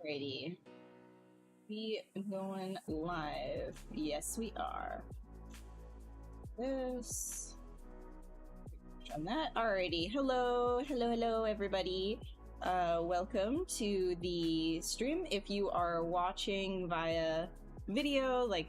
Alrighty. We going live. Yes, we are. This. On that. Alrighty. Hello, everybody. Welcome to the stream. If you are watching via video, like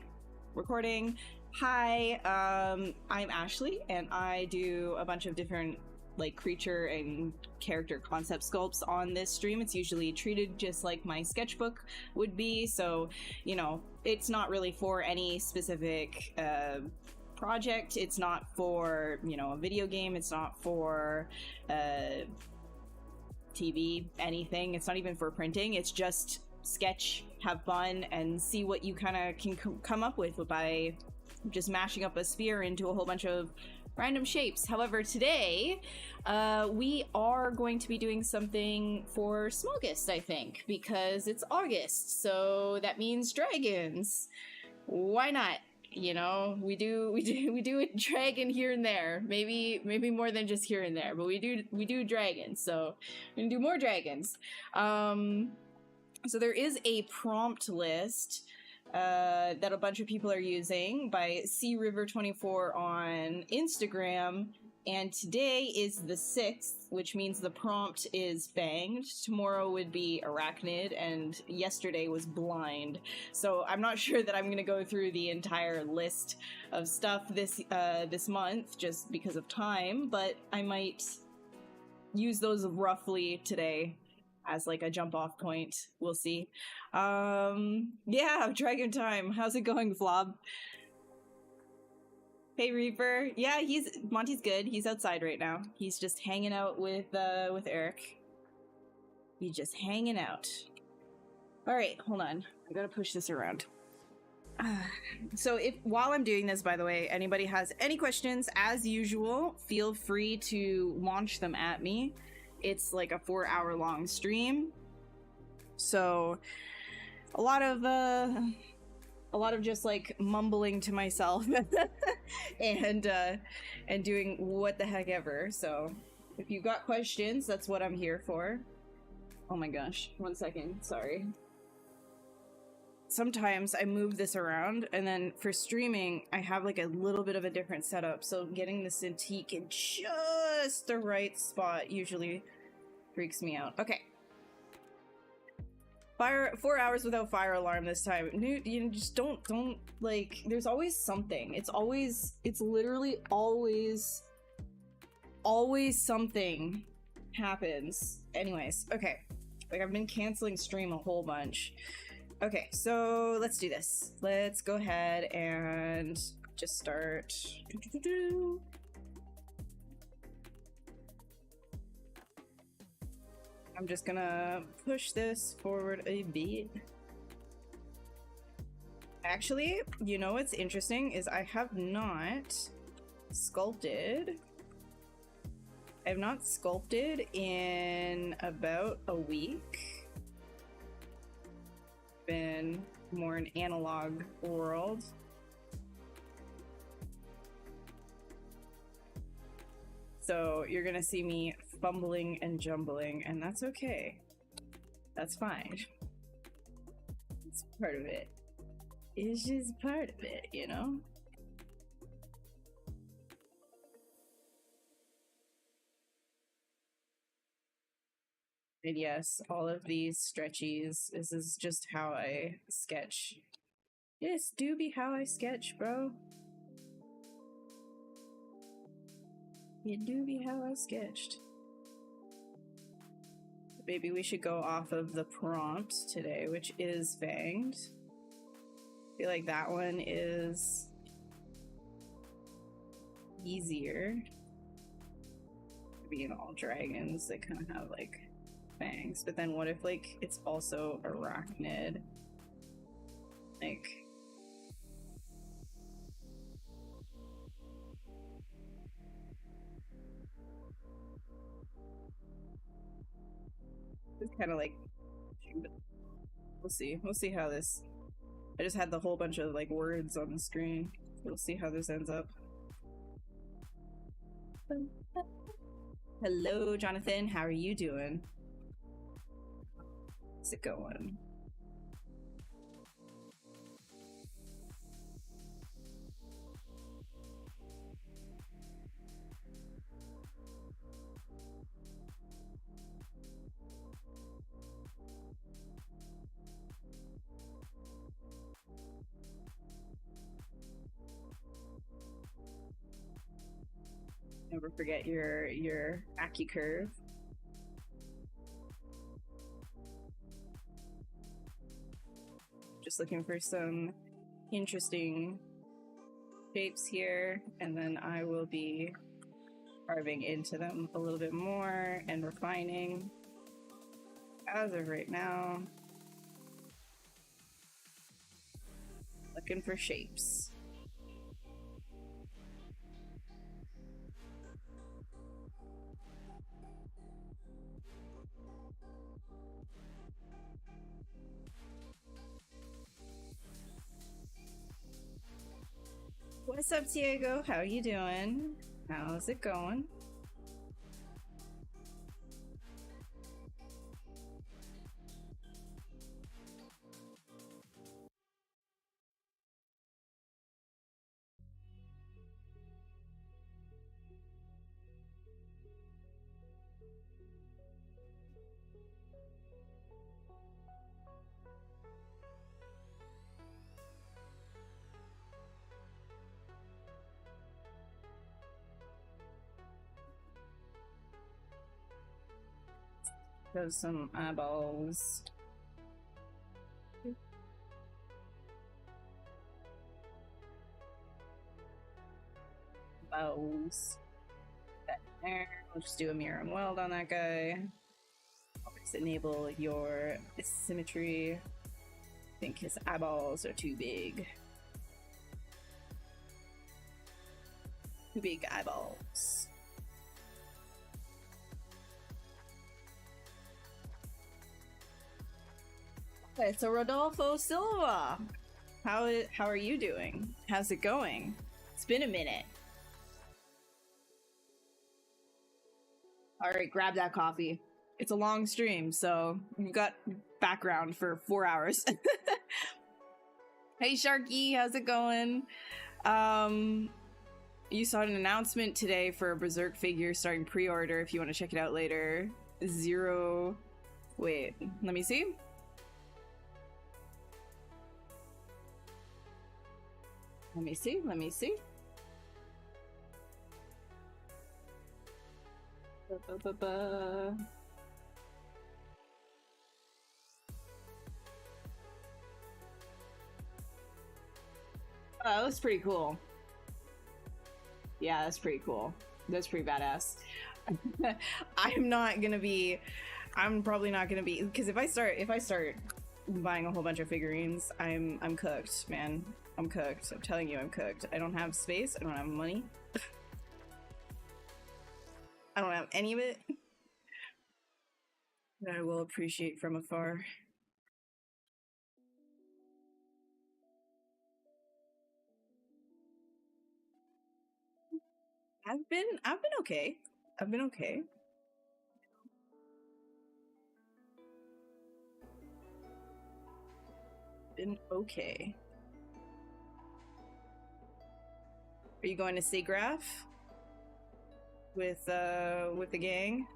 recording, hi, I'm Ashley, and I do a bunch of different like creature and character concept sculpts on this stream. It's usually treated just like my sketchbook would be, so you know, it's not really for any specific project. It's not for, you know, a video game. It's not for TV, anything. It's not even for printing. It's just sketch, have fun, and see what you kind of can come up with by just mashing up a sphere into a whole bunch of random shapes. However, today we are going to be doing something for Smogist, I think, because it's August, so that means dragons. Why not? You know, we do a dragon here and there. Maybe more than just here and there, but we do dragons. So we're gonna do more dragons. So there is a prompt list that a bunch of people are using by CRiver24 on Instagram, and today is the 6th, which means the prompt is banged. Tomorrow would be arachnid, and yesterday was blind. So I'm not sure that I'm going to go through the entire list of stuff this month just because of time, but I might use those roughly today as like a jump off point. We'll see. Yeah, Dragon Time. How's it going, Flob? Hey, Reaper. Yeah, Monty's good. He's outside right now. He's just hanging out with Eric. He's just hanging out. All right, hold on. I gotta push this around. So while I'm doing this, by the way, anybody has any questions, as usual, feel free to launch them at me. It's like a 4-hour long stream, so a lot of just like mumbling to myself and doing what the heck ever. So if you've got questions, that's what I'm here for. Oh my gosh, 1 second, sorry. Sometimes I move this around, and then for streaming, I have like a little bit of a different setup, so getting the Cintiq in just the right spot usually freaks me out. Okay. 4 hours without fire alarm this time. You just don't like, there's always something. It's literally always something happens. Anyways, okay. Like, I've been canceling stream a whole bunch. Okay, so let's do this. Let's go ahead and just start. I'm just gonna push this forward a bit. Actually, you know what's interesting is I have not sculpted. I have not sculpted in about a week. Been more an analog world. So you're gonna see me fumbling and jumbling, and that's okay. That's fine. It's part of it. It's just part of it, you know? And yes, all of these stretchies, this is just how I sketch. Yes, do be how I sketch, bro. It do be how I sketched. Maybe we should go off of the prompt today, which is banged. I feel like that one is easier. Being all dragons, they kind of have like fangs, but then what if like it's also arachnid? Like, it's kind of like, we'll see how this, I just had the whole bunch of like words on the screen. We'll see how this ends up. Hello, Jonathan. How are you doing? How's it going? Never forget your Aki curve. Just looking for some interesting shapes here, and then I will be carving into them a little bit more and refining. As of right now, looking for shapes. What's up, Diego? How you doing? How's it going? Those some eyeballs. Bows. That there. We'll just do a mirror and weld on that guy. Always enable your symmetry. I think his eyeballs are too big. Too big eyeballs. It's a Rodolfo Silva. How are you doing? How's it going? It's been a minute. All right, grab that coffee. It's a long stream, so you've got background for 4 hours. Hey Sharky, how's it going? You saw an announcement today for a Berserk figure starting pre-order if you want to check it out later. Wait, let me see. Let me see. Oh, that's pretty cool. Yeah, that's pretty cool. That's pretty badass. I'm probably not gonna be, because if I start buying a whole bunch of figurines, I'm cooked, man. I'm cooked. I'm telling you, I'm cooked. I don't have space. I don't have money. I don't have any of it that I will appreciate from afar. I've been okay. I've been okay. Been okay. Are you going to SIGGRAPH with the gang?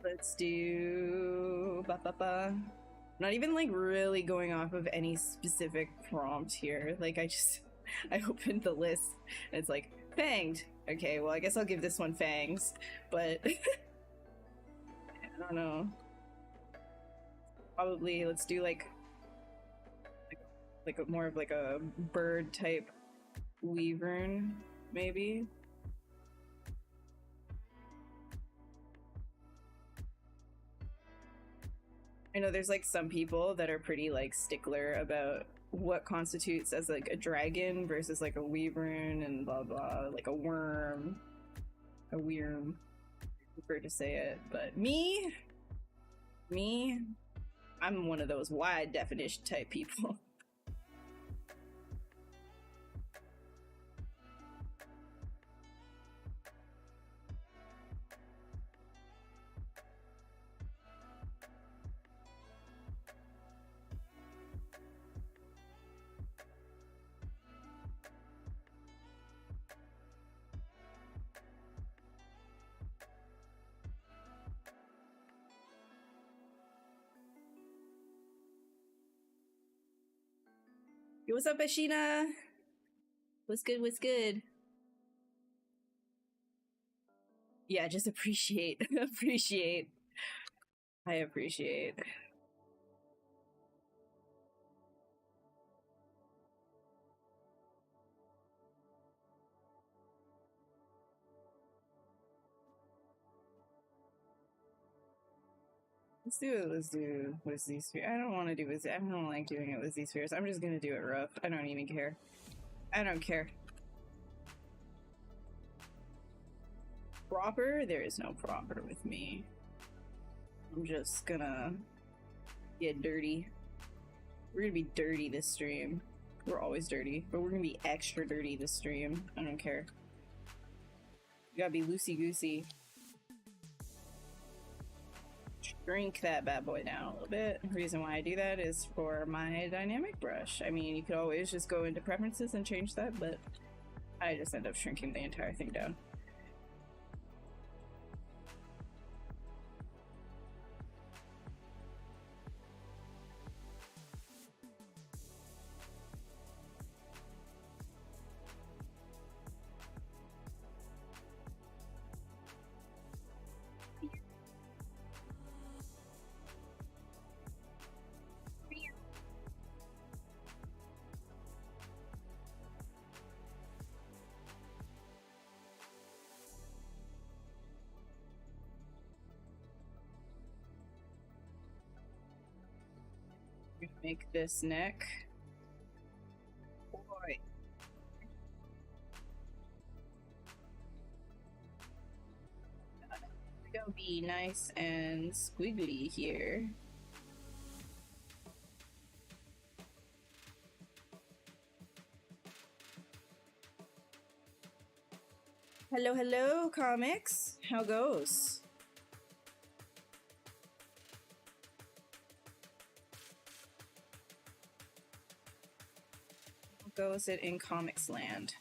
Let's do Not even like really going off of any specific prompt here. Like I opened the list and it's like fanged. Okay, well I guess I'll give this one fangs, but I don't know. Probably let's do like more of like a bird type wyvern, maybe. I know there's like some people that are pretty like stickler about what constitutes as like a dragon versus like a wyvern and blah blah, like a worm, a wyrm. I prefer to say it, but me, Me, I'm one of those wide definition type people. Hey, what's up, Ashina? What's good? What's good? Yeah, just appreciate. Appreciate. I appreciate. Let's do it. Let's do with these spheres. I don't want to do with. I don't like doing it with these spheres. I'm just gonna do it rough. I don't even care. I don't care. Proper? There is no proper with me. I'm just gonna get dirty. We're gonna be dirty this stream. We're always dirty, but we're gonna be extra dirty this stream. I don't care. You gotta be loosey-goosey. Shrink that bad boy down a little bit. The reason why I do that is for my dynamic brush. I mean, you could always just go into preferences and change that, but I just end up shrinking the entire thing down. Make this neck. Boy. It's gonna be nice and squiggly here. Hello, hello, comics. How goes? Goes it in comics land?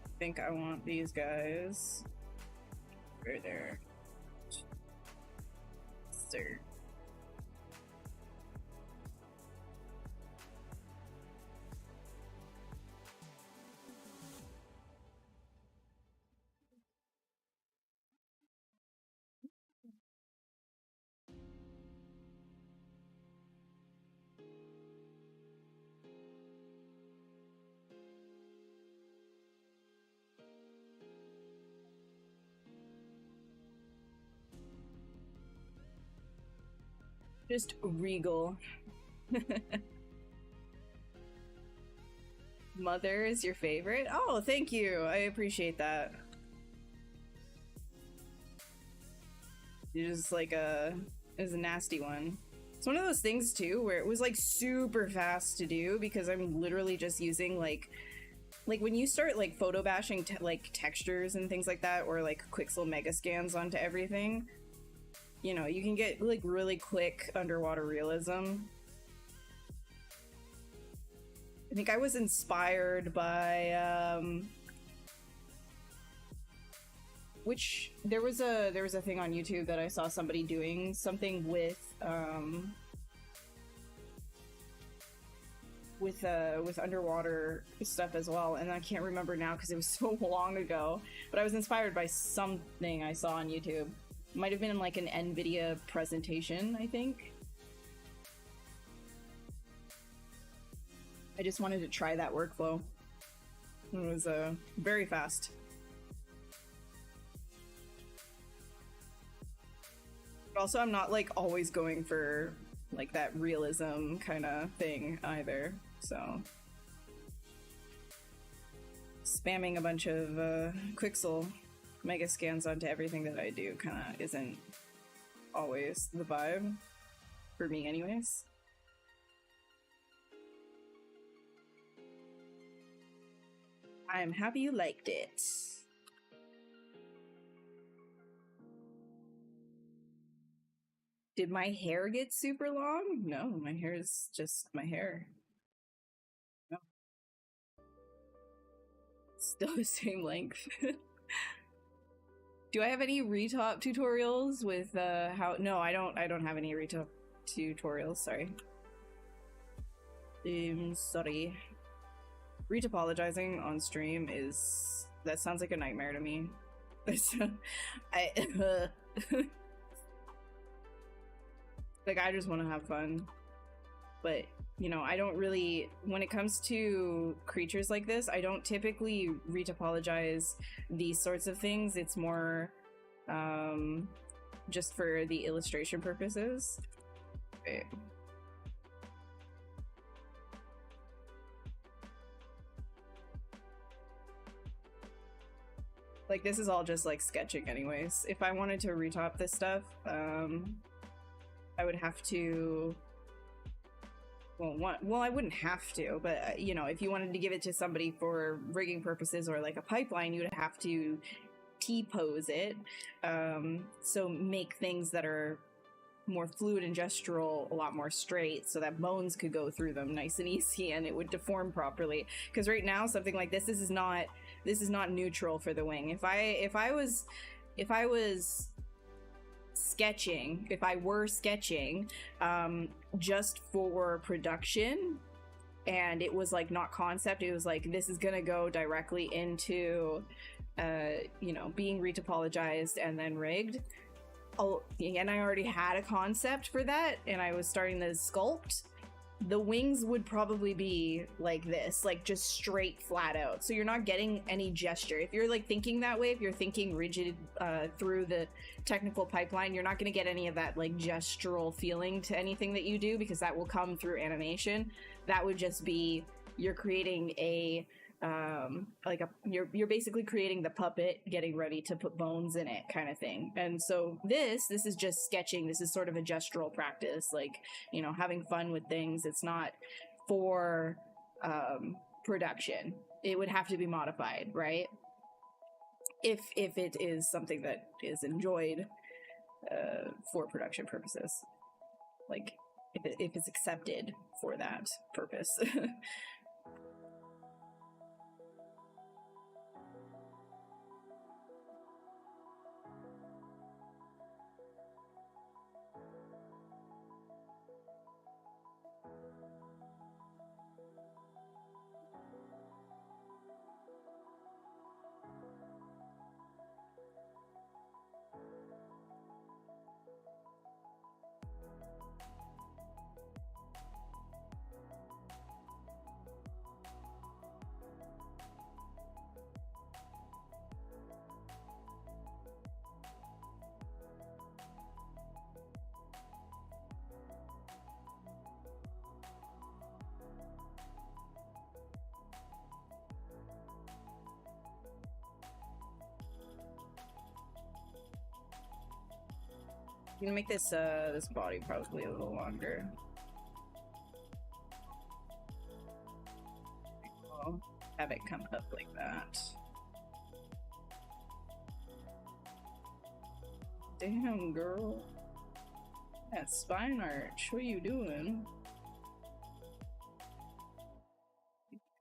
I think I want these guys where they're sir. Just regal. Mother is your favorite? Oh, thank you. I appreciate that. You're just like it was a nasty one. It's one of those things too where it was like super fast to do because I'm literally just using like when you start like photo bashing like textures and things like that, or like Quixel mega scans onto everything, you know, you can get like really quick underwater realism. I think I was inspired by which there was a thing on YouTube that I saw somebody doing something with underwater stuff as well, and I can't remember now because it was so long ago, but I was inspired by something I saw on YouTube. It might have been like an NVIDIA presentation, I think. I just wanted to try that workflow. It was very fast. But also, I'm not like always going for like that realism kind of thing either, so. spamming a bunch of Quixel mega scans onto everything that I do kind of isn't always the vibe for me anyways. I'm happy you liked it. Did my hair get super long? No, my hair is just my hair. No. Still the same length. Do I have any retop tutorials with how? No, I don't have any retop tutorials, sorry. Sorry. Retopologizing on stream is, that sounds like a nightmare to me. Like, I just want to have fun. But, you know, I don't really, when it comes to creatures like this, I don't typically retopologize these sorts of things. It's more just for the illustration purposes. Okay. Like, this is all just like sketching anyways. If I wanted to retop this stuff, I would have to, well, I wouldn't have to, but you know, if you wanted to give it to somebody for rigging purposes or like a pipeline, you would have to T-pose it. So make things that are more fluid and gestural a lot more straight so that bones could go through them nice and easy and it would deform properly. Because right now, something like this is not neutral for the wing. If I were sketching just for production and it was like not concept, it was like this is gonna go directly into you know, being retopologized and then rigged. Oh, and I already had a concept for that and I was starting to sculpt, the wings would probably be like this, like just straight flat out. So you're not getting any gesture. If you're like thinking that way, if you're thinking rigid through the technical pipeline, you're not going to get any of that like gestural feeling to anything that you do, because that will come through animation. That would just be, you're creating a you're basically creating the puppet getting ready to put bones in it kind of thing. And so this is just sketching. This is sort of a gestural practice, like, you know, having fun with things. It's not for production. It would have to be modified, right? If it is something that is enjoyed for production purposes, like if it's accepted for that purpose. I'm gonna make this this body probably a little longer. I'll have it come up like that. Damn, girl. That spine arch. What are you doing?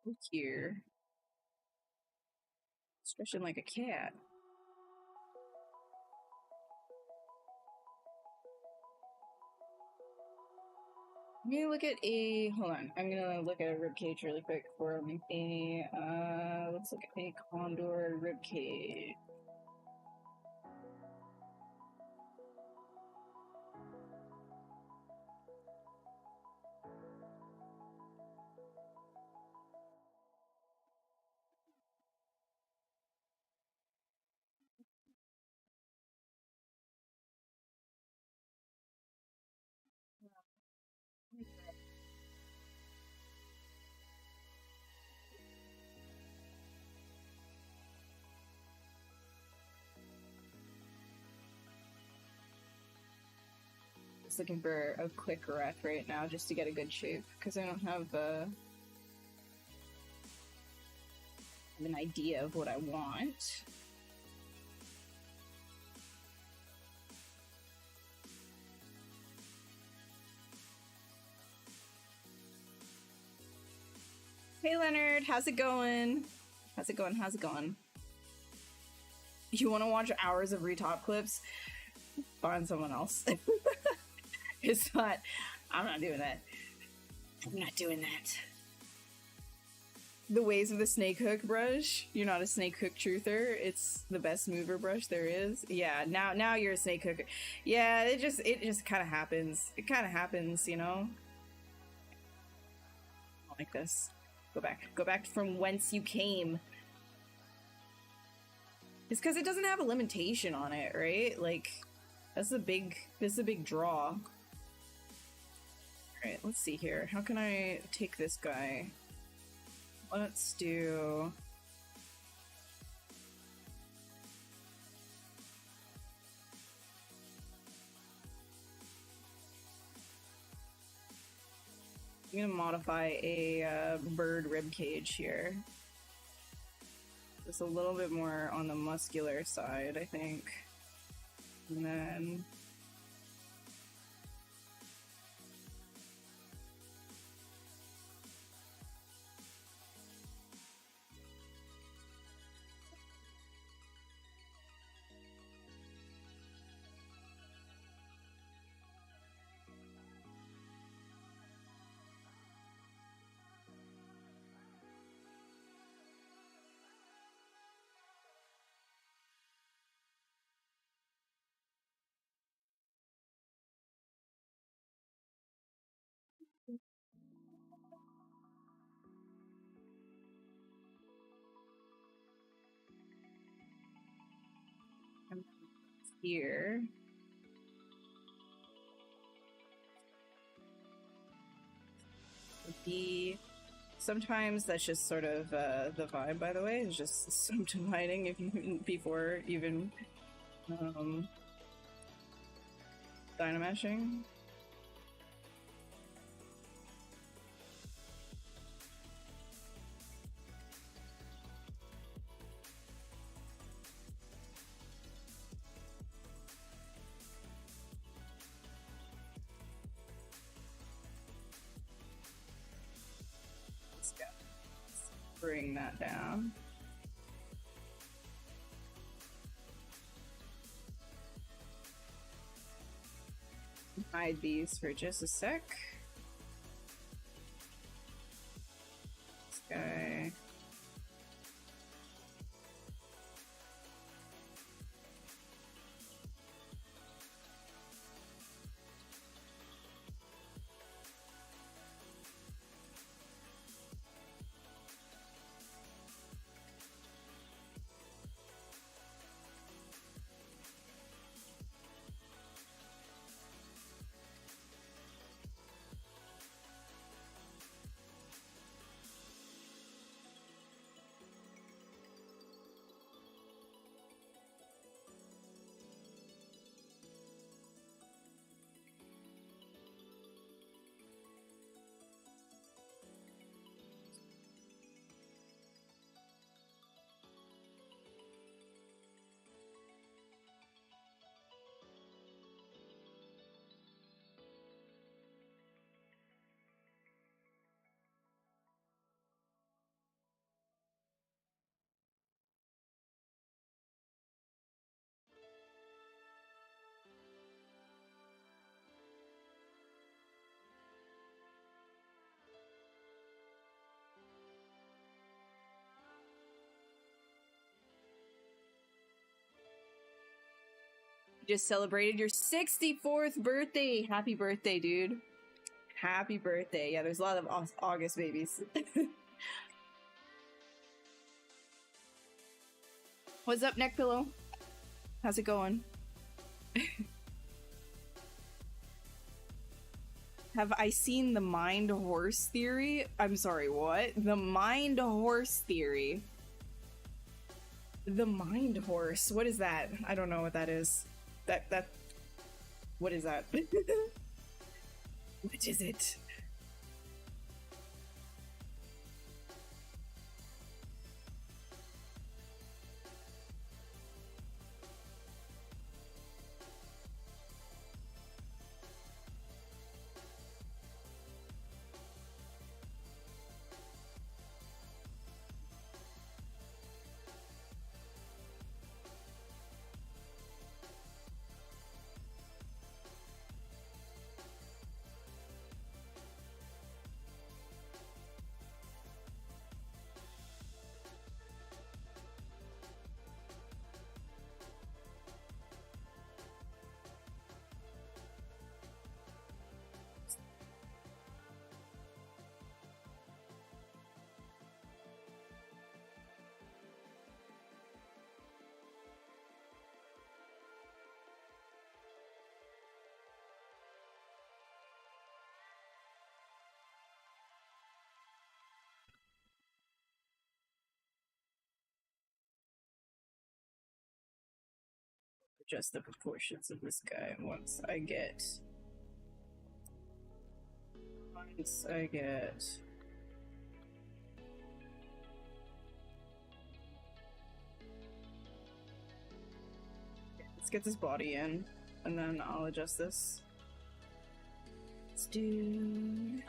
Look here. Stretching like a cat. I'm gonna look at a, hold on, I'm gonna look at a ribcage really quick for a, let's look at a condor ribcage. Just looking for a quick ref right now just to get a good shape, because I don't have an idea of what I want. Hey Leonard, how's it going? How's it going? How's it going? You want to watch hours of retop clips? Find someone else. It's not. I'm not doing that. I'm not doing that. The ways of the snake hook brush. You're not a snake hook truther. It's the best mover brush there is. Yeah. Now you're a snake hooker. Yeah. It just kind of happens. It kind of happens, you know. Like this. Go back from whence you came. It's because it doesn't have a limitation on it, right? Like, this is a big draw. Alright, let's see here. How can I take this guy? Let's do... I'm gonna modify a bird rib cage here. Just a little bit more on the muscular side, I think. And then... here. Sometimes that's just sort of the vibe, by the way. It's just symptom hiding if you before even dynamashing. Bring that down. Hide these for just a sec. This guy. Just celebrated your 64th birthday. Happy birthday, dude. Happy birthday. Yeah, there's a lot of August babies. What's up, neck pillow? How's it going? Have I seen the mind horse theory? I'm sorry, what? The mind horse theory. The mind horse. What is that? I don't know what that is. What is that? Which is it? Adjust the proportions of this guy once I get let's get this body in, and then I'll adjust this. Let's do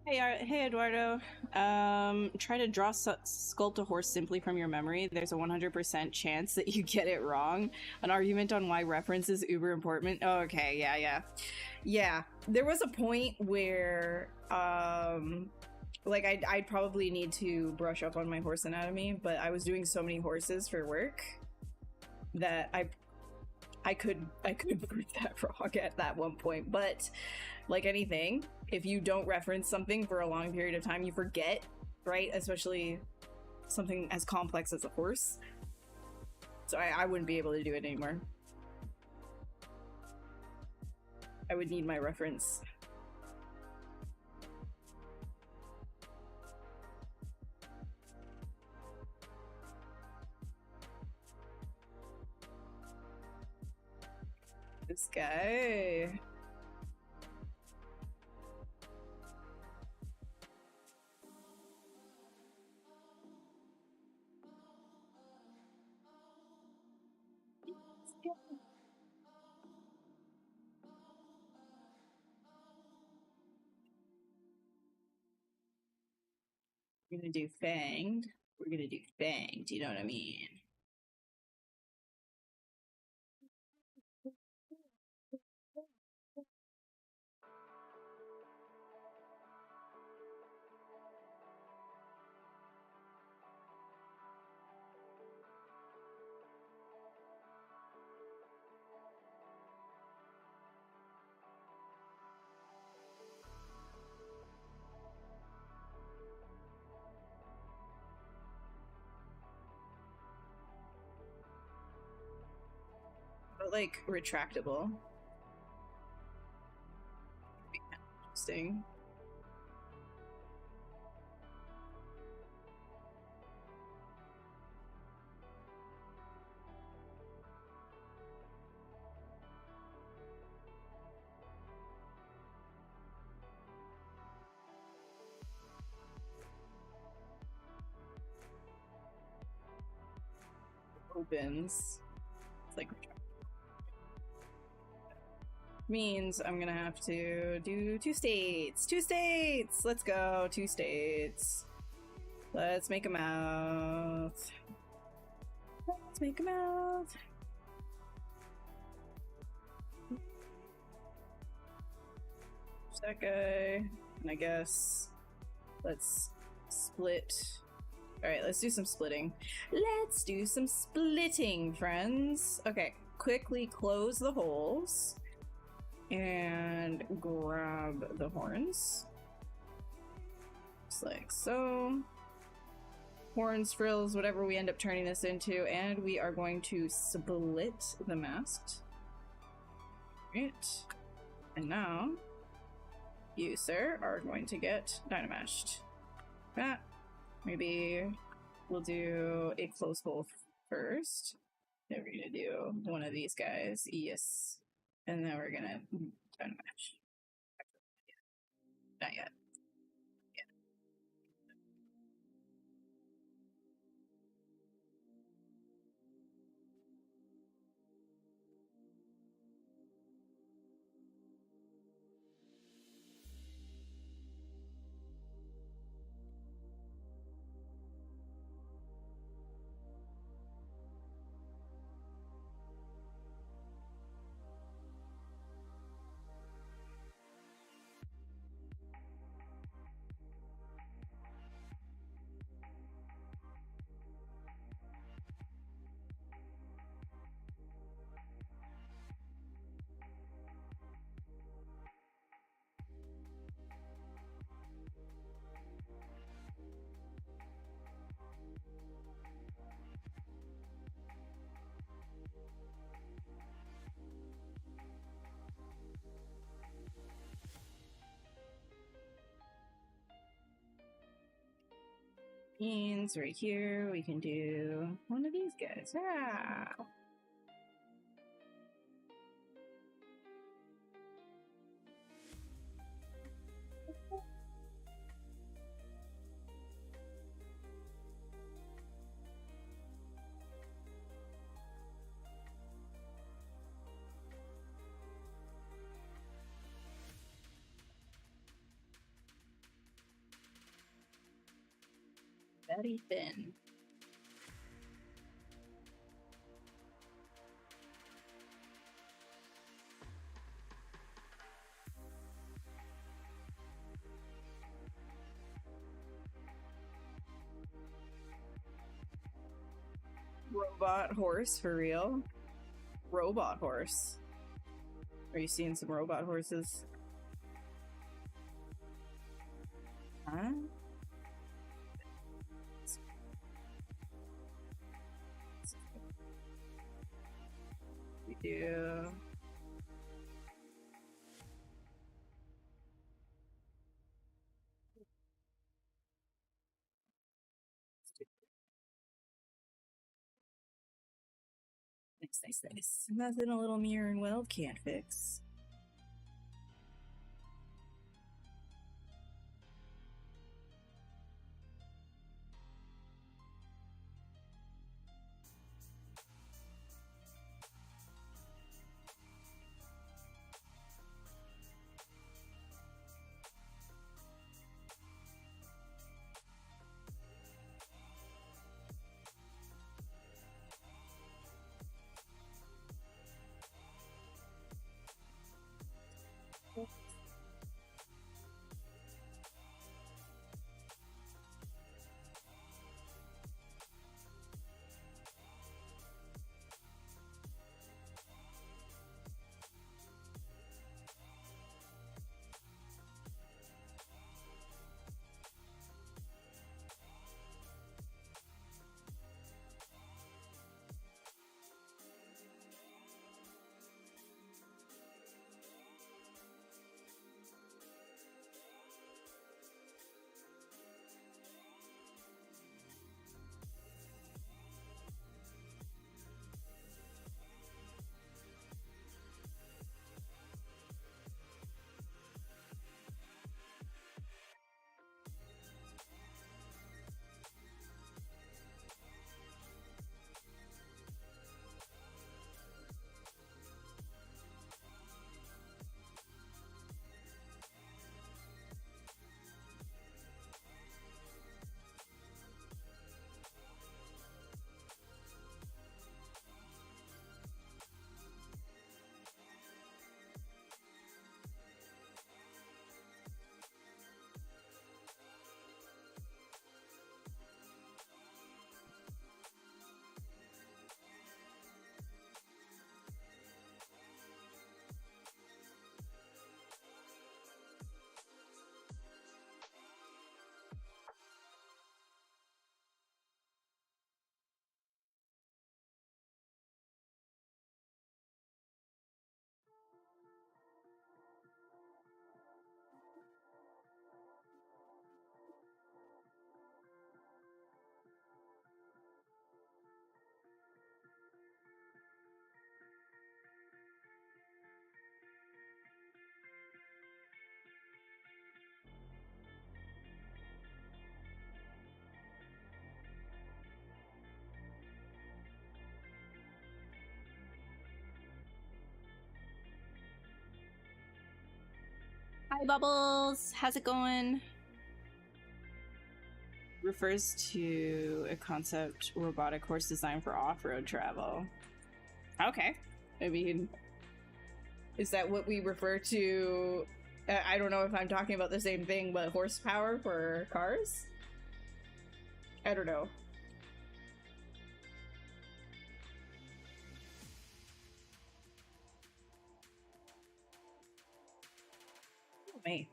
Hey Eduardo. Try to draw sculpt a horse simply from your memory. There's a 100% chance that you get it wrong. An argument on why reference is uber important. Oh, okay, yeah. There was a point where, like I'd probably need to brush up on my horse anatomy, but I was doing so many horses for work that I could prove that wrong at that one point. But like anything, if you don't reference something for a long period of time, you forget, right? Especially something as complex as a horse. So I wouldn't be able to do it anymore. I would need my reference. guy. We're gonna do fanged. We're gonna do fanged, you know what I mean? But like retractable. Interesting. Opens. It's like means I'm gonna have to do 2 states. 2 states! Let's go. 2 states. Let's make a mouth. Let's make a mouth. That guy. And I guess let's split. Alright, let's do some splitting. Let's do some splitting, friends. Okay, quickly close the holes and grab the horns. Just like so. Horns, frills, whatever we end up turning this into, and we are going to split the mast. Right. And now, you, sir, are going to get dynamashed. That. Maybe we'll do a close hole first. Then we're gonna do one of these guys. Yes. And then we're gonna dynamatch. Not yet. Beans right here. We can do one of these guys. Ah. Very thin. Robot horse for real? Robot horse. Are you seeing some robot horses? Huh? We do. Nice. Nothing a little mirror and weld can't fix. Hi, Bubbles. How's it going? Refers to a concept robotic horse design for off-road travel. Okay. I mean, is that what we refer to? I don't know if I'm talking about the same thing, but horsepower for cars? I don't know. Me.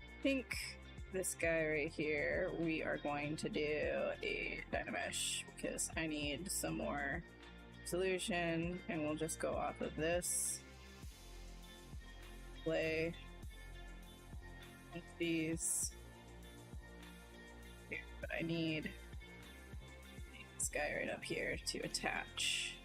I think this guy right here, we are going to do a Dynamesh because I need some more solution, and we'll just go off of this. Play these here, but I need this guy right up here to attach.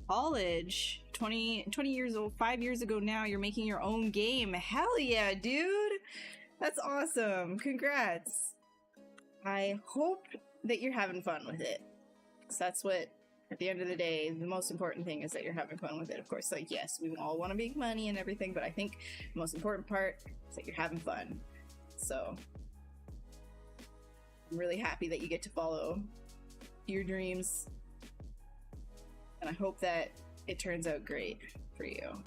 College, 20 years old, 5 years ago now, you're making your own game. Hell yeah, dude! That's awesome. Congrats. I hope that you're having fun with it. So that's what, at the end of the day, the most important thing is that you're having fun with it. Of course, like, yes, we all want to make money and everything, but I think the most important part is that you're having fun. So I'm really happy that you get to follow your dreams, and I hope that it turns out great for you.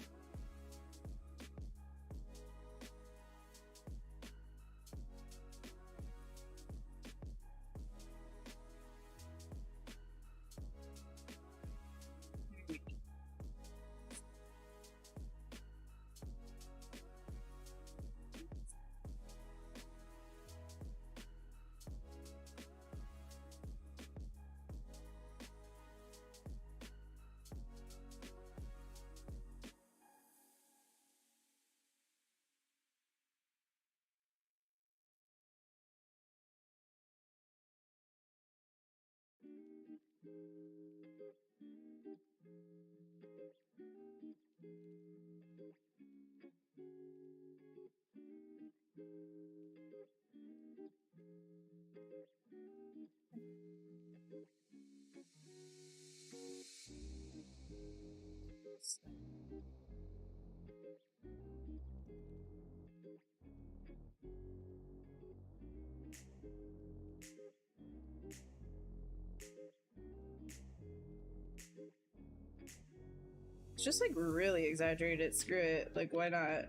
It's just like really exaggerated. Screw it. Like, why not?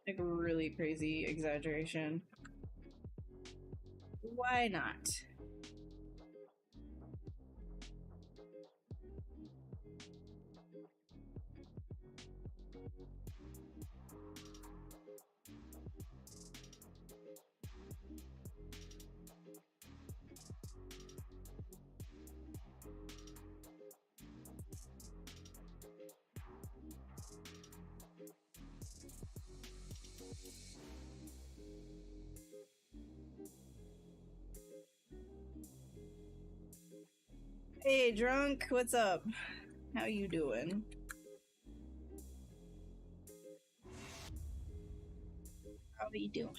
Like, really crazy exaggeration. Why not? Hey, drunk, what's up? How you doing? How you doing?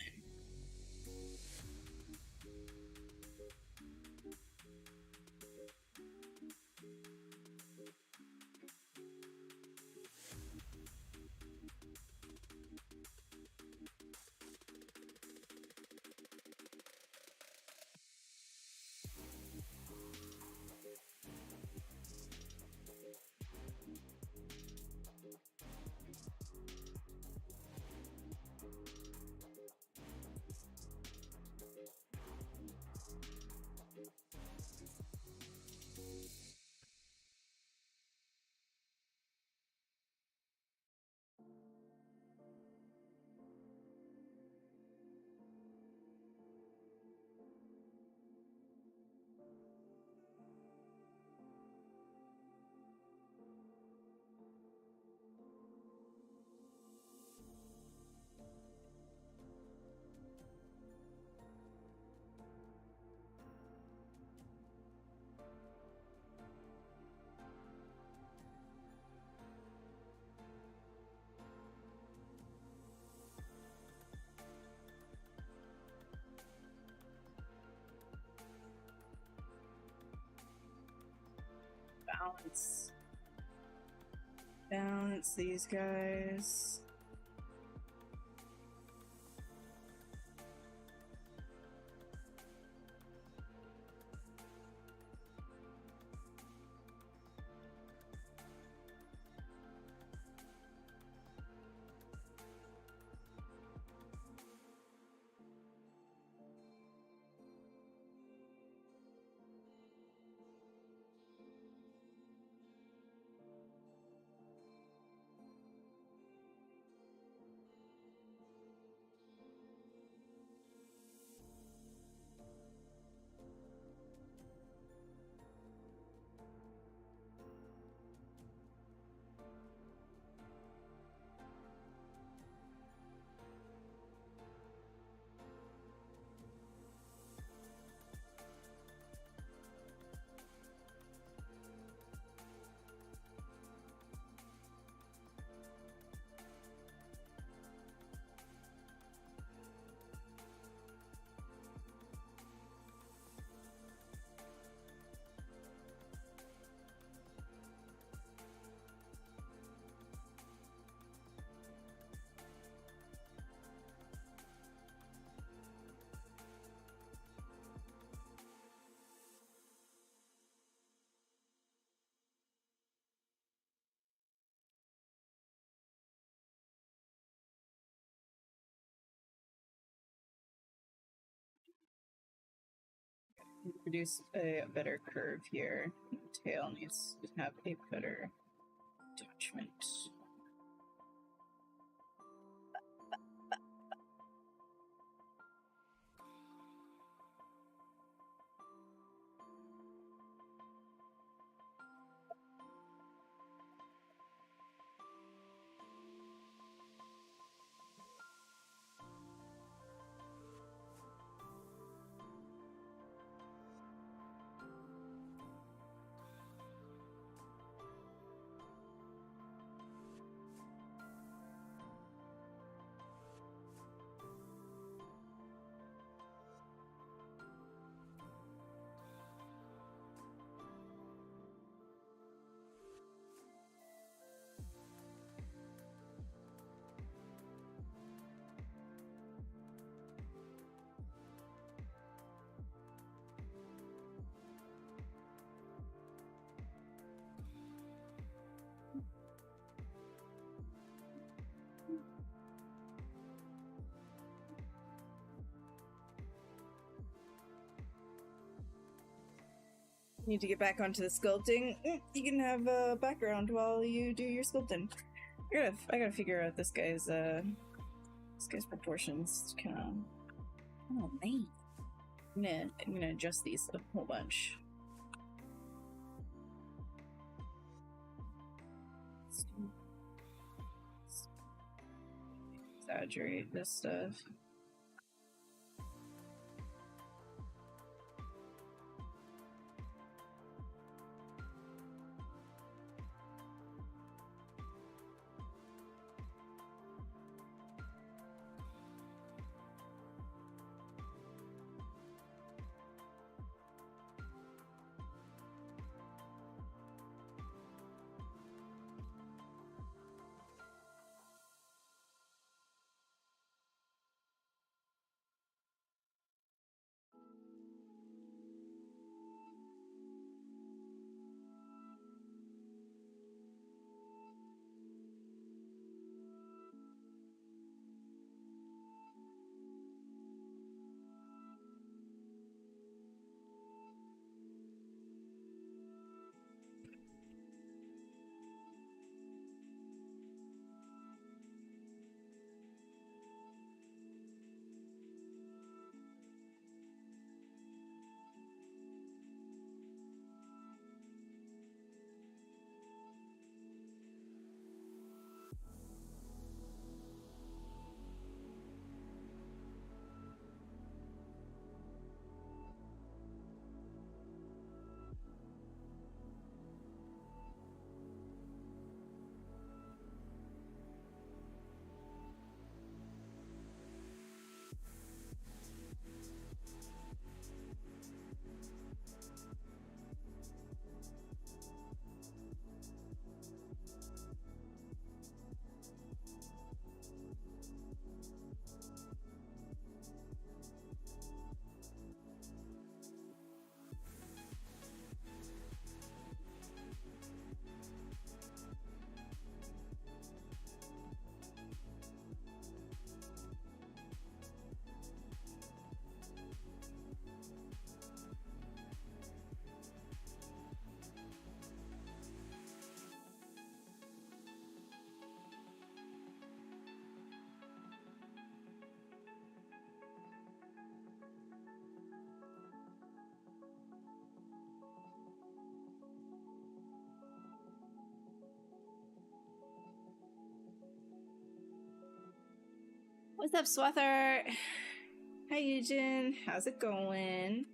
Balance these guys. Produce a better curve here. The tail needs to have a better attachment. Need to get back onto the sculpting. You can have a background while you do your sculpting. I gotta figure out this guy's proportions. Kind of. Oh man. I'm gonna adjust these a whole bunch. Exaggerate this stuff. What's up, Swather? Hi, Eugen. How's it going?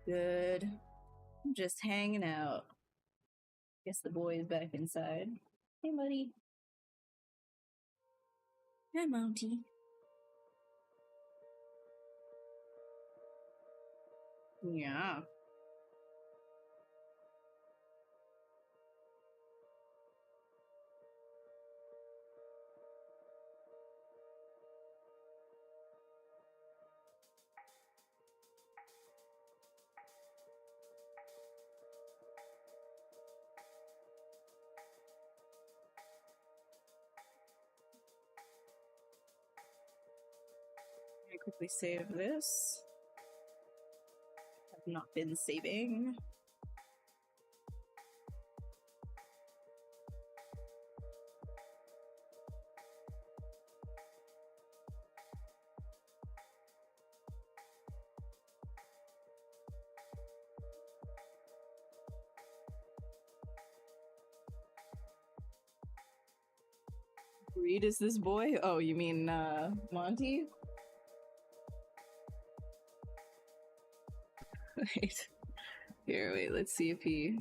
Good. I'm just hanging out. Guess the boy is back inside. Hey, buddy. Hi, Mounty. Yeah. Let me quickly save this. I've not been saving. Reed is this boy? Oh, you mean Monty? Wait. Here, wait, let's see if he...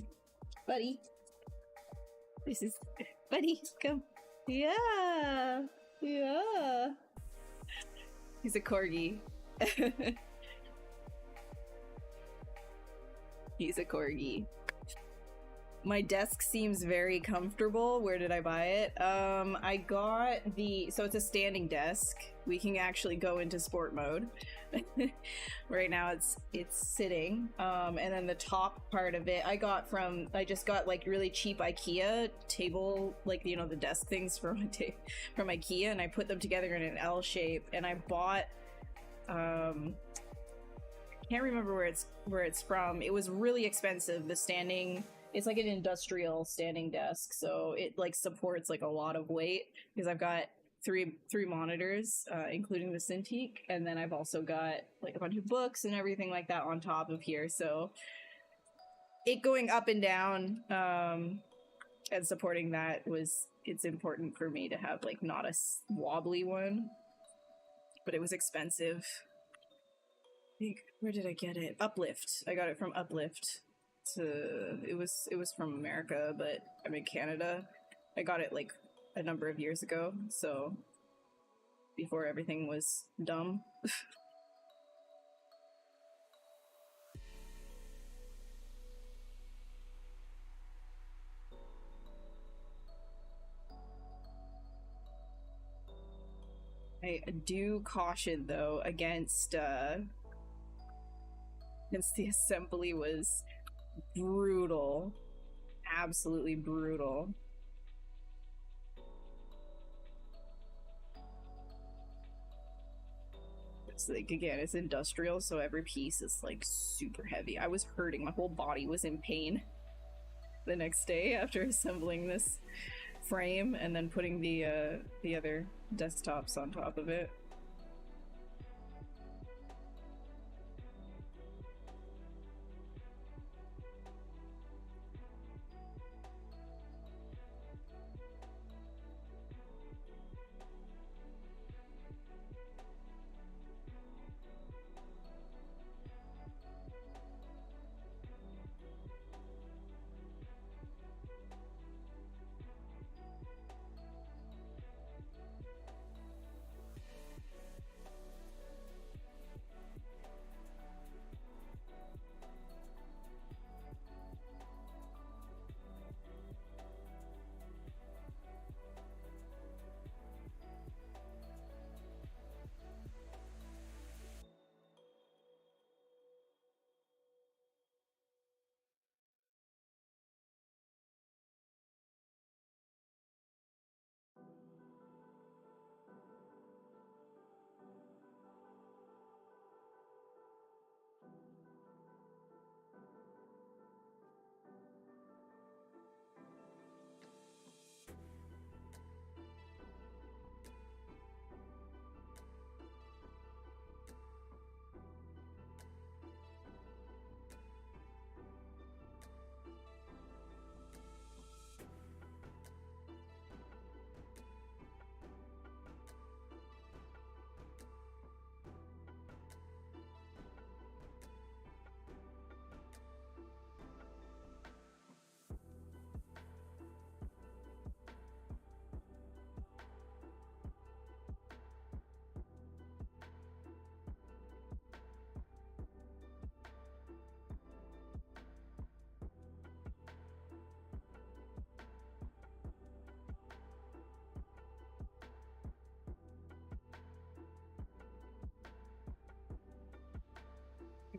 Buddy. This is... Buddy, come. Yeah! Yeah! He's a corgi. He's a corgi. My desk seems very comfortable. Where did I buy it? I got the... So it's a standing desk. We can actually go into sport mode. Right now it's sitting. And then the top part of it, I just got like really cheap IKEA table, like, you know, the desk things from IKEA, and I put them together in an L shape. And I bought... I can't remember where it's from. It was really expensive. The standing... It's like an industrial standing desk, so it like supports like a lot of weight, because I've got three monitors, including the Cintiq, and then I've also got like a bunch of books and everything like that on top of here. So it going up and down and supporting that it's important for me to have like not a wobbly one, but it was expensive. I think, where did I get it? Uplift. I got it from Uplift. It was from America, but I'm in Canada. I got it like a number of years ago, so before everything was dumb. I do caution though against the assembly was brutal. Absolutely brutal. It's like, again, it's industrial, so every piece is like super heavy. I was hurting. My whole body was in pain the next day after assembling this frame and then putting the other desktops on top of it.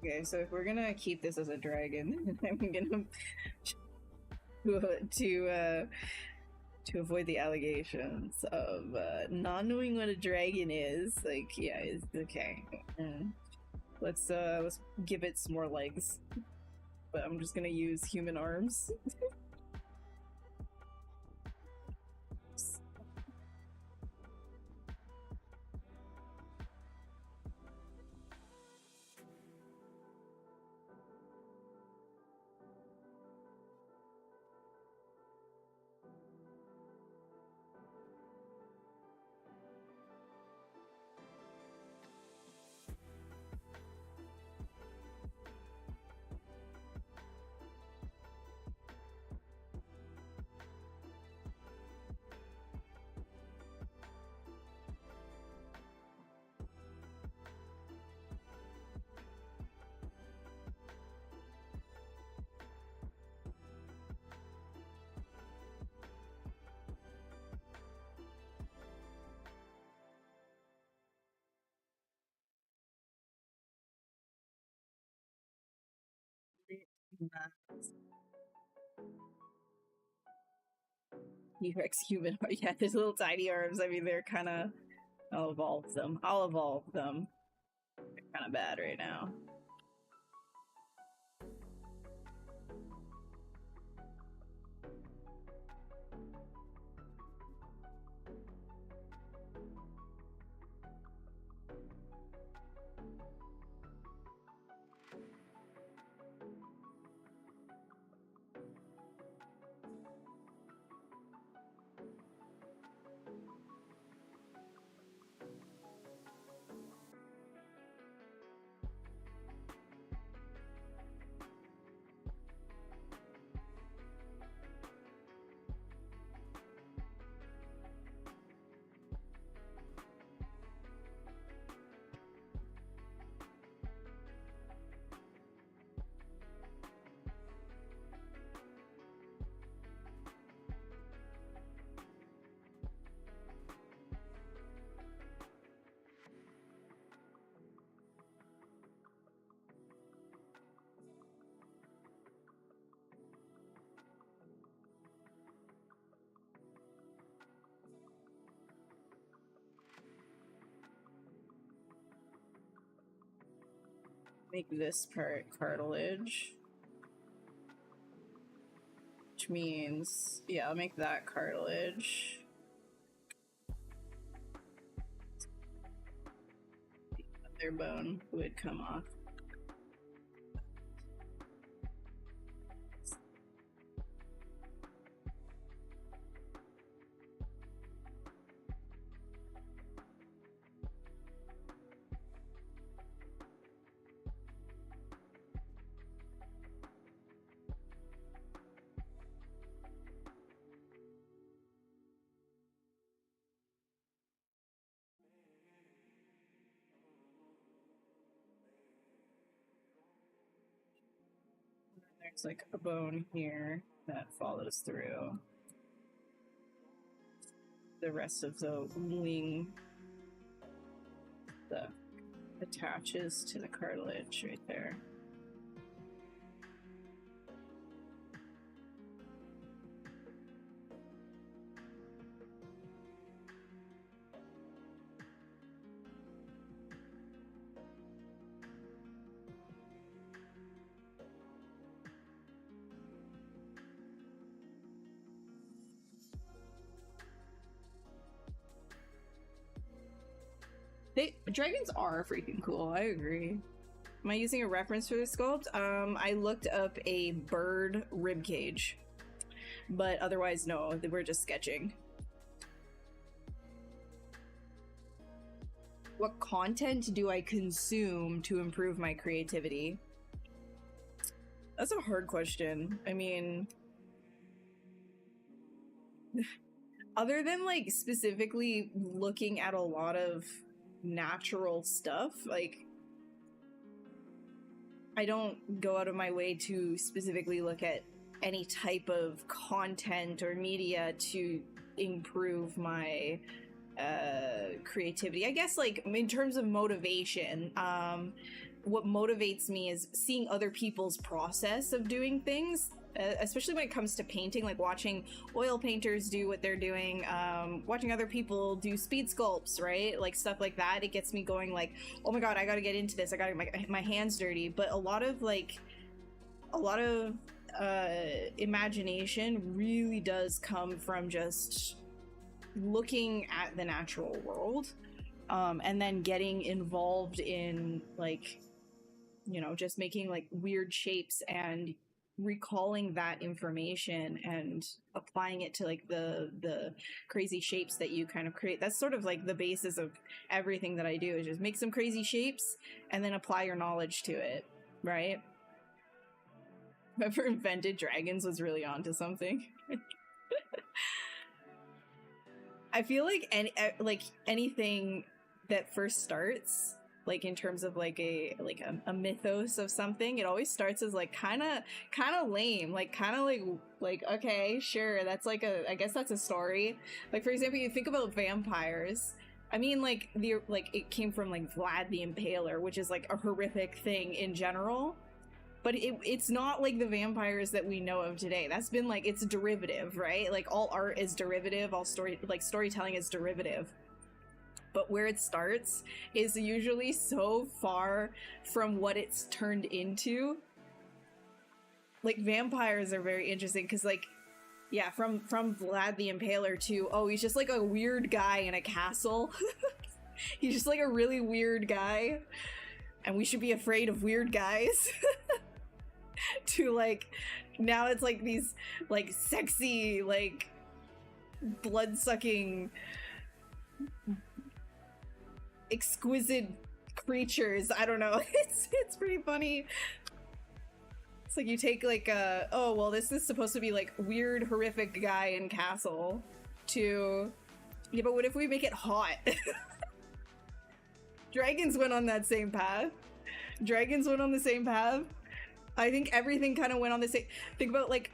Okay, so if we're gonna keep this as a dragon, I'm gonna to avoid the allegations of not knowing what a dragon is. Like, yeah, it's okay. Let's give it some more legs. But I'm just gonna use human arms. T-Rex human. Yeah, his little tiny arms. I mean, they're kind of. I'll evolve them. They're kind of bad right now. Make this part cartilage. Which means, yeah, I'll make that cartilage. The other bone would come off. There's like a bone here that follows through. The rest of the wing that attaches to the cartilage right there. Dragons are freaking cool, I agree. Am I using a reference for the sculpt? I looked up a bird rib cage, but otherwise no, we're just sketching. What content do I consume to improve my creativity? That's a hard question. I mean, other than like specifically looking at a lot of natural stuff, like I don't go out of my way to specifically look at any type of content or media to improve my creativity. I guess like in terms of motivation, what motivates me is seeing other people's process of doing things, especially when it comes to painting, like watching oil painters do what they're doing, watching other people do speed sculpts, right? Like stuff like that. It gets me going like, oh my god, I gotta get into this. I gotta get my hands dirty. But a lot of imagination really does come from just looking at the natural world, and then getting involved in, like, you know, just making like weird shapes and recalling that information and applying it to like the crazy shapes that you kind of create. That's sort of like the basis of everything that I do, is just make some crazy shapes and then apply your knowledge to it, right? Whoever invented dragons was really onto something. I feel like anything that first starts, like in terms of like a mythos of something, it always starts as like kind of lame, like kind of like okay, sure, that's like I guess that's a story. Like, for example, you think about vampires. I mean, like it came from like Vlad the Impaler, which is like a horrific thing in general. But it's not like the vampires that we know of today. That's been like, it's derivative, right? Like all art is derivative, all storytelling is derivative. But where it starts is usually so far from what it's turned into. Like vampires are very interesting because, like, yeah, from Vlad the Impaler to, oh, he's just like a weird guy in a castle. He's just like a really weird guy, and we should be afraid of weird guys. To like, now it's like these like sexy, like blood-sucking, exquisite creatures. I don't know. It's pretty funny. It's like you take like oh well, this is supposed to be like weird, horrific guy in castle, to, yeah, but what if we make it hot? Dragons went on that same path. Dragons went on the same path. I think everything kind of went on the same. Think about like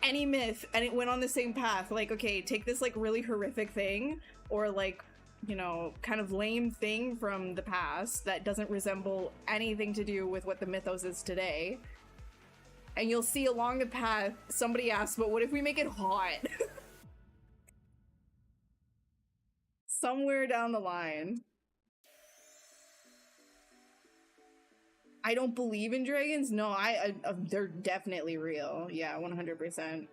any myth, and it went on the same path. Like, okay, take this like really horrific thing, or like, you know, kind of lame thing from the past that doesn't resemble anything to do with what the mythos is today, and you'll see along the path somebody asks, but what if we make it hot? Somewhere down the line. I don't believe in dragons. No, they're definitely real. Yeah, 100%.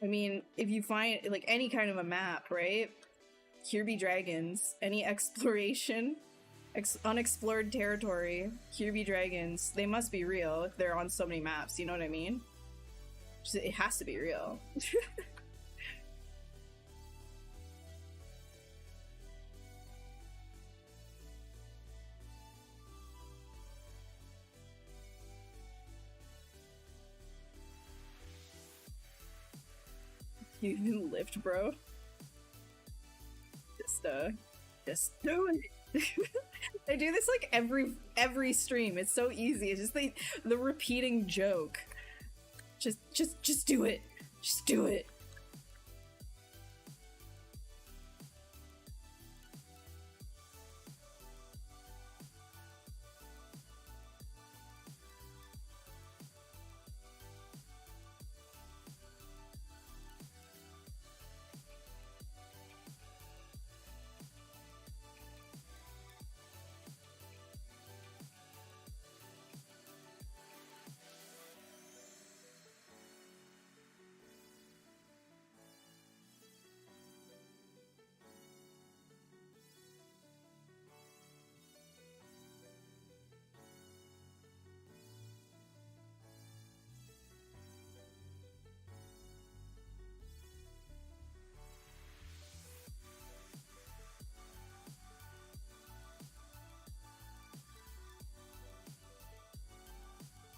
I mean, if you find like any kind of a map, right? Here be dragons. Any exploration, unexplored territory, here be dragons. They must be real if they're on so many maps. You know what I mean? It has to be real. You even lift, bro. Just do it. I do this like every stream. It's so easy. It's just the repeating joke. Just do it. Just do it.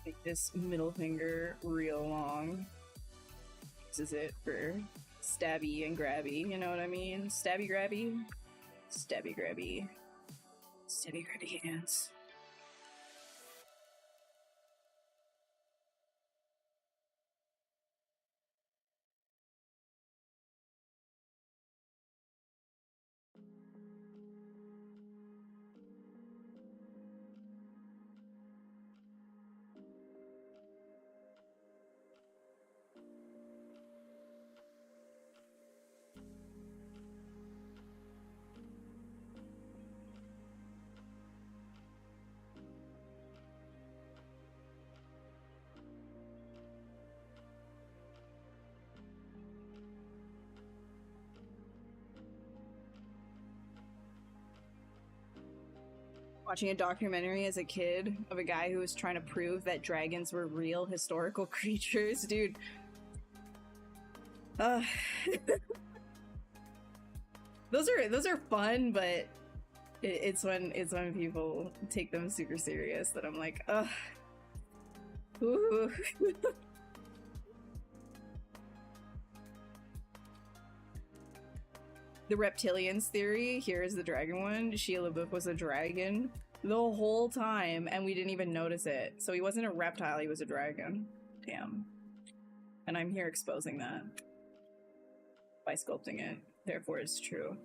Make this middle finger real long. This is it for stabby and grabby, you know what I mean? Stabby grabby, stabby grabby, stabby grabby hands. Watching a documentary as a kid of a guy who was trying to prove that dragons were real historical creatures, dude. Those are fun, but it's when people take them super serious that I'm like, ugh. Ooh. The reptilians theory, here is the dragon one. Shia LaBeouf was a dragon the whole time, and we didn't even notice it. So he wasn't a reptile, he was a dragon. Damn. And I'm here exposing that by sculpting it. Therefore, it's true.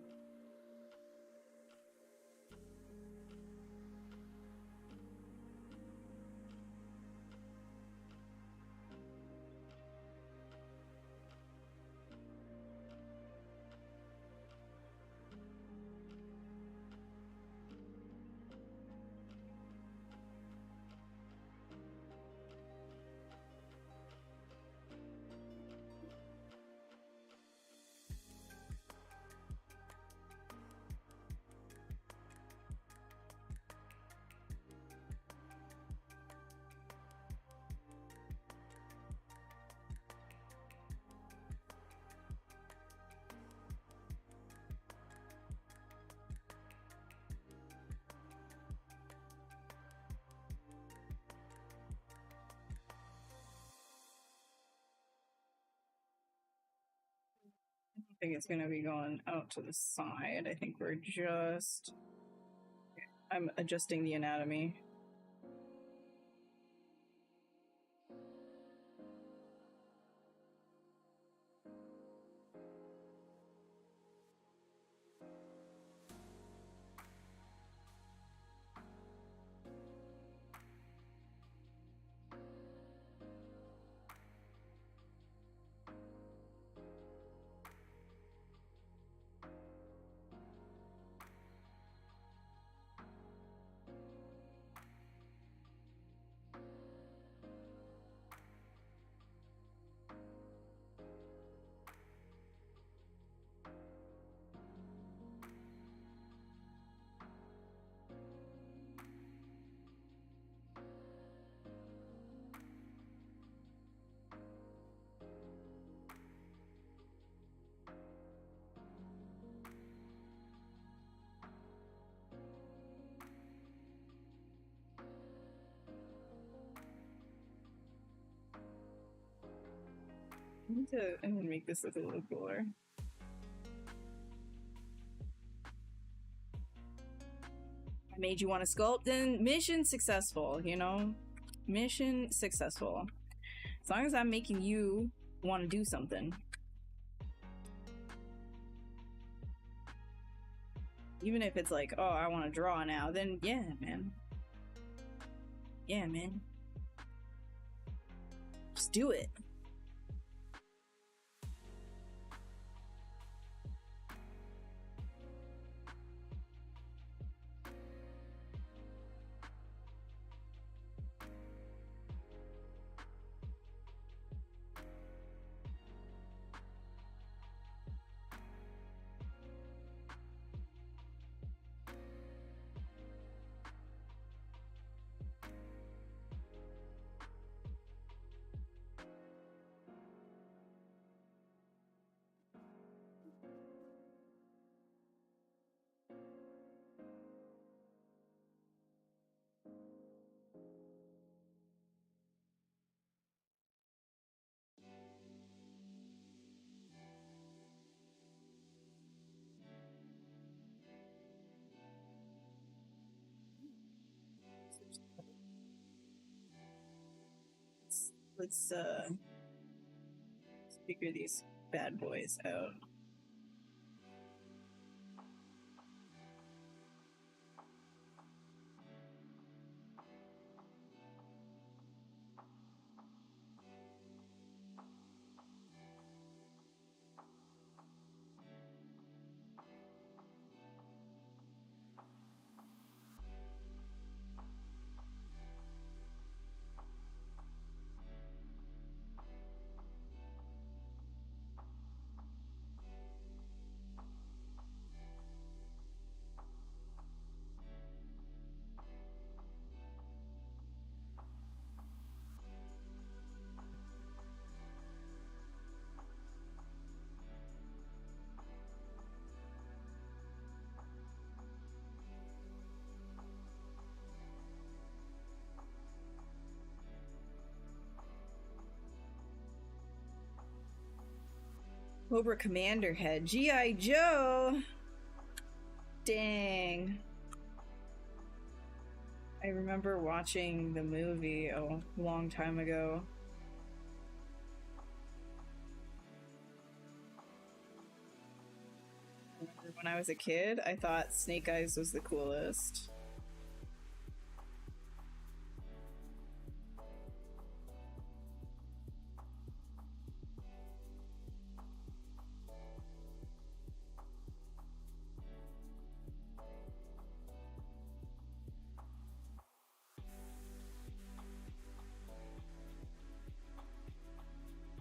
I think it's gonna be going out to the side. I think we're just... I'm adjusting the anatomy. I'm gonna make this look a little cooler. I made you want to sculpt, then mission successful, you know? Mission successful. As long as I'm making you want to do something. Even if it's like, oh, I want to draw now, then yeah, man. Yeah, man. Just do it. Let's figure these bad boys out. Cobra Commander head. G.I. Joe! Dang. I remember watching the movie a long time ago. When I was a kid, I thought Snake Eyes was the coolest.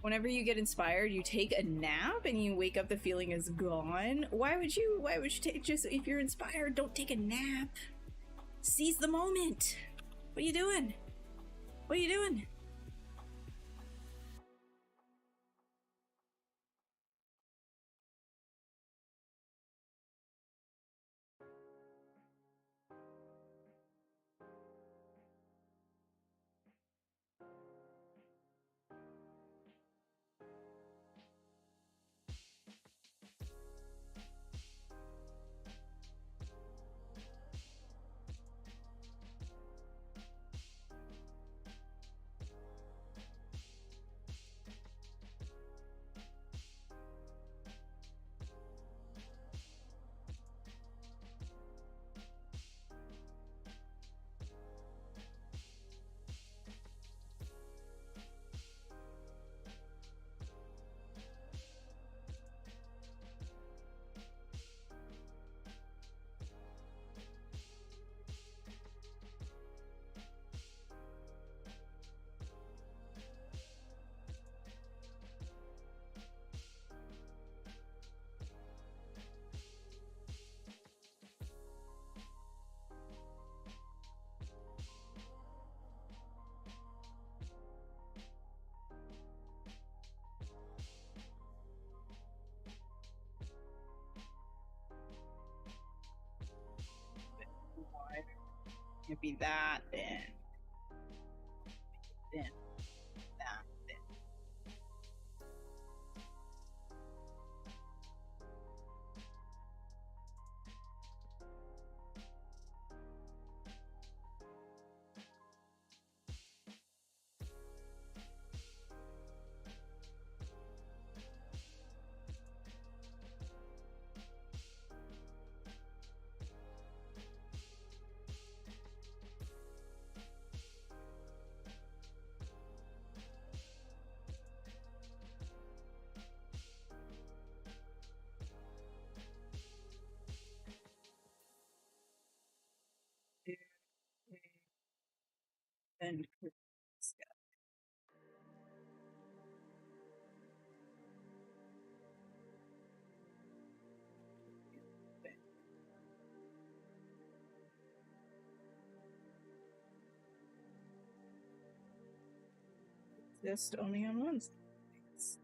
Whenever you get inspired, you take a nap and you wake up, the feeling is gone. Why would you take, just if you're inspired, don't take a nap. Seize the moment. What are you doing? What are you doing? It'd be that, then that, then. And just only on Wednesdays.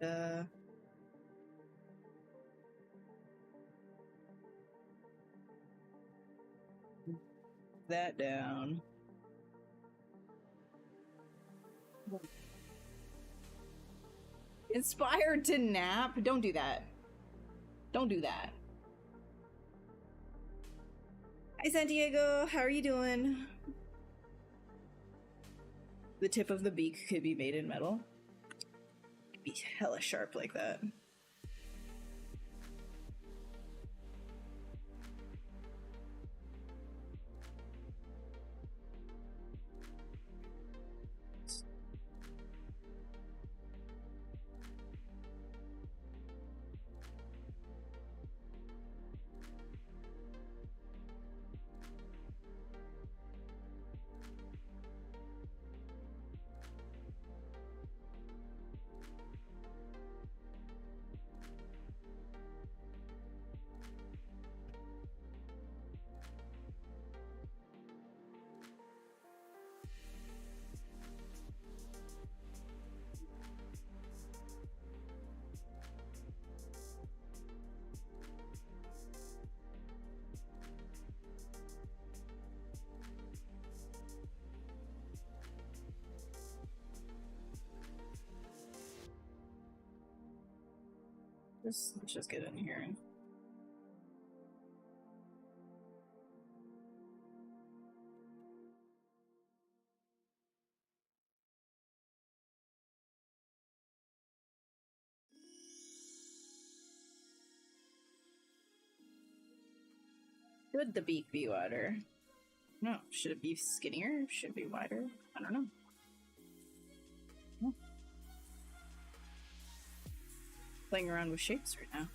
And, that down. Inspired to nap? Don't do that. Don't do that. Hi, Santiago. How are you doing? The tip of the beak could be made in metal. It'd be hella sharp like that. Let's just get in here. Should the beak be wider? No. Should it be skinnier? Should it be wider? I don't know. Playing around with shapes right now.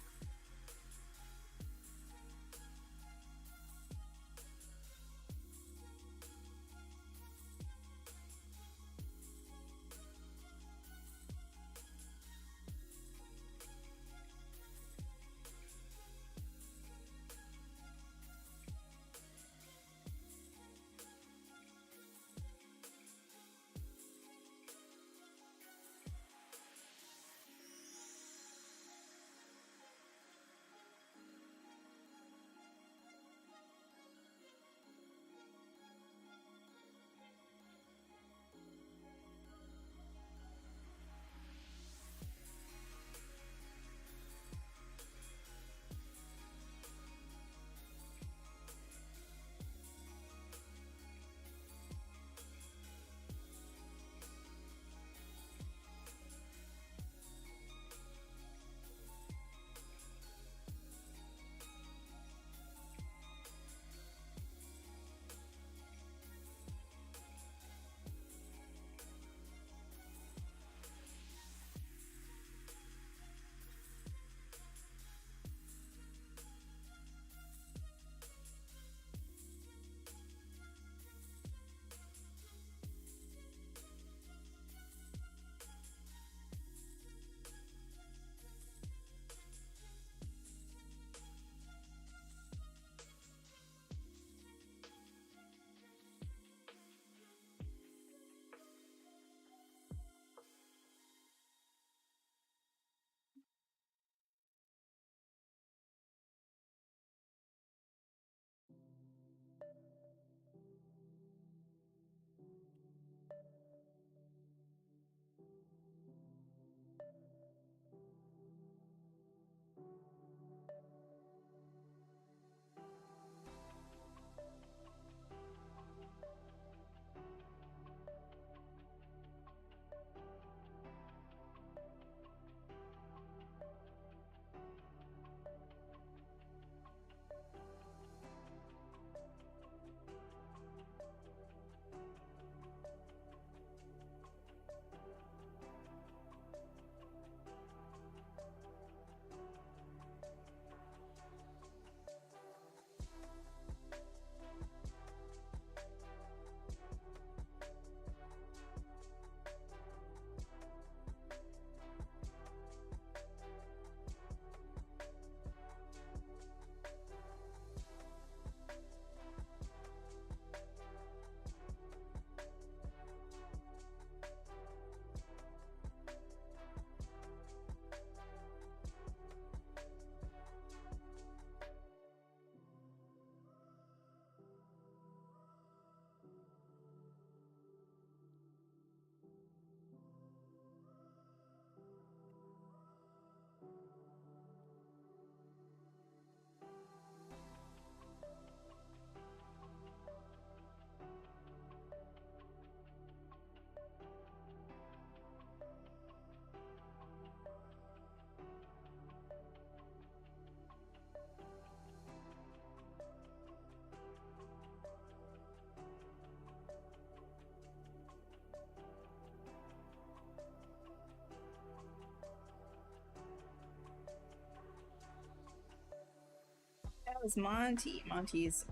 That was Monty. Monty's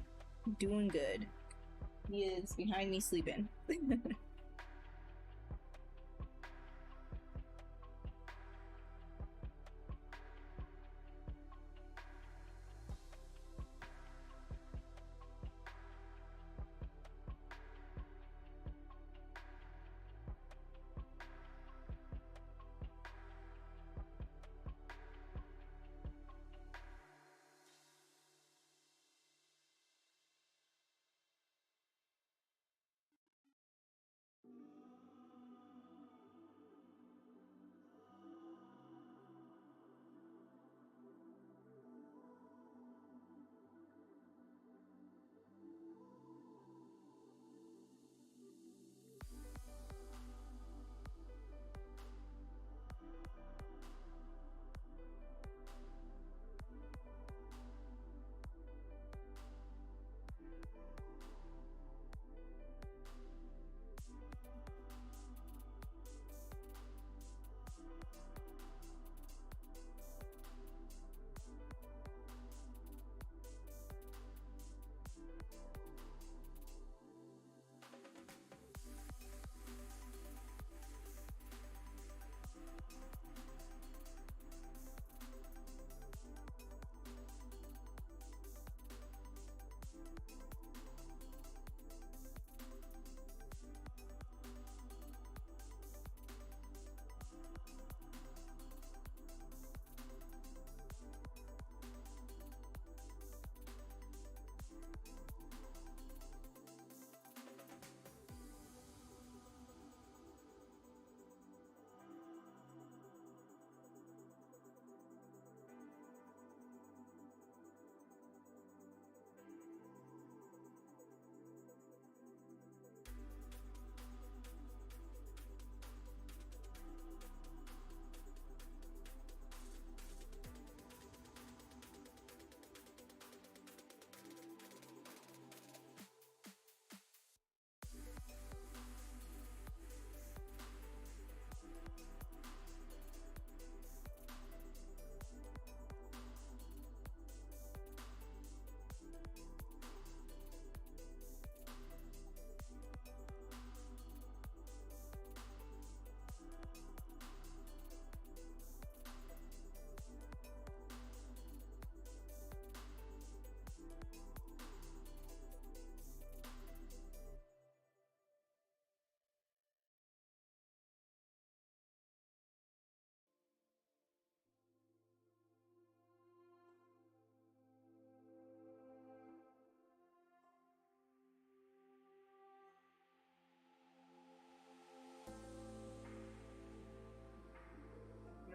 doing good. He is behind me sleeping.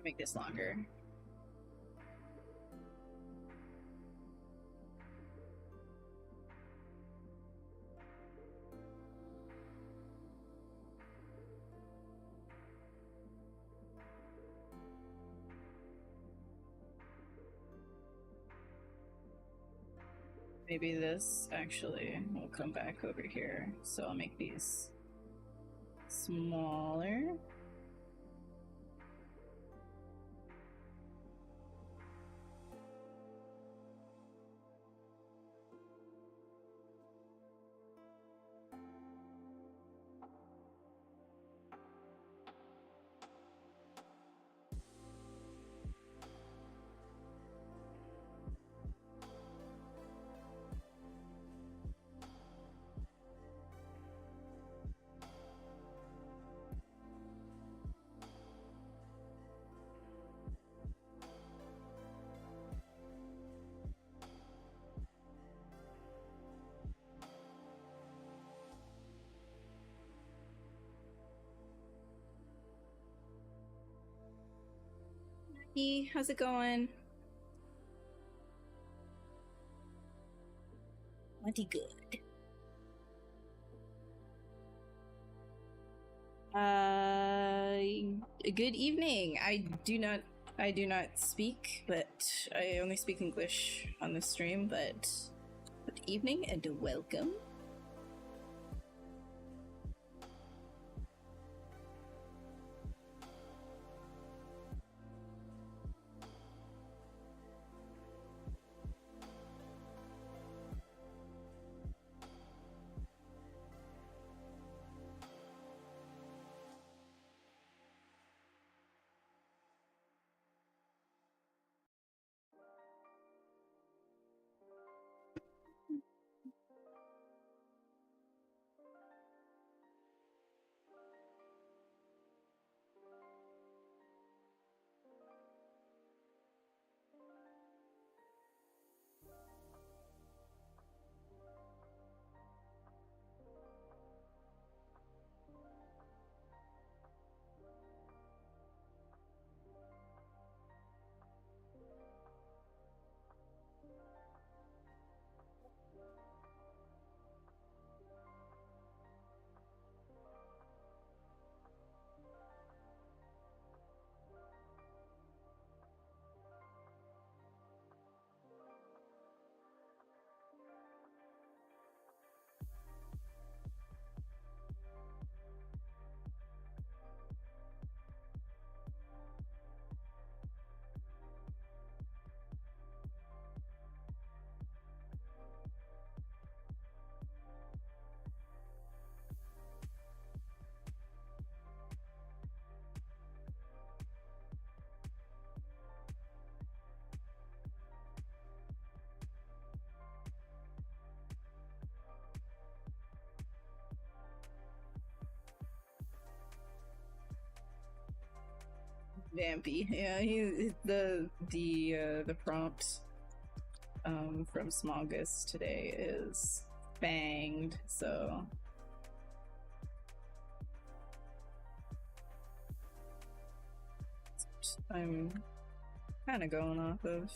make this longer. Maybe this actually will come back over here. So I'll make these smaller. Hey, how's it going? Plenty good. Good evening. I do not speak, but I only speak English on the stream, but good evening and welcome. Vampy, yeah. The prompt from Smogus today is banged, so I'm kind of going off of.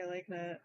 I like that.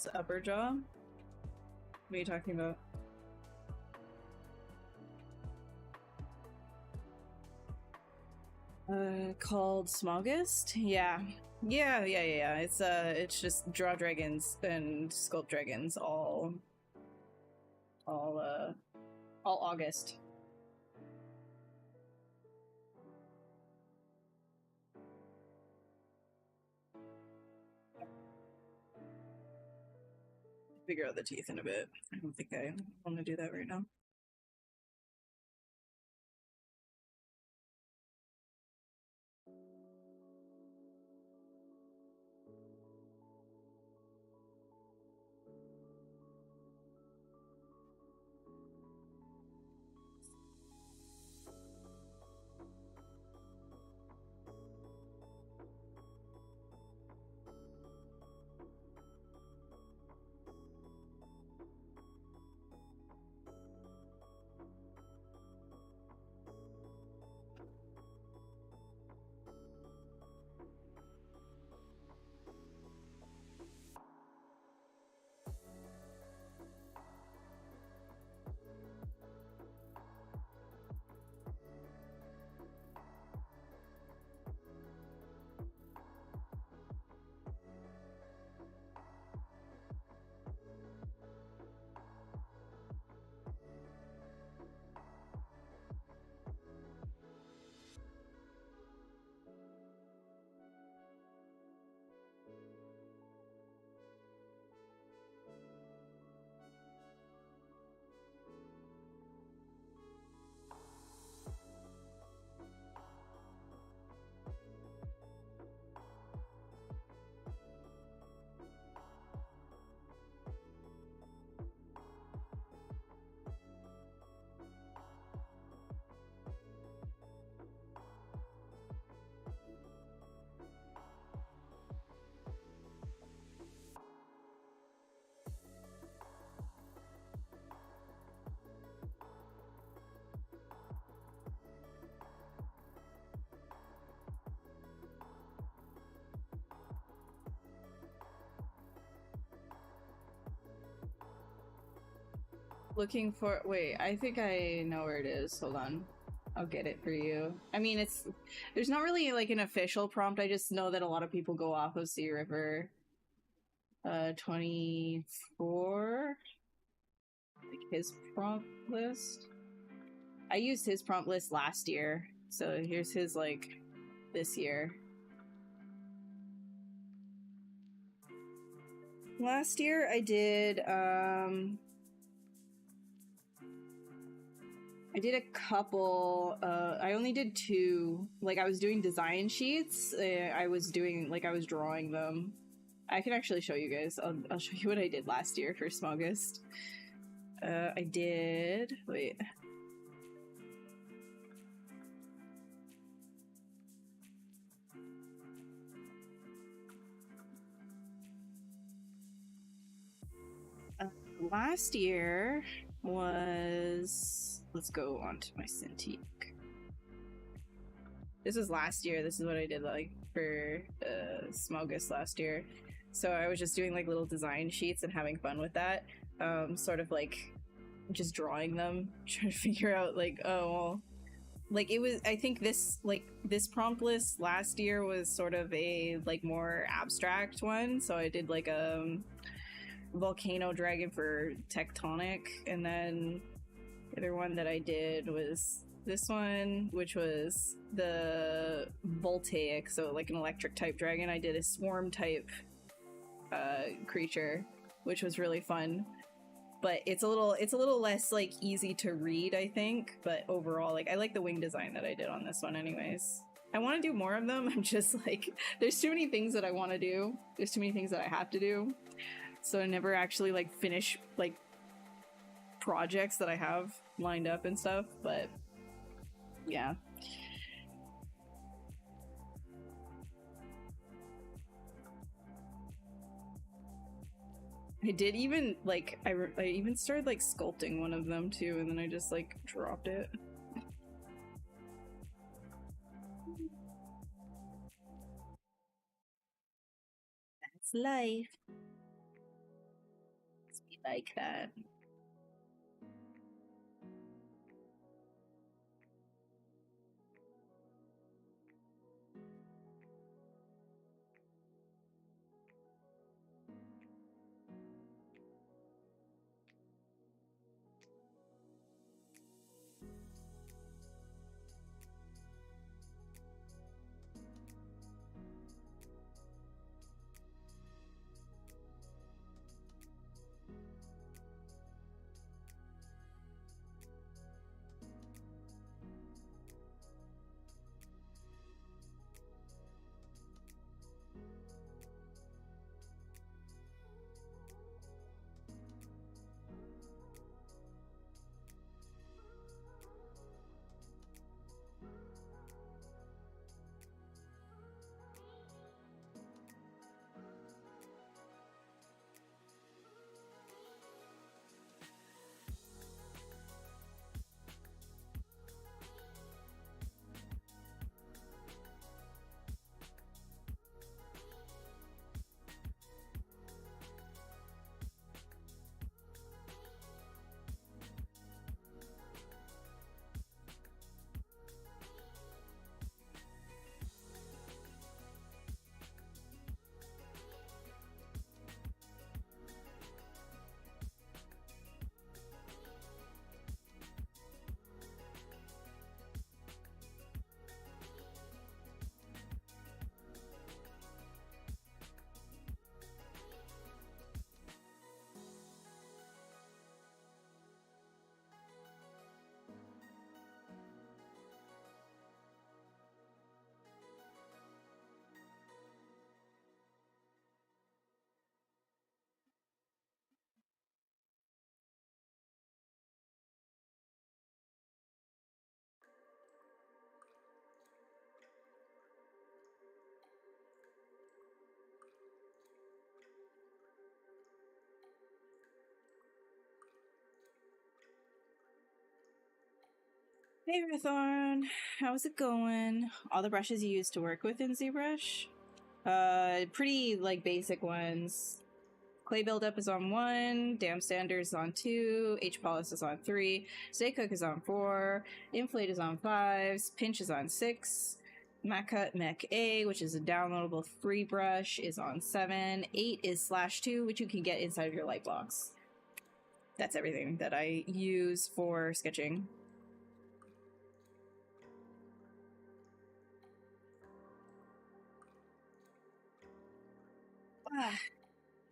The upper jaw? What are you talking about? Called Smogist? Yeah. Yeah. It's just draw dragons and sculpt dragons all August. Figure out the teeth in a bit. I don't think I want to do that right now. Looking for, wait, I think I know where it is. Hold on. I'll get it for you. I mean, there's not really like an official prompt. I just know that a lot of people go off of Sea River 24. Like his prompt list. I used his prompt list last year. So here's his like this year. Last year I did a couple, I only did 2. Like, I was doing design sheets. I was drawing them. I can actually show you guys. I'll show you what I did last year for Smogist. I did, wait. Last year was, let's go on to my Cintiq. This was last year. This is what I did like for Smogist last year. So I was just doing like little design sheets and having fun with that. Sort of like just drawing them, trying to figure out like, oh, well, like it was, I think this prompt list last year was sort of a like more abstract one. So I did like a volcano dragon for tectonic, and then the other one that I did was this one, which was the voltaic, so like an electric type dragon. I did a swarm type creature, which was really fun, but it's a little less like easy to read, I think. But overall, like, I like the wing design that I did on this one anyways. I want to do more of them. I'm just like, there's too many things that I want to do. There's too many things that I have to do. So I never actually like finish like projects that I have lined up and stuff, but yeah. I did even like, I even started like sculpting one of them too, and then I just like dropped it. That's life. like that. Hey Rathorn, how's it going? All the brushes you used to work with in ZBrush? Pretty like basic ones. Clay buildup is on 1, dam sander is on 2, H-polish is on 3, stay cook is on 4, inflate is on 5, pinch is on 6, Mac cut mech A, which is a downloadable free brush, is on 7, 8 is /2, which you can get inside of your light blocks. That's everything that I use for sketching.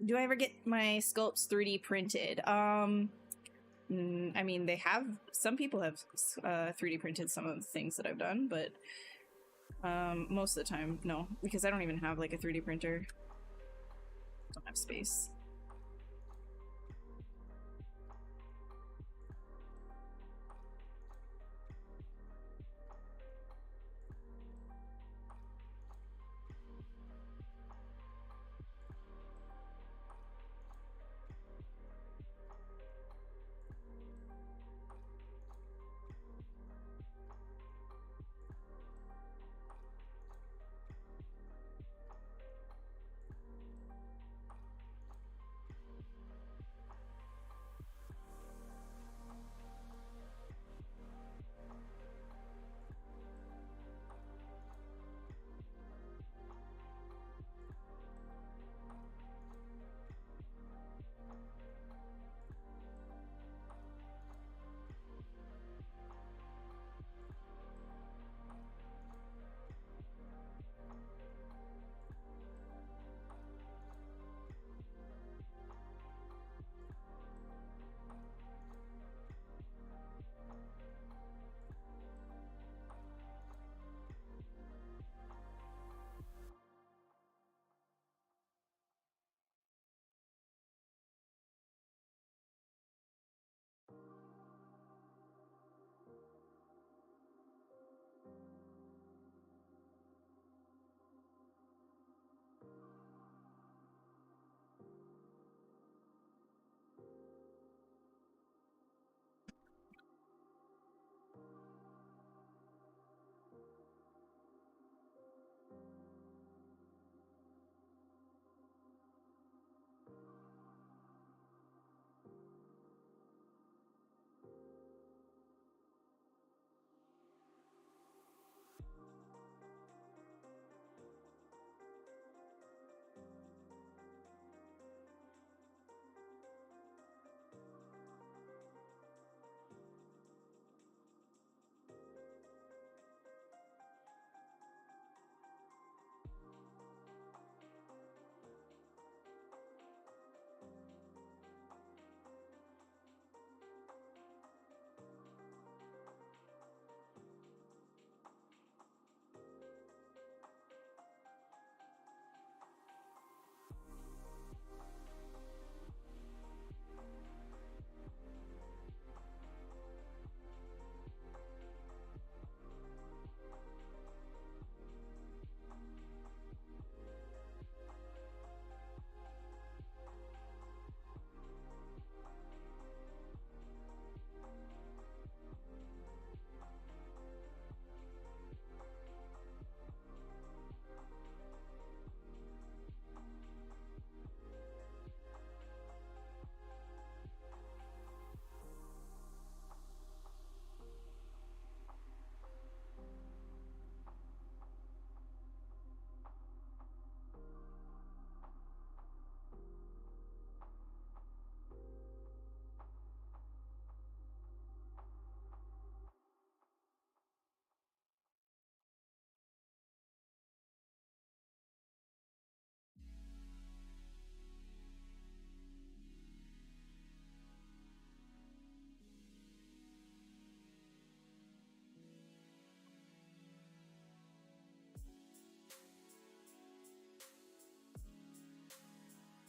Do I ever get my sculpts 3D printed? I mean, some people have 3D printed some of the things that I've done, but most of the time, no, because I don't even have like a 3D printer. Don't have space.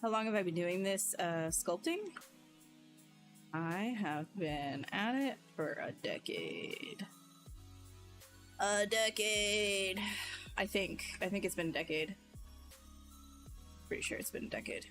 How long have I been doing this sculpting? I have been at it for a decade. A decade! I think it's been a decade. Pretty sure it's been a decade.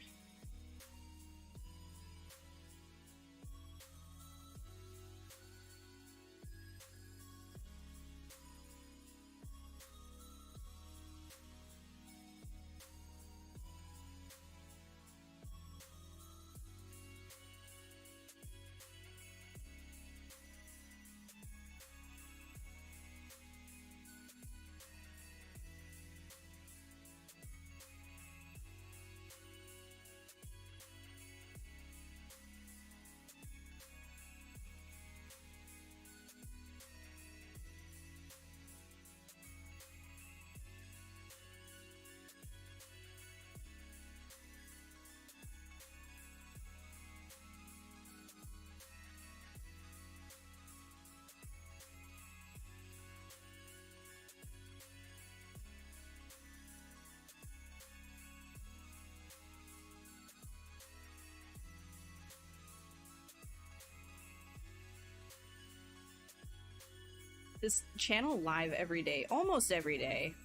This channel live every day, almost every day.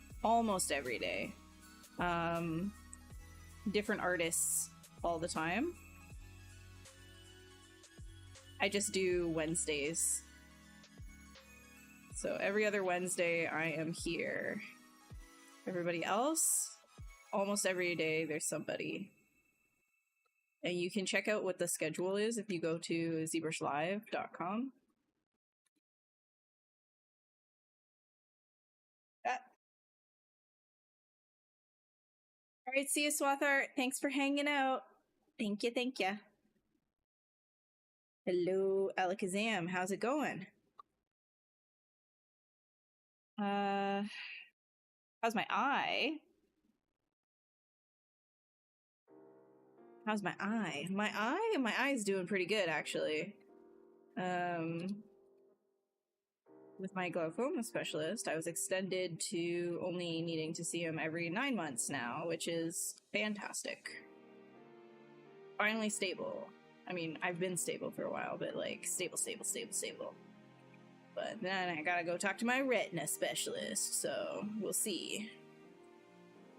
Different artists all the time. I just do Wednesdays. So every other Wednesday I am here. Everybody else, almost every day there's somebody. And you can check out what the schedule is if you go to ZBrushLive.com. All right, see you, Swathart. Thanks for hanging out. Thank you, thank you. Hello, Alakazam. How's it going? How's my eye? How's my eye? My eye's doing pretty good, actually. With my glaucoma specialist, I was extended to only needing to see him every 9 months now, which is fantastic. Finally stable. I mean, I've been stable for a while, but like, stable. But then I gotta go talk to my retina specialist, so we'll see.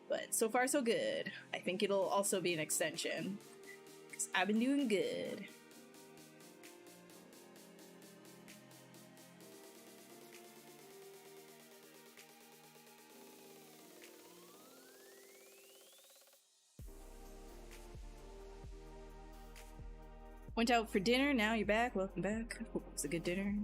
But so far, so good. I think it'll also be an extension, because I've been doing good. Went out for dinner, now you're back. Welcome back. Hope it was a good dinner.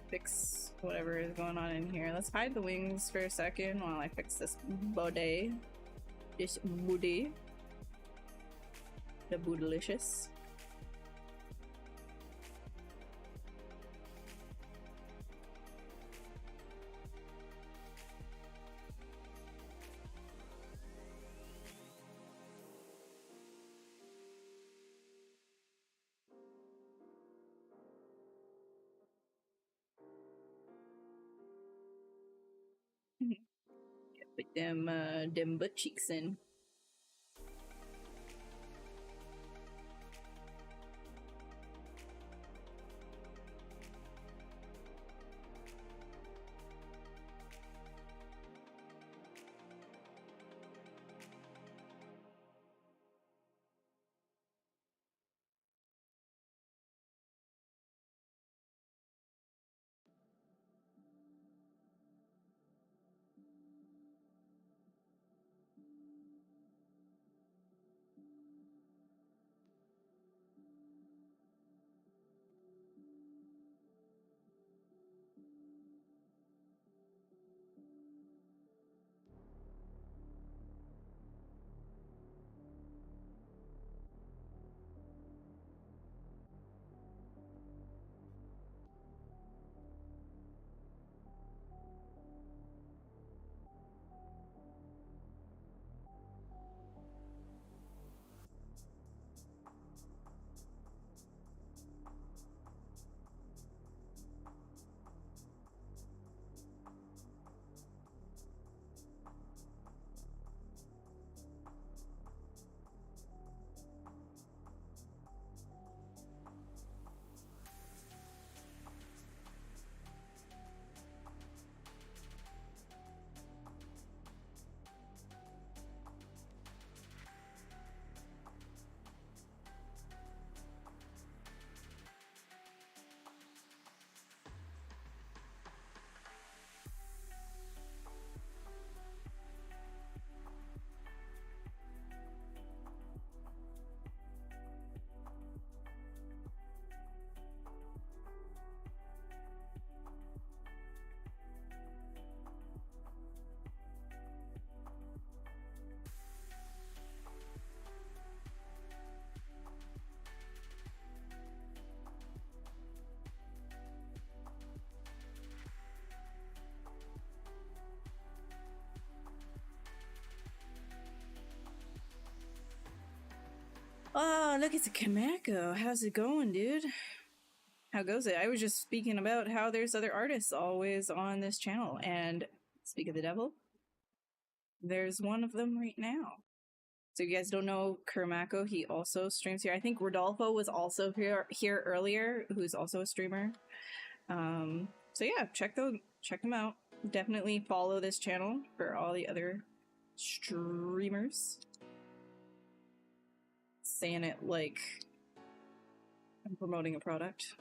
Fix whatever is going on in here. Let's hide the wings for a second while I fix this body. This booty. The bootylicious. Put them butt cheeks in. Oh, look, it's a Kameko. How's it going, dude? How goes it? I was just speaking about how there's other artists always on this channel, and speak of the devil, there's one of them right now. So you guys don't know Kurmako, he also streams here. I think Rodolfo was also here earlier, who's also a streamer. So yeah, check them out. Definitely follow this channel for all the other streamers. Saying it like I'm promoting a product.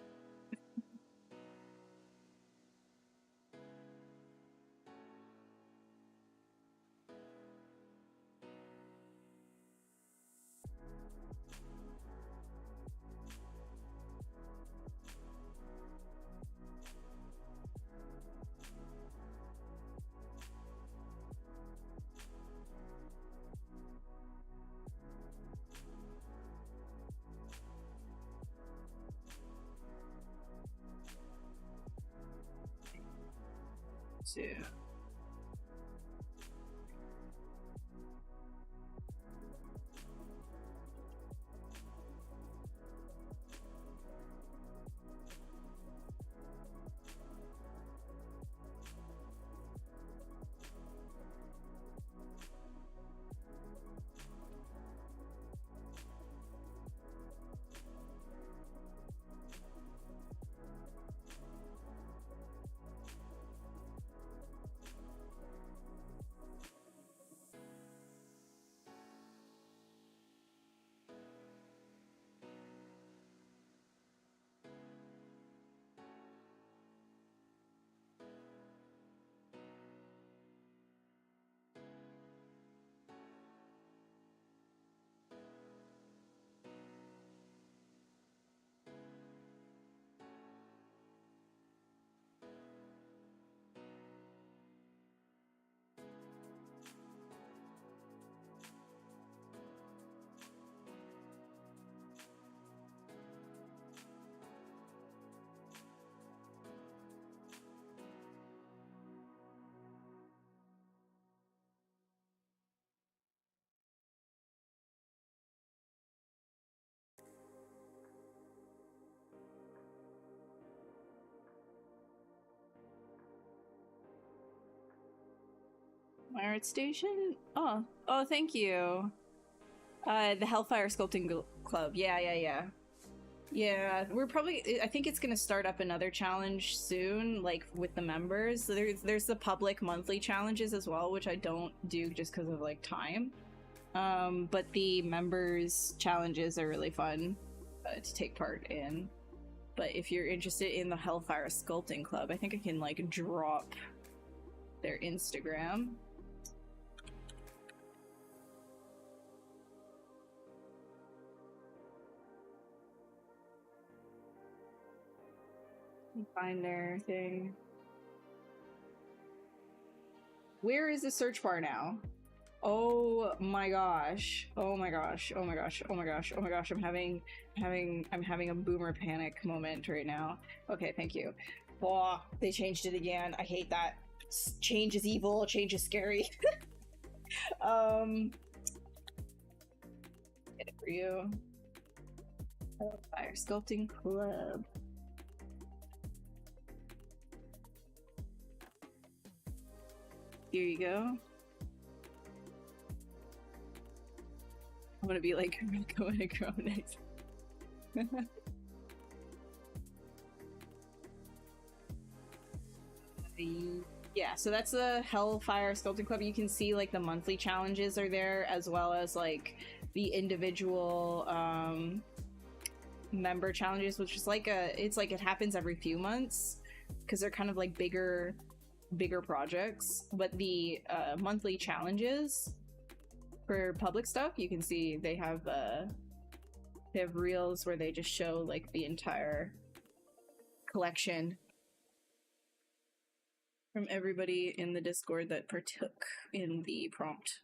So my art station? Oh, thank you. The Hellfire Sculpting Club. Yeah. Yeah, we're probably. I think it's gonna start up another challenge soon, like with the members. So there's the public monthly challenges as well, which I don't do just because of like time. But the members challenges are really fun to take part in. But if you're interested in the Hellfire Sculpting Club, I think I can like drop their Instagram. Find their thing. Where is the search bar now? Oh my gosh. Oh my gosh. Oh my gosh. Oh my gosh. Oh my gosh. I'm having a boomer panic moment right now. Okay, thank you. Oh, they changed it again. I hate that. Change is evil. Change is scary. Get it for you. Fire Sculpting Club. Here you go. I'm gonna be like, I'm going to grow next. Yeah, so that's the Hellfire Sculpting Club. You can see like the monthly challenges are there, as well as like the individual member challenges, which is like it's like it happens every few months because they're kind of like bigger projects. But the monthly challenges for public stuff, you can see they have reels where they just show like the entire collection from everybody in the Discord that partook in the prompt.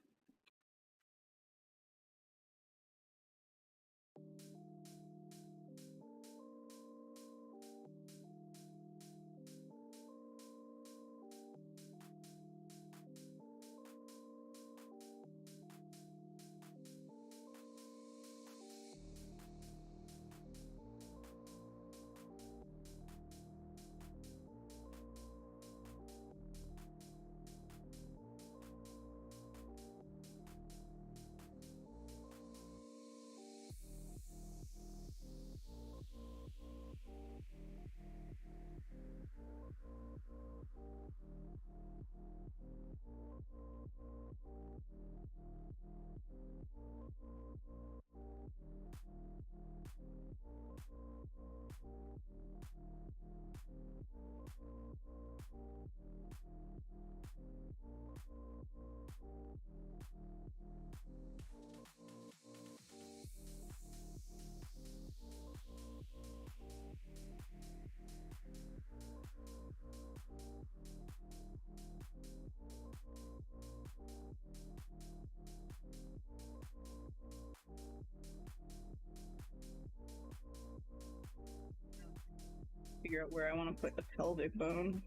Figure out where I want to put the pelvic bone.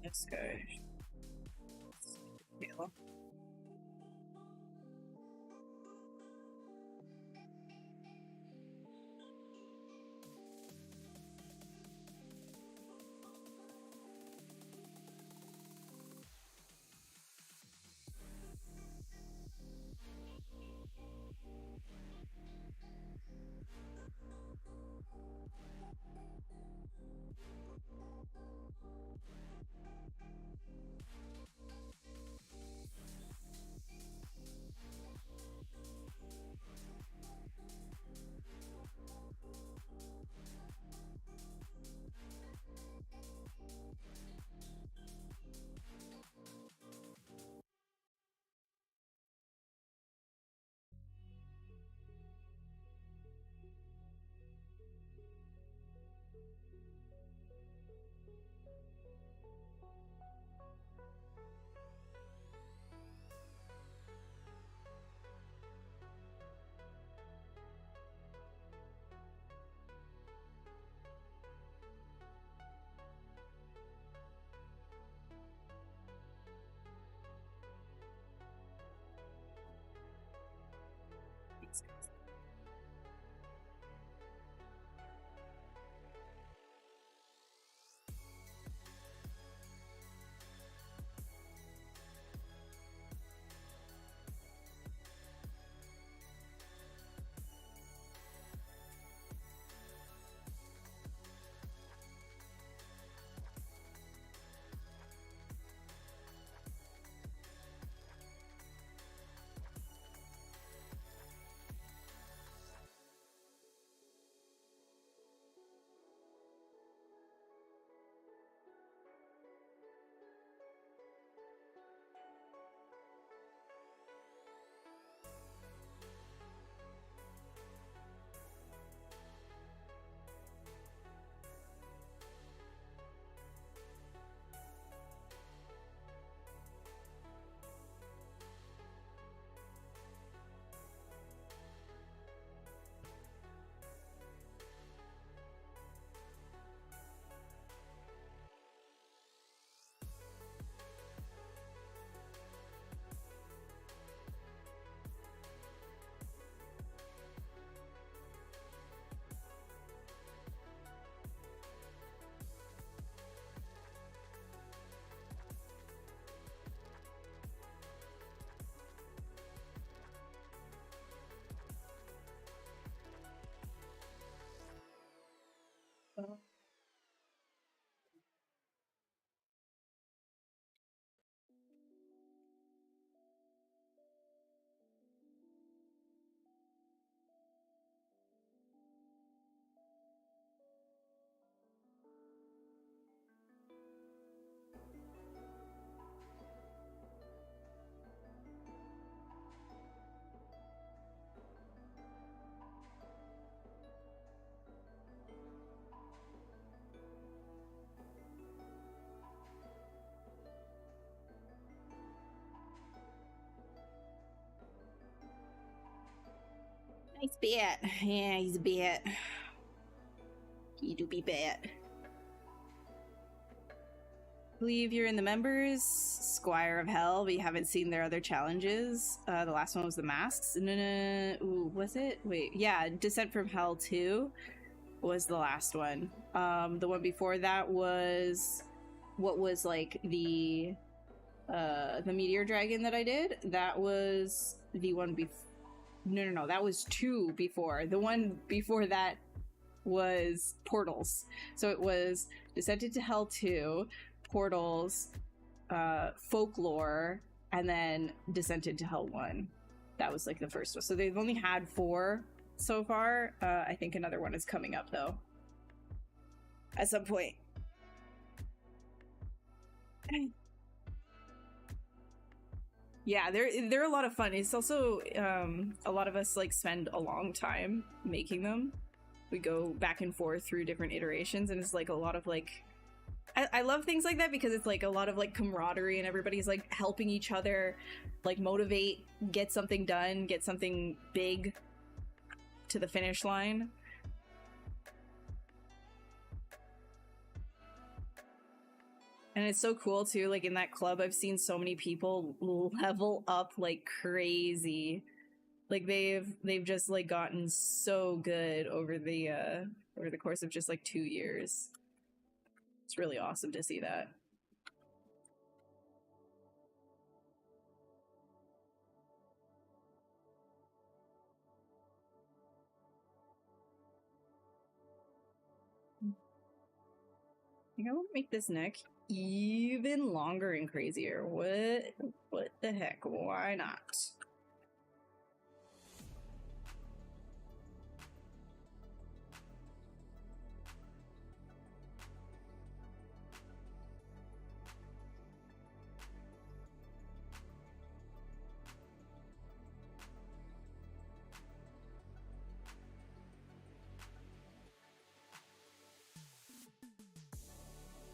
This guy. Tail. Nice bat. Yeah, he's a bat. He do be bat. Believe you're in the members, Squire of Hell, but you haven't seen their other challenges. The last one was the masks. Ooh, was it? Wait, yeah, Descent from Hell 2 was the last one. The one before that was what was like the meteor dragon that I did. That was the one before. No, that was 2 before. The one before that was Portals. So it was Descended to Hell 2, Portals, Folklore, and then Descended to Hell 1. That was like the first one. So they've only had 4 so far. I think another one is coming up though. at some point. Yeah, they're a lot of fun. It's also a lot of us like spend a long time making them. We go back and forth through different iterations, and it's like a lot of like I love things like that because it's like a lot of like camaraderie, and everybody's like helping each other like motivate, get something done, get something big to the finish line. And it's so cool too, like in that club I've seen so many people level up like crazy. Like they've just like gotten so good over the course of just like 2 years. It's really awesome to see that. I think I want to make this neck even longer and crazier. What the heck? Why not?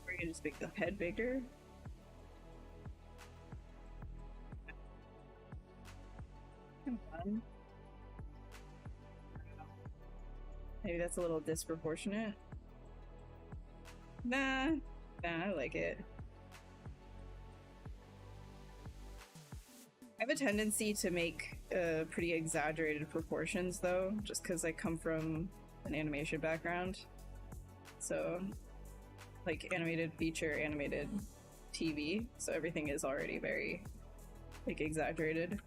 We're gonna just make the head bigger. Come on. Maybe that's a little disproportionate. Nah, I like it. I have a tendency to make pretty exaggerated proportions though, just because I come from an animation background. So, like animated feature, animated TV, so everything is already very like exaggerated.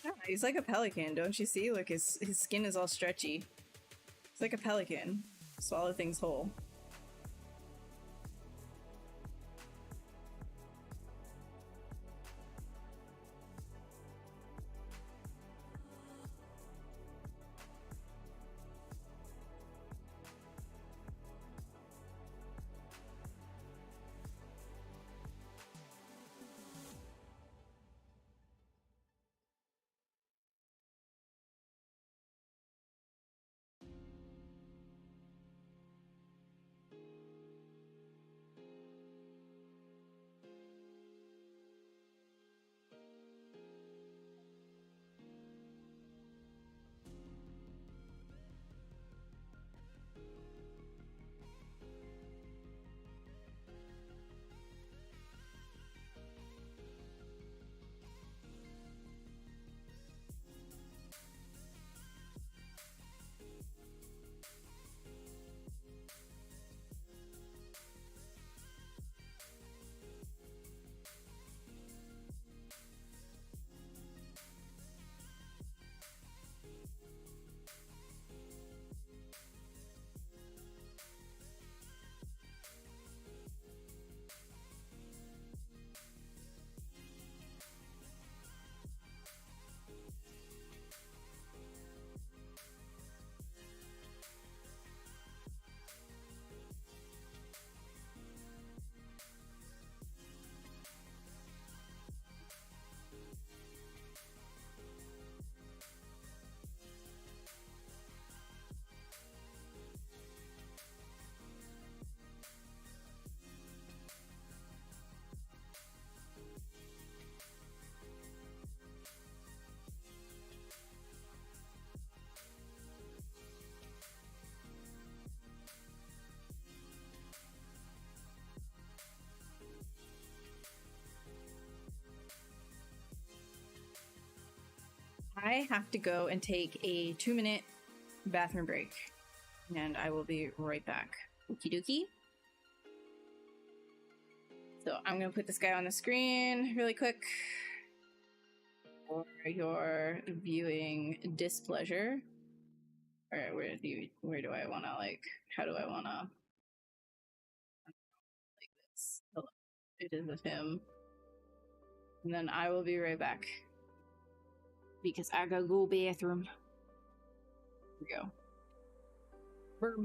Yeah, he's like a pelican, don't you see? Look, his skin is all stretchy. It's like a pelican. Swallow things whole. I have to go and take a 2-minute bathroom break, and I will be right back. Okie dokie. So I'm gonna put this guy on the screen really quick for your viewing displeasure. All right, where do I wanna, like, how do I wanna like this? Hello. It is with him, and then I will be right back because I gotta go bathroom. Here we go. Burp.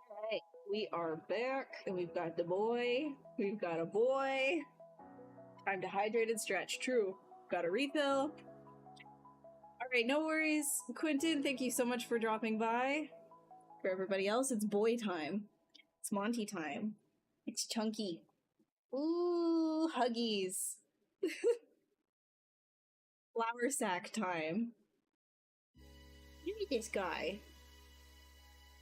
Alright, we are back, and we've got the boy. We've got a boy. Time to hydrate and stretch. True. Got a refill. Alright, no worries. Quentin, thank you so much for dropping by. For everybody else, it's boy time. It's Monty time. It's Chunky. Ooh, huggies. Flour sack time. Look at this guy.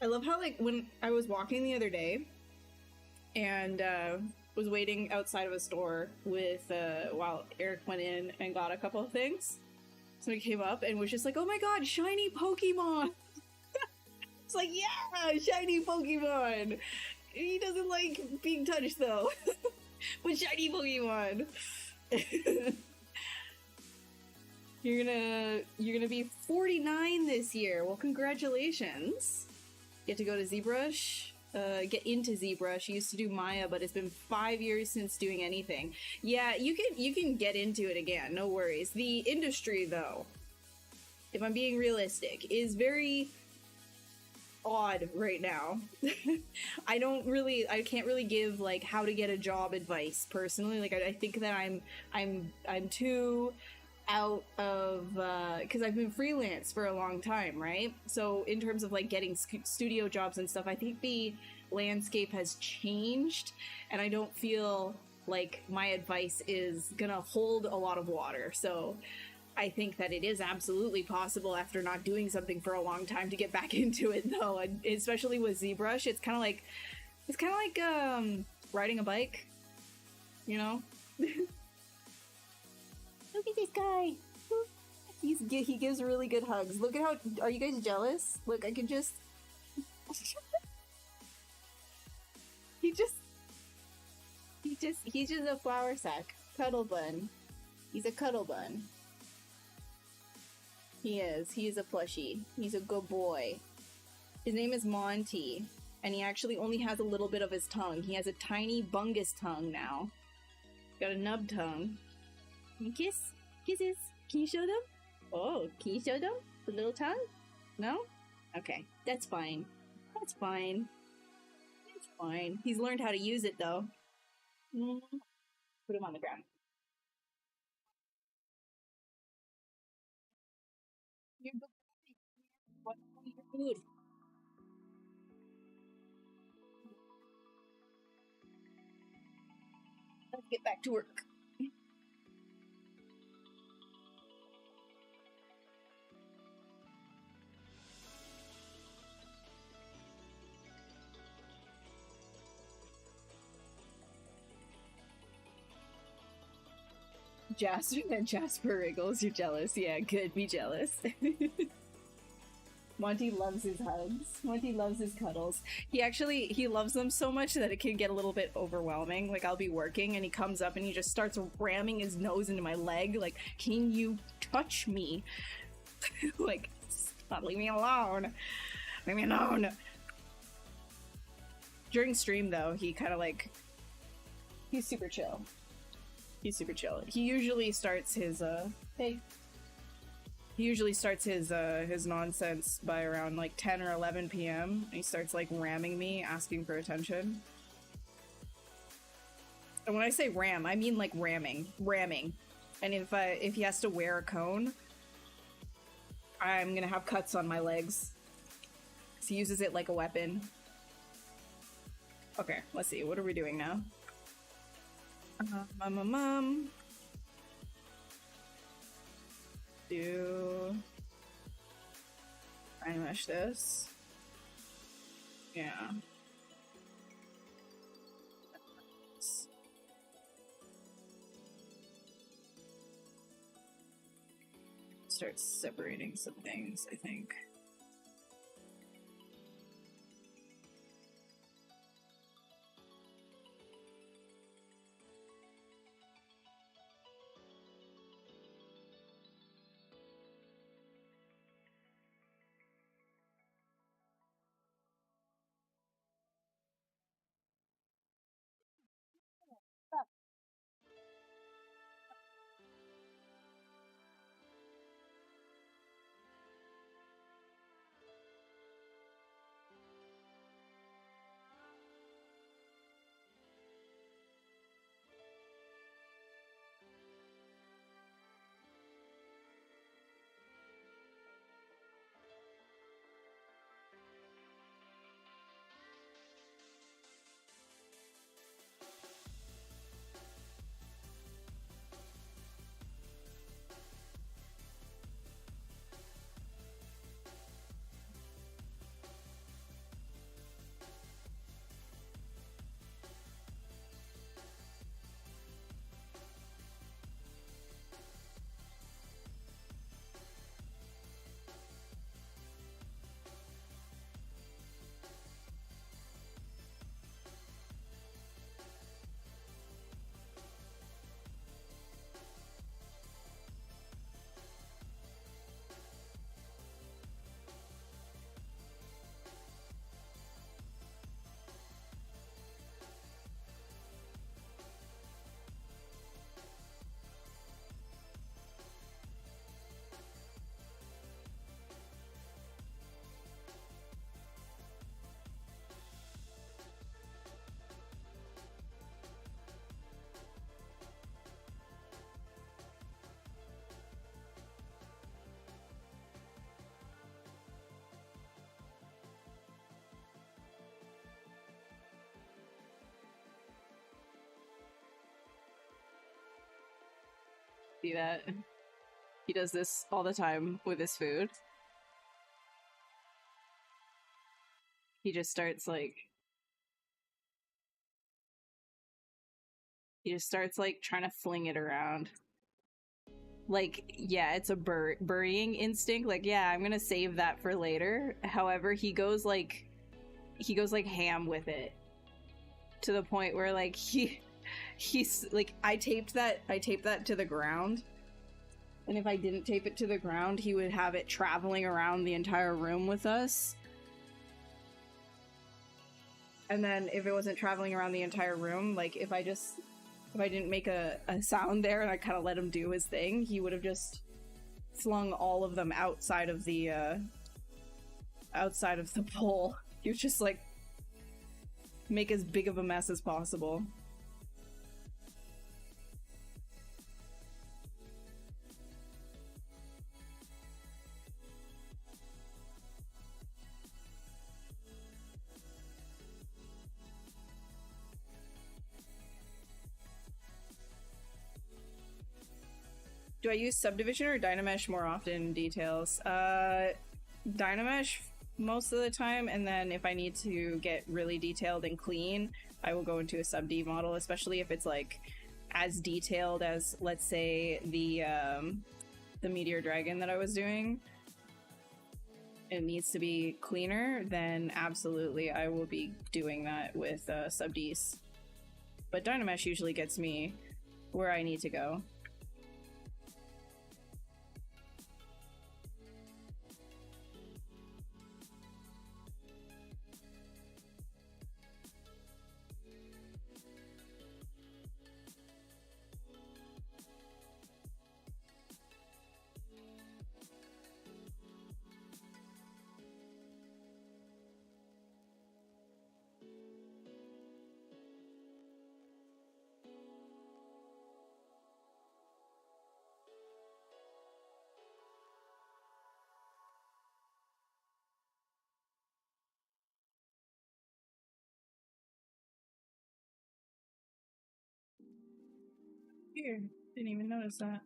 I love how, like, when I was walking the other day, and was waiting outside of a store with while Eric went in and got a couple of things. Somebody came up and was just like, "Oh my god, shiny Pokemon!" It's like, yeah, shiny Pokemon. He doesn't like being touched though. But shiny Pokemon. You're gonna be 49 this year. Well, congratulations. You get to go to ZBrush. Get into ZBrush. You used to do Maya, but it's been 5 years since doing anything. Yeah, you can get into it again. No worries. The industry, though, if I'm being realistic, is very odd right now. I can't really give like how to get a job advice personally. Like I think that I'm too out of because I've been freelance for a long time, right? So in terms of like getting studio jobs and stuff, I think the landscape has changed, and I don't feel like my advice is gonna hold a lot of water. So I think that it is absolutely possible after not doing something for a long time to get back into it, though, and especially with ZBrush, it's kind of like riding a bike, you know. Look at this guy. He gives really good hugs. Look at how. Are you guys jealous? Look, I can just. He's just a flower sack. Cuddle bun. He's a cuddle bun. He is. He's a plushie. He's a good boy. His name is Monty, and he actually only has a little bit of his tongue. He has a tiny bungus tongue now. Got a nub tongue. Can you kiss? Kisses. Can you show them? Oh, can you show them? The little tongue? No? Okay. That's fine. That's fine. That's fine. He's learned how to use it, though. Put him on the ground. You're good. What's your food? Let's get back to work. Jasper wriggles. You're jealous. Yeah, good. Be jealous. Monty loves his hugs. Monty loves his cuddles. He loves them so much that it can get a little bit overwhelming. Like I'll be working and he comes up and he just starts ramming his nose into my leg. Like, can you touch me? Like, stop, leave me alone. Leave me alone. During stream though, he kind of like, he's super chill. He's super chill. He usually starts his hey. He usually starts his nonsense by around like 10 or 11 p.m. He starts like ramming me, asking for attention. And when I say ram, I mean like ramming. And if he has to wear a cone, I'm gonna have cuts on my legs. So he uses it like a weapon. Okay, let's see. What are we doing now? Do I mesh this? Yeah. Start separating some things, I think. See that? He does this all the time with his food. He just starts like trying to fling it around. Like, yeah, it's a burying instinct. Like, yeah, I'm gonna save that for later. However, he goes like ham with it, to the point where like he's like, I taped that to the ground, and if I didn't tape it to the ground, he would have it traveling around the entire room with us. And then if it wasn't traveling around the entire room, like if I didn't make a sound there and I kind of let him do his thing, he would have just flung all of them outside of the bowl. He was just like, make as big of a mess as possible. Do I use subdivision or Dynamesh more often in details? Dynamesh most of the time, and then if I need to get really detailed and clean, I will go into a sub-D model, especially if it's like as detailed as, let's say, the Meteor Dragon that I was doing. It needs to be cleaner, then absolutely I will be doing that with sub-Ds. But Dynamesh usually gets me where I need to go. Here, didn't even notice that.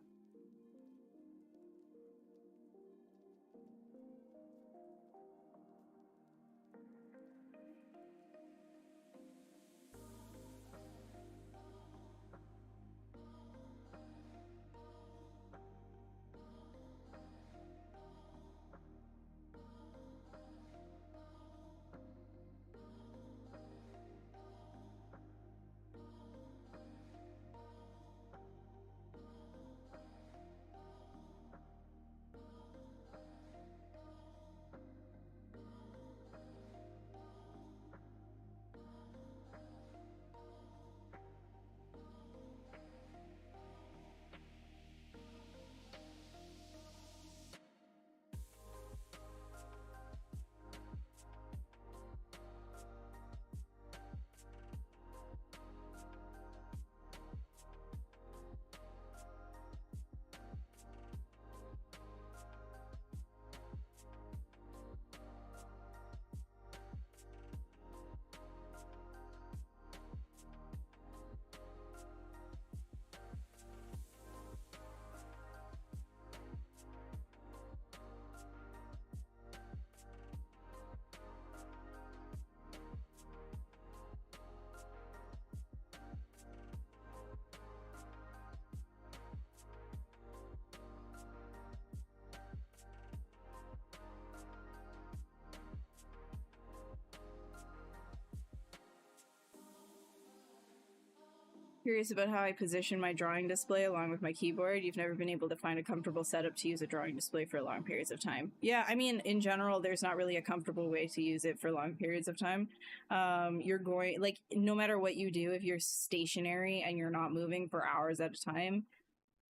Curious about how I position my drawing display along with my keyboard. You've never been able to find a comfortable setup to use a drawing display for long periods of time. Yeah, I mean, in general, there's not really a comfortable way to use it for long periods of time. You're going, like, no matter what you do, if you're stationary and you're not moving for hours at a time,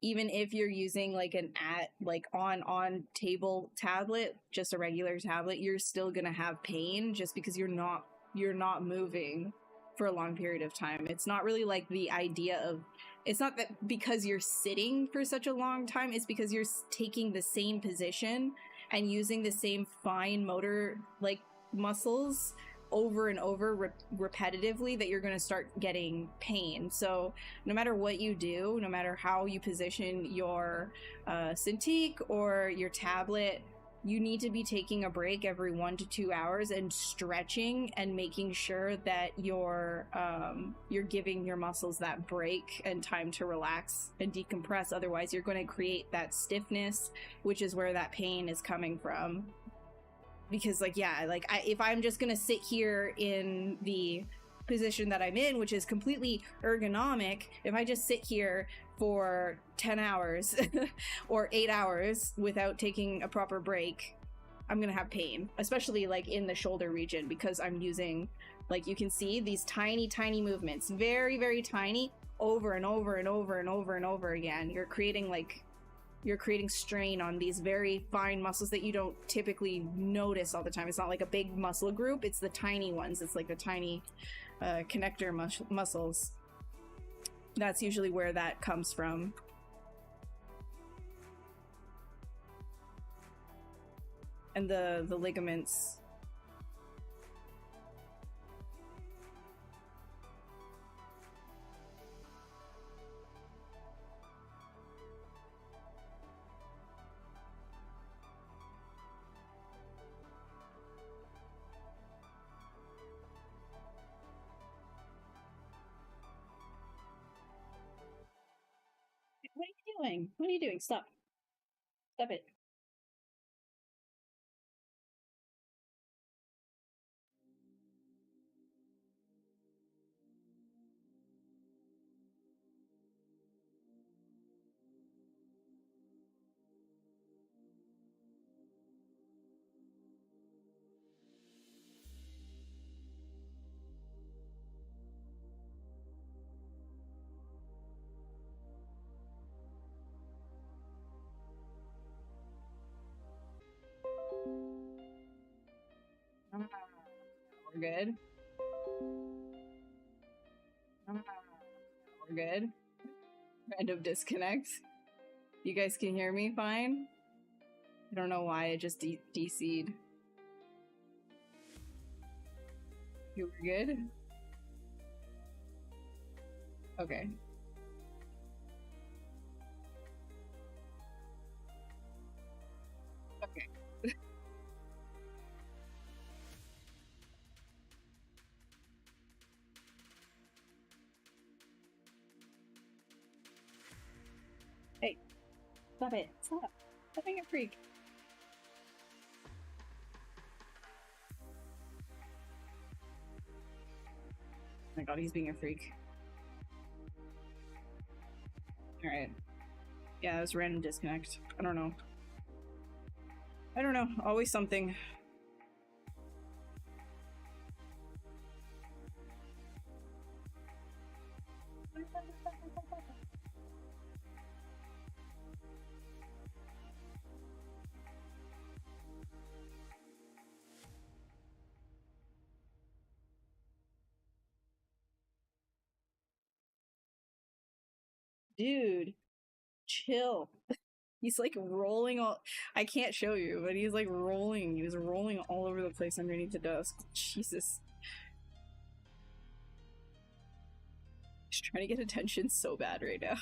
even if you're using like an on table tablet, just a regular tablet, you're still gonna have pain just because you're not moving for a long period of time. It's not really like the idea of, it's not that because you're sitting for such a long time, it's because you're taking the same position and using the same fine motor like muscles over and over repetitively that you're going to start getting pain. So no matter what you do, no matter how you position your Cintiq or your tablet, you need to be taking a break every 1 to 2 hours and stretching and making sure that you're giving your muscles that break and time to relax and decompress. Otherwise, you're going to create that stiffness, which is where that pain is coming from. Because if I'm just going to sit here in the position that I'm in, which is completely ergonomic, if I just sit here for 10 hours or 8 hours without taking a proper break, I'm gonna have pain, especially like in the shoulder region, because I'm using, like you can see, these tiny movements, very, very tiny, over and over and over and over and over again. You're creating strain on these very fine muscles that you don't typically notice all the time. It's not like a big muscle group, it's the tiny ones. It's like the tiny connector muscles. That's usually where that comes from. And the ligaments. What are you doing? What are you doing? Stop. Stop it. We're good. We're good. Random disconnect. You guys can hear me fine? I don't know why it just DC'd. You were good? Okay. Okay. Hey, stop it. Stop. Stop being a freak. Oh my god, he's being a freak. Alright. Yeah, it was random disconnect. I don't know. I don't know. Always something. Dude, chill. He's like rolling all. I can't show you, but he's like rolling. He was rolling all over the place underneath the desk. Jesus. He's trying to get attention so bad right now.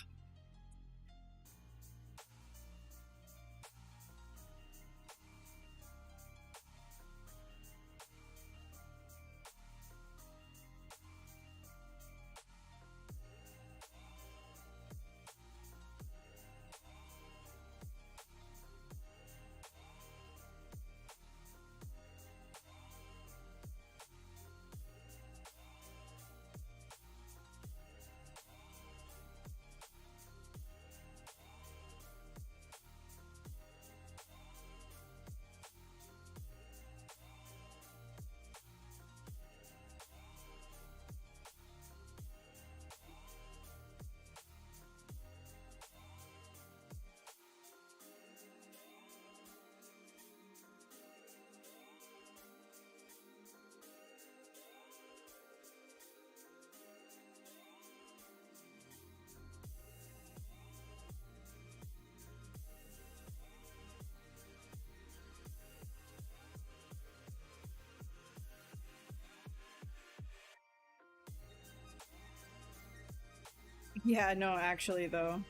Yeah, no, actually though,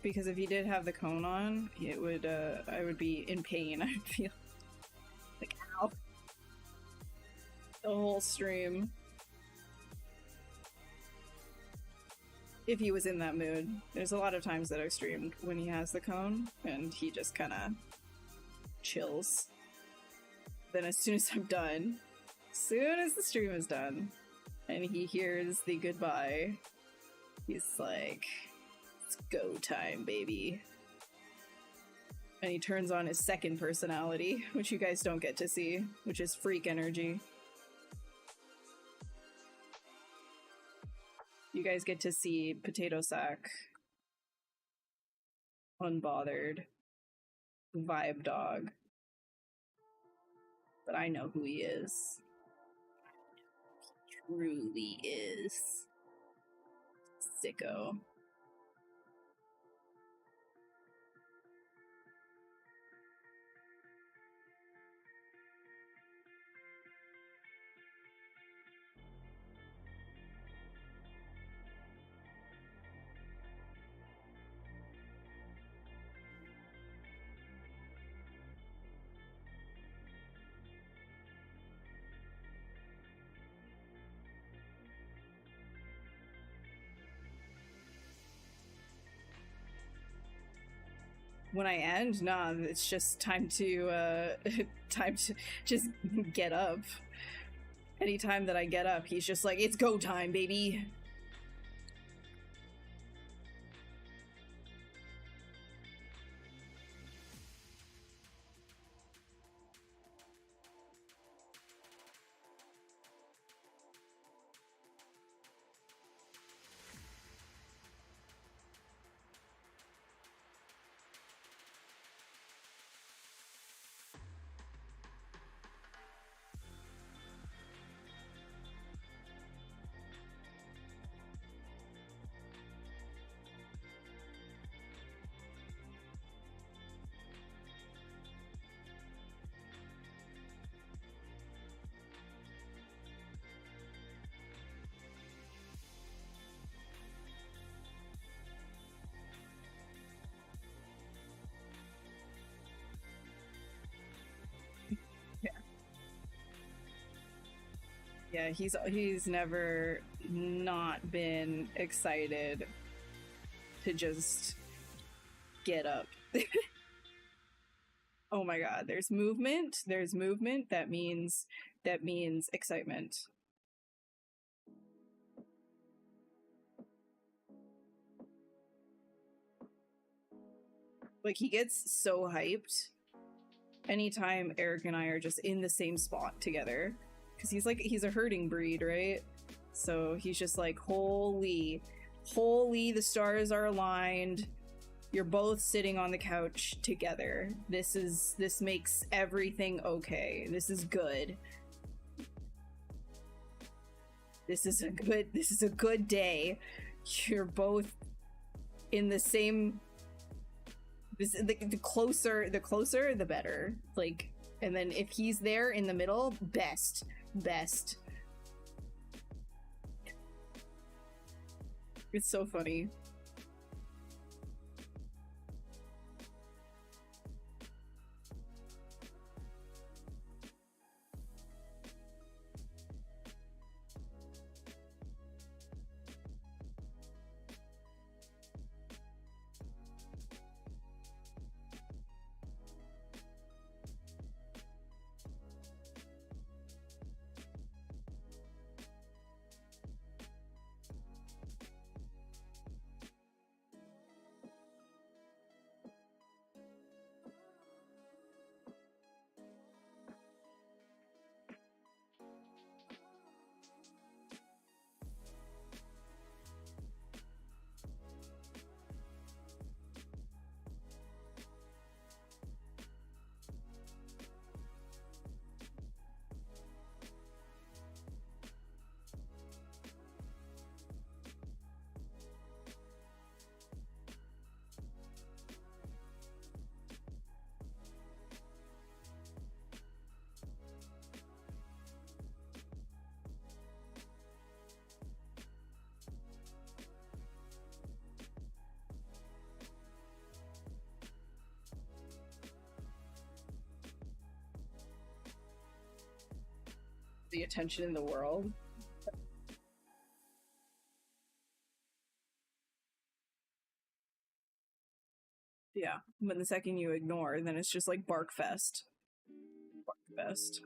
because if you did have the cone on, it would, I would be in pain. I'd feel like, ow. The whole stream. If he was in that mood. There's a lot of times that I've streamed when he has the cone, and he just kinda chills. Then as soon as I'm done, as soon as the stream is done, and he hears the goodbye, he's like, it's go time, baby. And he turns on his second personality, which you guys don't get to see, which is freak energy. You guys get to see Potato Sack, unbothered, vibe dog. But I know who he is. He truly is. Sicko. When I end, nah, it's just time to time to just get up. Anytime that I get up, he's just like, it's go time, baby. Yeah, he's never not been excited to just get up. Oh my god, there's movement, that means excitement. Like, he gets so hyped anytime Eric and I are just in the same spot together. Because he's a herding breed, right? So he's just like, holy, the stars are aligned. You're both sitting on the couch together. This makes everything okay. This is good. This is a good day. You're both in the same. The closer, the better. Like, and then if he's there in the middle, best. It's so funny. the attention in the world. Yeah, but the second you ignore, then it's just like bark fest. Bark fest.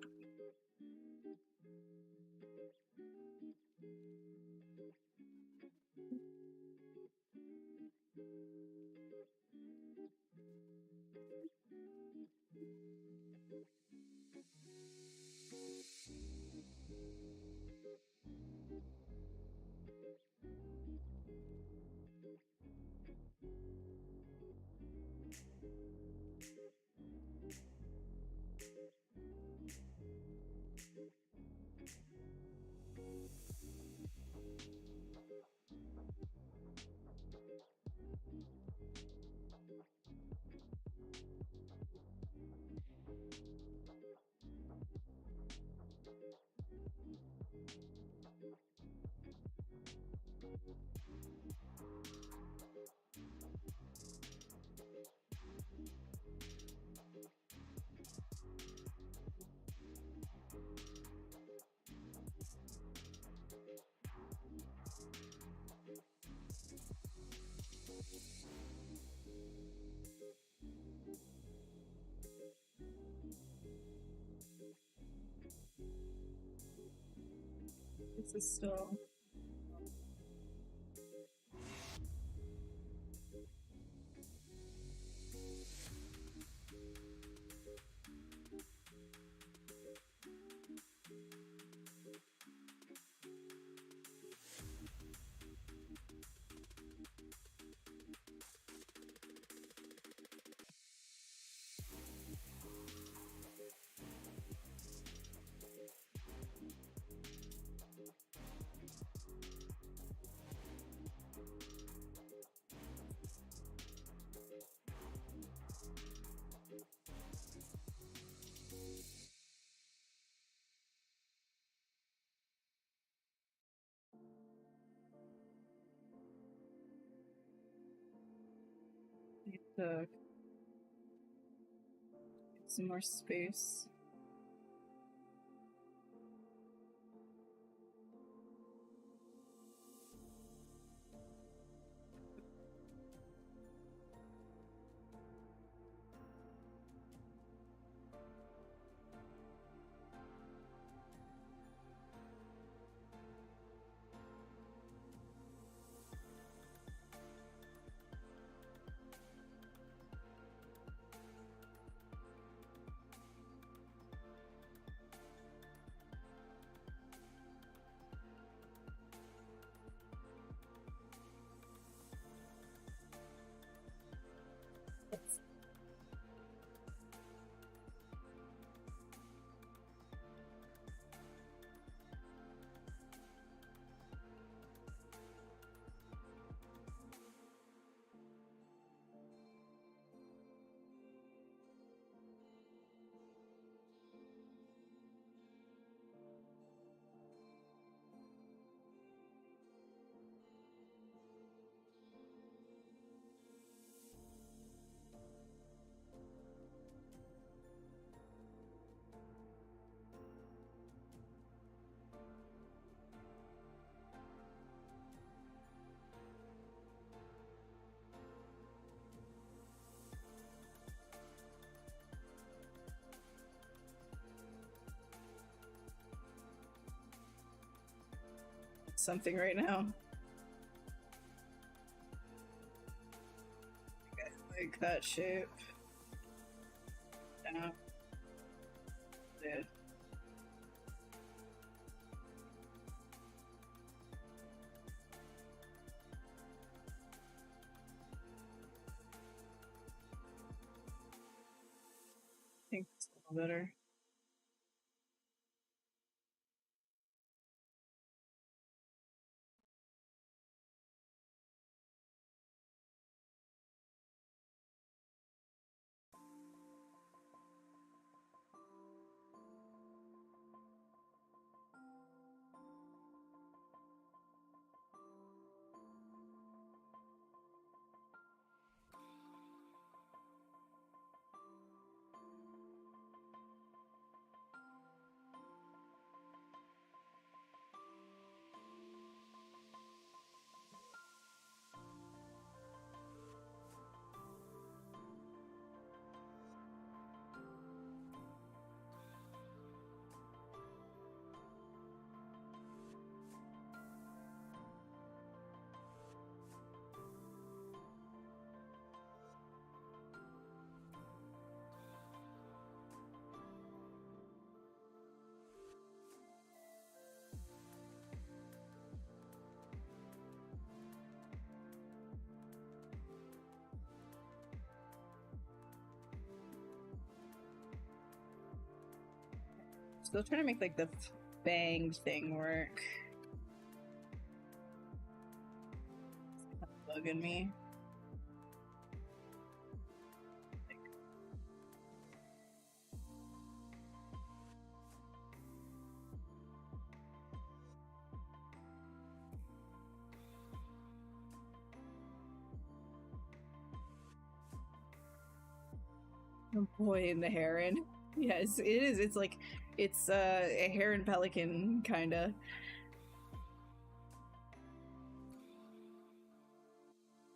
This is still... Get some more space. Something right now. Like that shape. Yeah. Dude. I think it's a little better. Still trying to make like the banged thing work. It's bugging me. Oh boy, and the heron. Yes, it is. It's like, it's a heron pelican, kinda.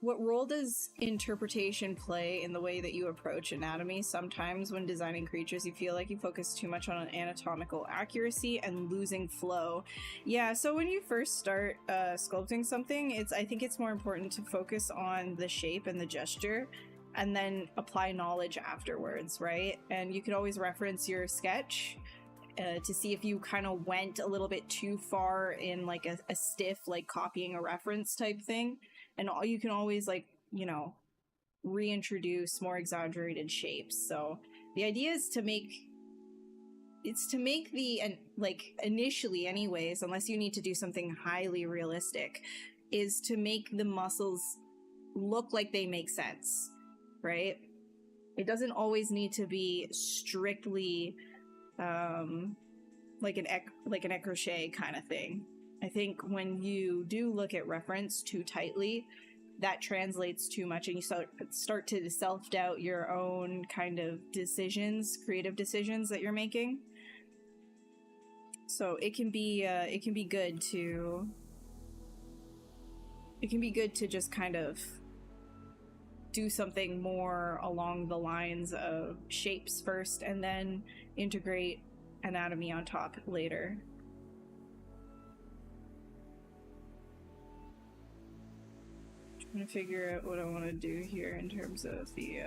What role does interpretation play in the way that you approach anatomy? Sometimes when designing creatures, you feel like you focus too much on anatomical accuracy and losing flow. Yeah, so when you first start sculpting something, I think it's more important to focus on the shape and the gesture, and then apply knowledge afterwards, right? And you could always reference your sketch to see if you kind of went a little bit too far in like a stiff, like copying a reference type thing. And you can always, like, you know, reintroduce more exaggerated shapes. So the idea is to make the, and like initially anyways, unless you need to do something highly realistic, is to make the muscles look like they make sense, right? It doesn't always need to be strictly like an écrochet kind of thing. I think when you do look at reference too tightly, that translates too much, and you start to self-doubt your own kind of decisions, creative decisions that you're making. So it can be good to just kind of do something more along the lines of shapes first, and then integrate anatomy on top later. Trying to figure out what I want to do here in terms of the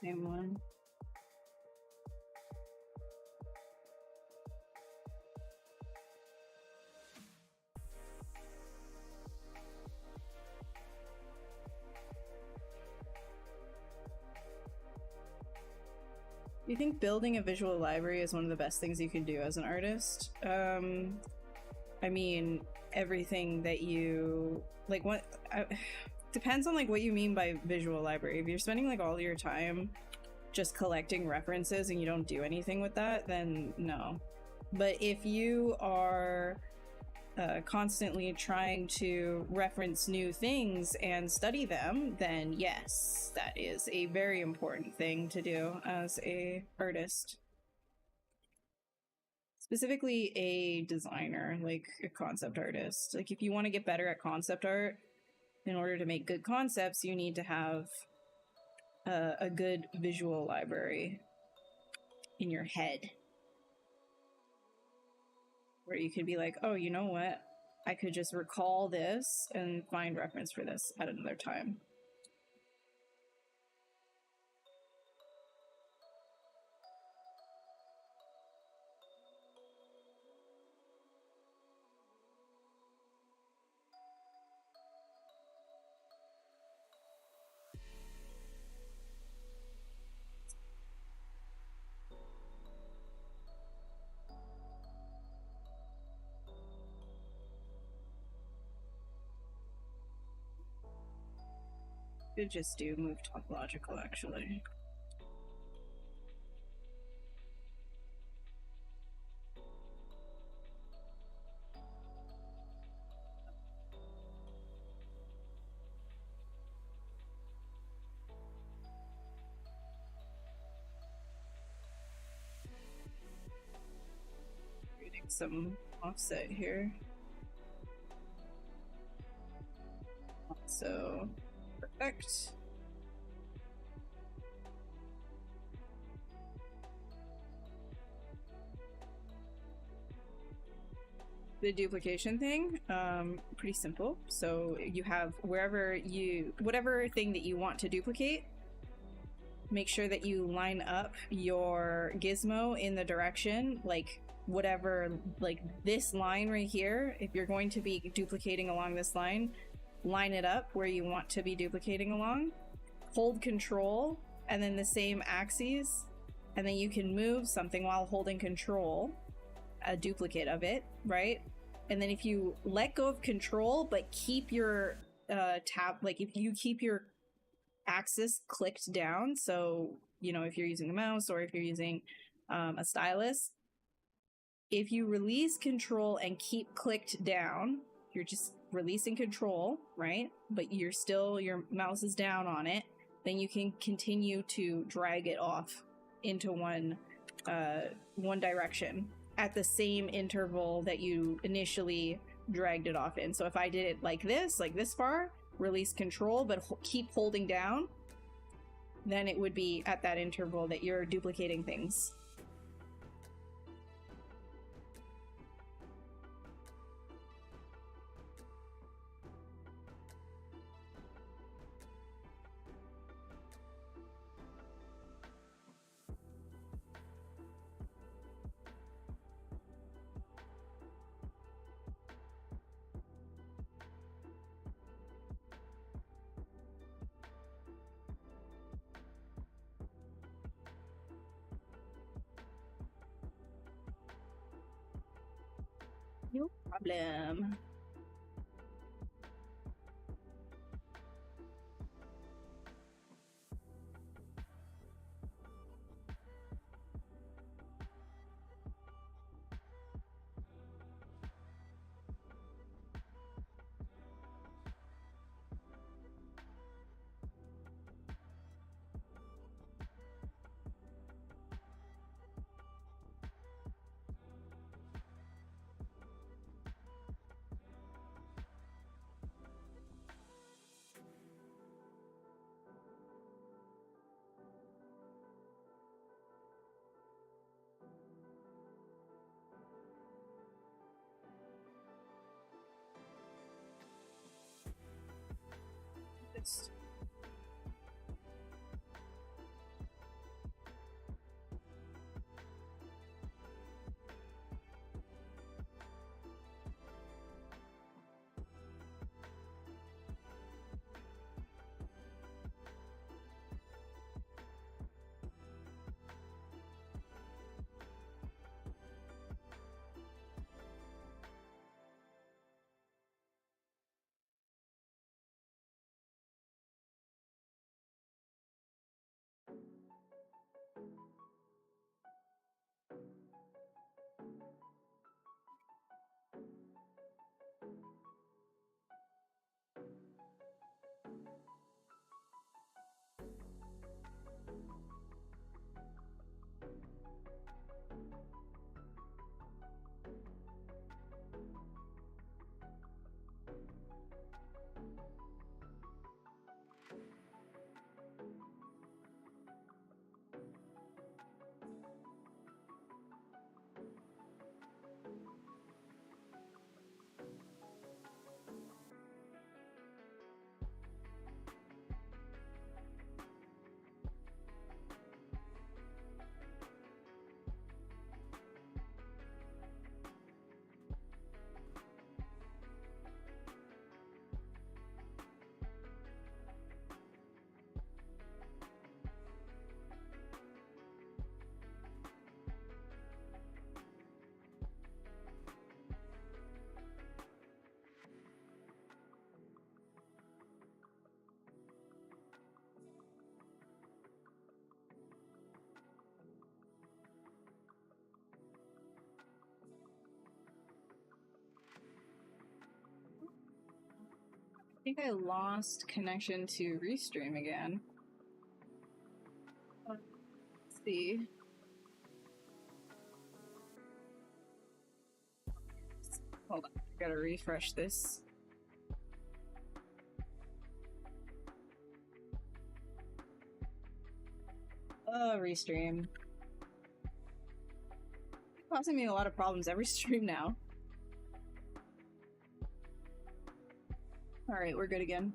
Same one. Do you think building a visual library is one of the best things you can do as an artist? I mean, everything that you like. What depends on like what you mean by visual library. If you're spending like all your time just collecting references and you don't do anything with that, then no. But if you are constantly trying to reference new things and study them, then yes, that is a very important thing to do as a artist. Specifically a designer, like a concept artist. Like if you want to get better at concept art, in order to make good concepts, you need to have a good visual library in your head. Where you could be like, oh, you know what? I could just recall this and find reference for this at another time. Could just do move topological, actually. Creating some offset here. So perfect. The duplication thing, pretty simple. So you have whatever thing that you want to duplicate, make sure that you line up your gizmo in the direction, like whatever, like this line right here, if you're going to be duplicating along this line, line it up where you want to be duplicating along, hold control, and then the same axes, and then you can move something while holding control, a duplicate of it, right? And then if you let go of control but keep your tab, like if you keep your axis clicked down, so you know, if you're using a mouse or if you're using a stylus, if you release control and keep clicked down, you're just releasing control, right? But you're still, your mouse is down on it, then you can continue to drag it off into one direction at the same interval that you initially dragged it off in. So if I did it like this far, release control, but keep holding down, then it would be at that interval that you're duplicating things. No problem. think I lost connection to Restream again. Let's see. Hold on, I gotta refresh this. Restream. It's causing me a lot of problems every stream now. Alright, we're good again.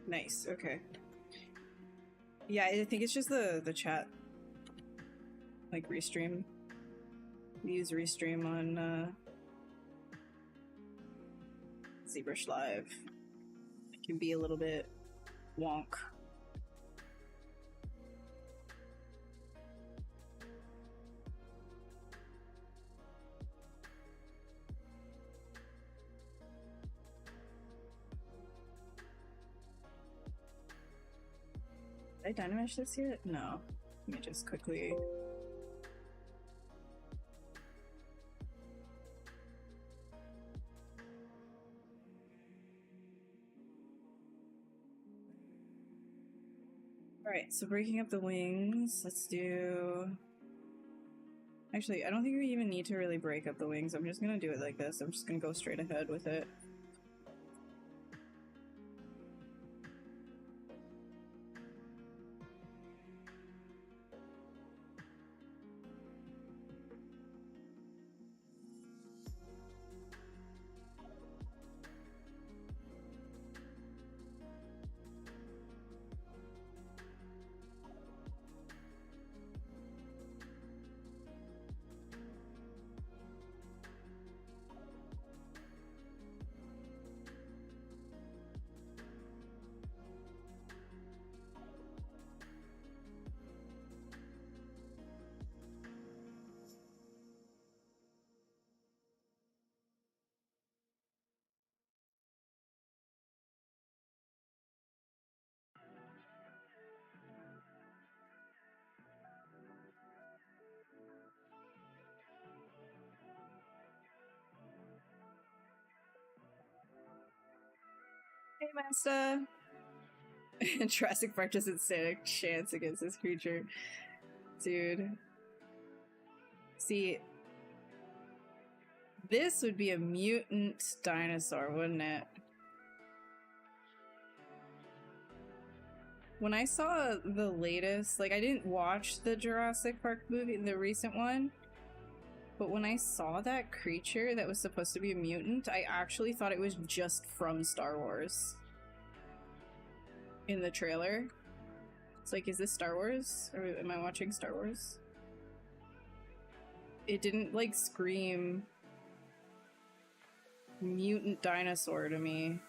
Nice, okay. Yeah, I think it's just the chat. Like Restream. We use Restream on ZBrush Live. It can be a little bit wonk. Did I dynamesh this yet? No. Let me just quickly... Alright, so breaking up the wings, let's do... Actually, I don't think we even need to really break up the wings. I'm just gonna do it like this. I'm just gonna go straight ahead with it. Hey, Master! Jurassic Park doesn't stand a chance against this creature. Dude. See, this would be a mutant dinosaur, wouldn't it? When I saw the latest, like, I didn't watch the Jurassic Park movie, the recent one, but when I saw that creature that was supposed to be a mutant, I actually thought it was just from Star Wars. In the trailer. It's like, is this Star Wars? Or am I watching Star Wars? It didn't, like, scream mutant dinosaur to me,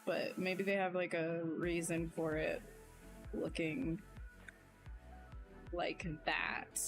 but maybe they have, like, a reason for it looking like that.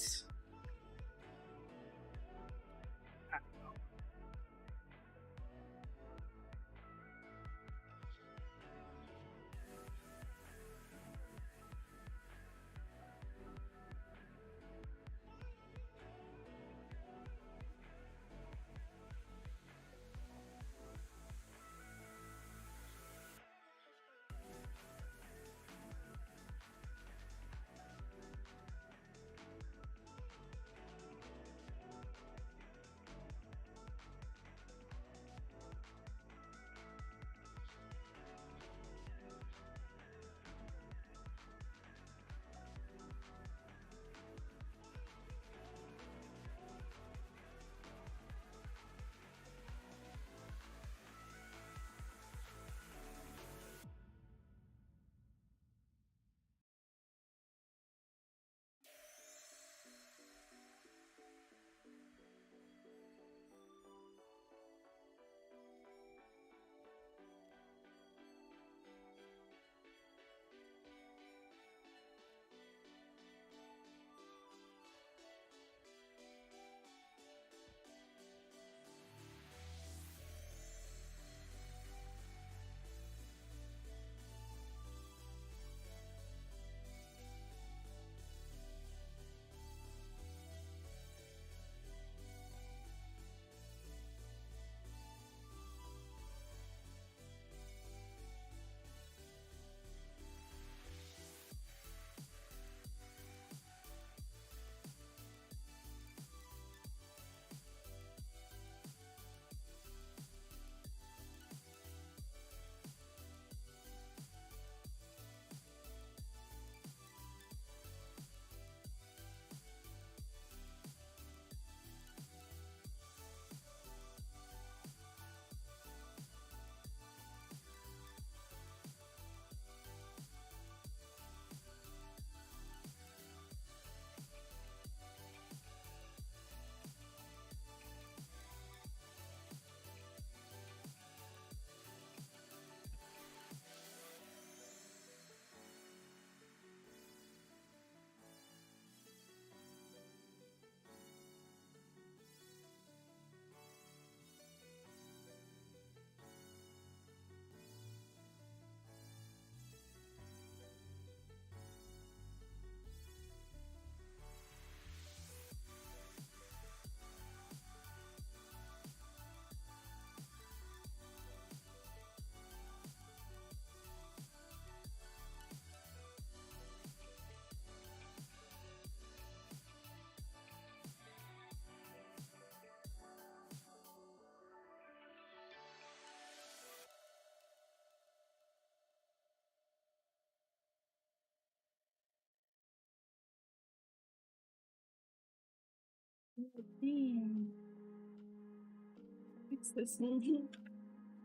Fix this.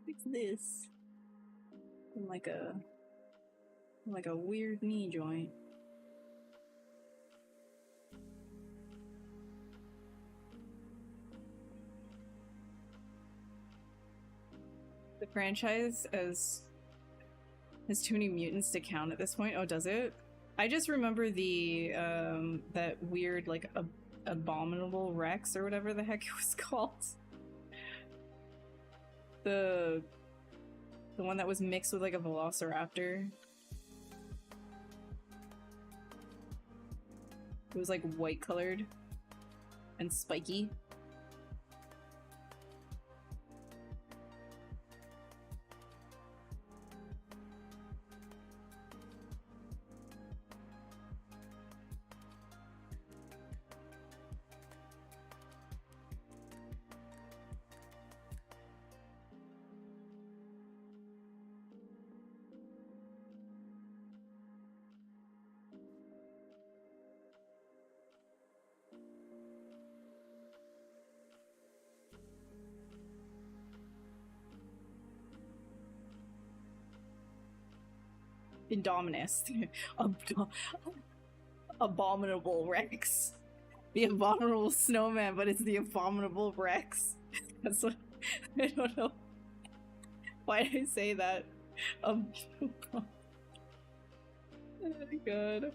Fix this. I'm like a weird knee joint. The franchise as too many mutants to count at this point. Oh, does it? I just remember the that weird like abominable Rex or whatever the heck it was called. The one that was mixed with like a velociraptor. It was like white colored and spiky. Indominus. Abominable Rex. The abominable snowman, but it's the abominable Rex. That's what I don't know why did I say that. Oh my god.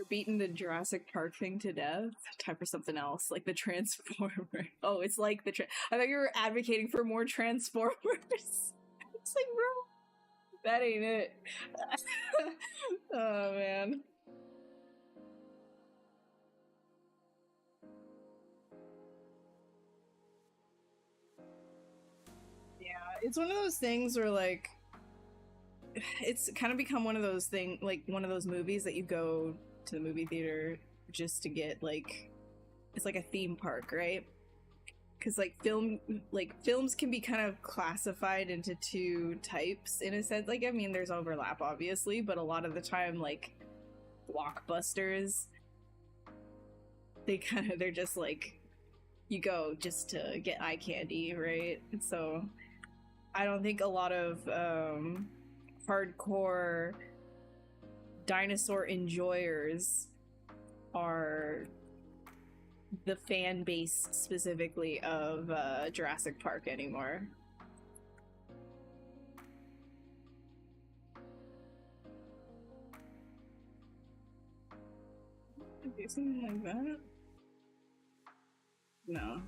Beaten the Jurassic Park thing to death. Time for something else, like the Transformer. Oh, it's like the I thought you were advocating for more Transformers. It's like, bro, that ain't it. Oh man. Yeah, it's one of those things where like it's kind of become one of those like one of those movies that you go to the movie theater just to get like, it's like a theme park, right? Because like films can be kind of classified into two types in a sense. Like, I mean, there's overlap obviously, but a lot of the time like blockbusters, they're just like, you go just to get eye candy, right? And so I don't think a lot of hardcore dinosaur enjoyers are the fan base specifically of Jurassic Park anymore. Do something like that? No.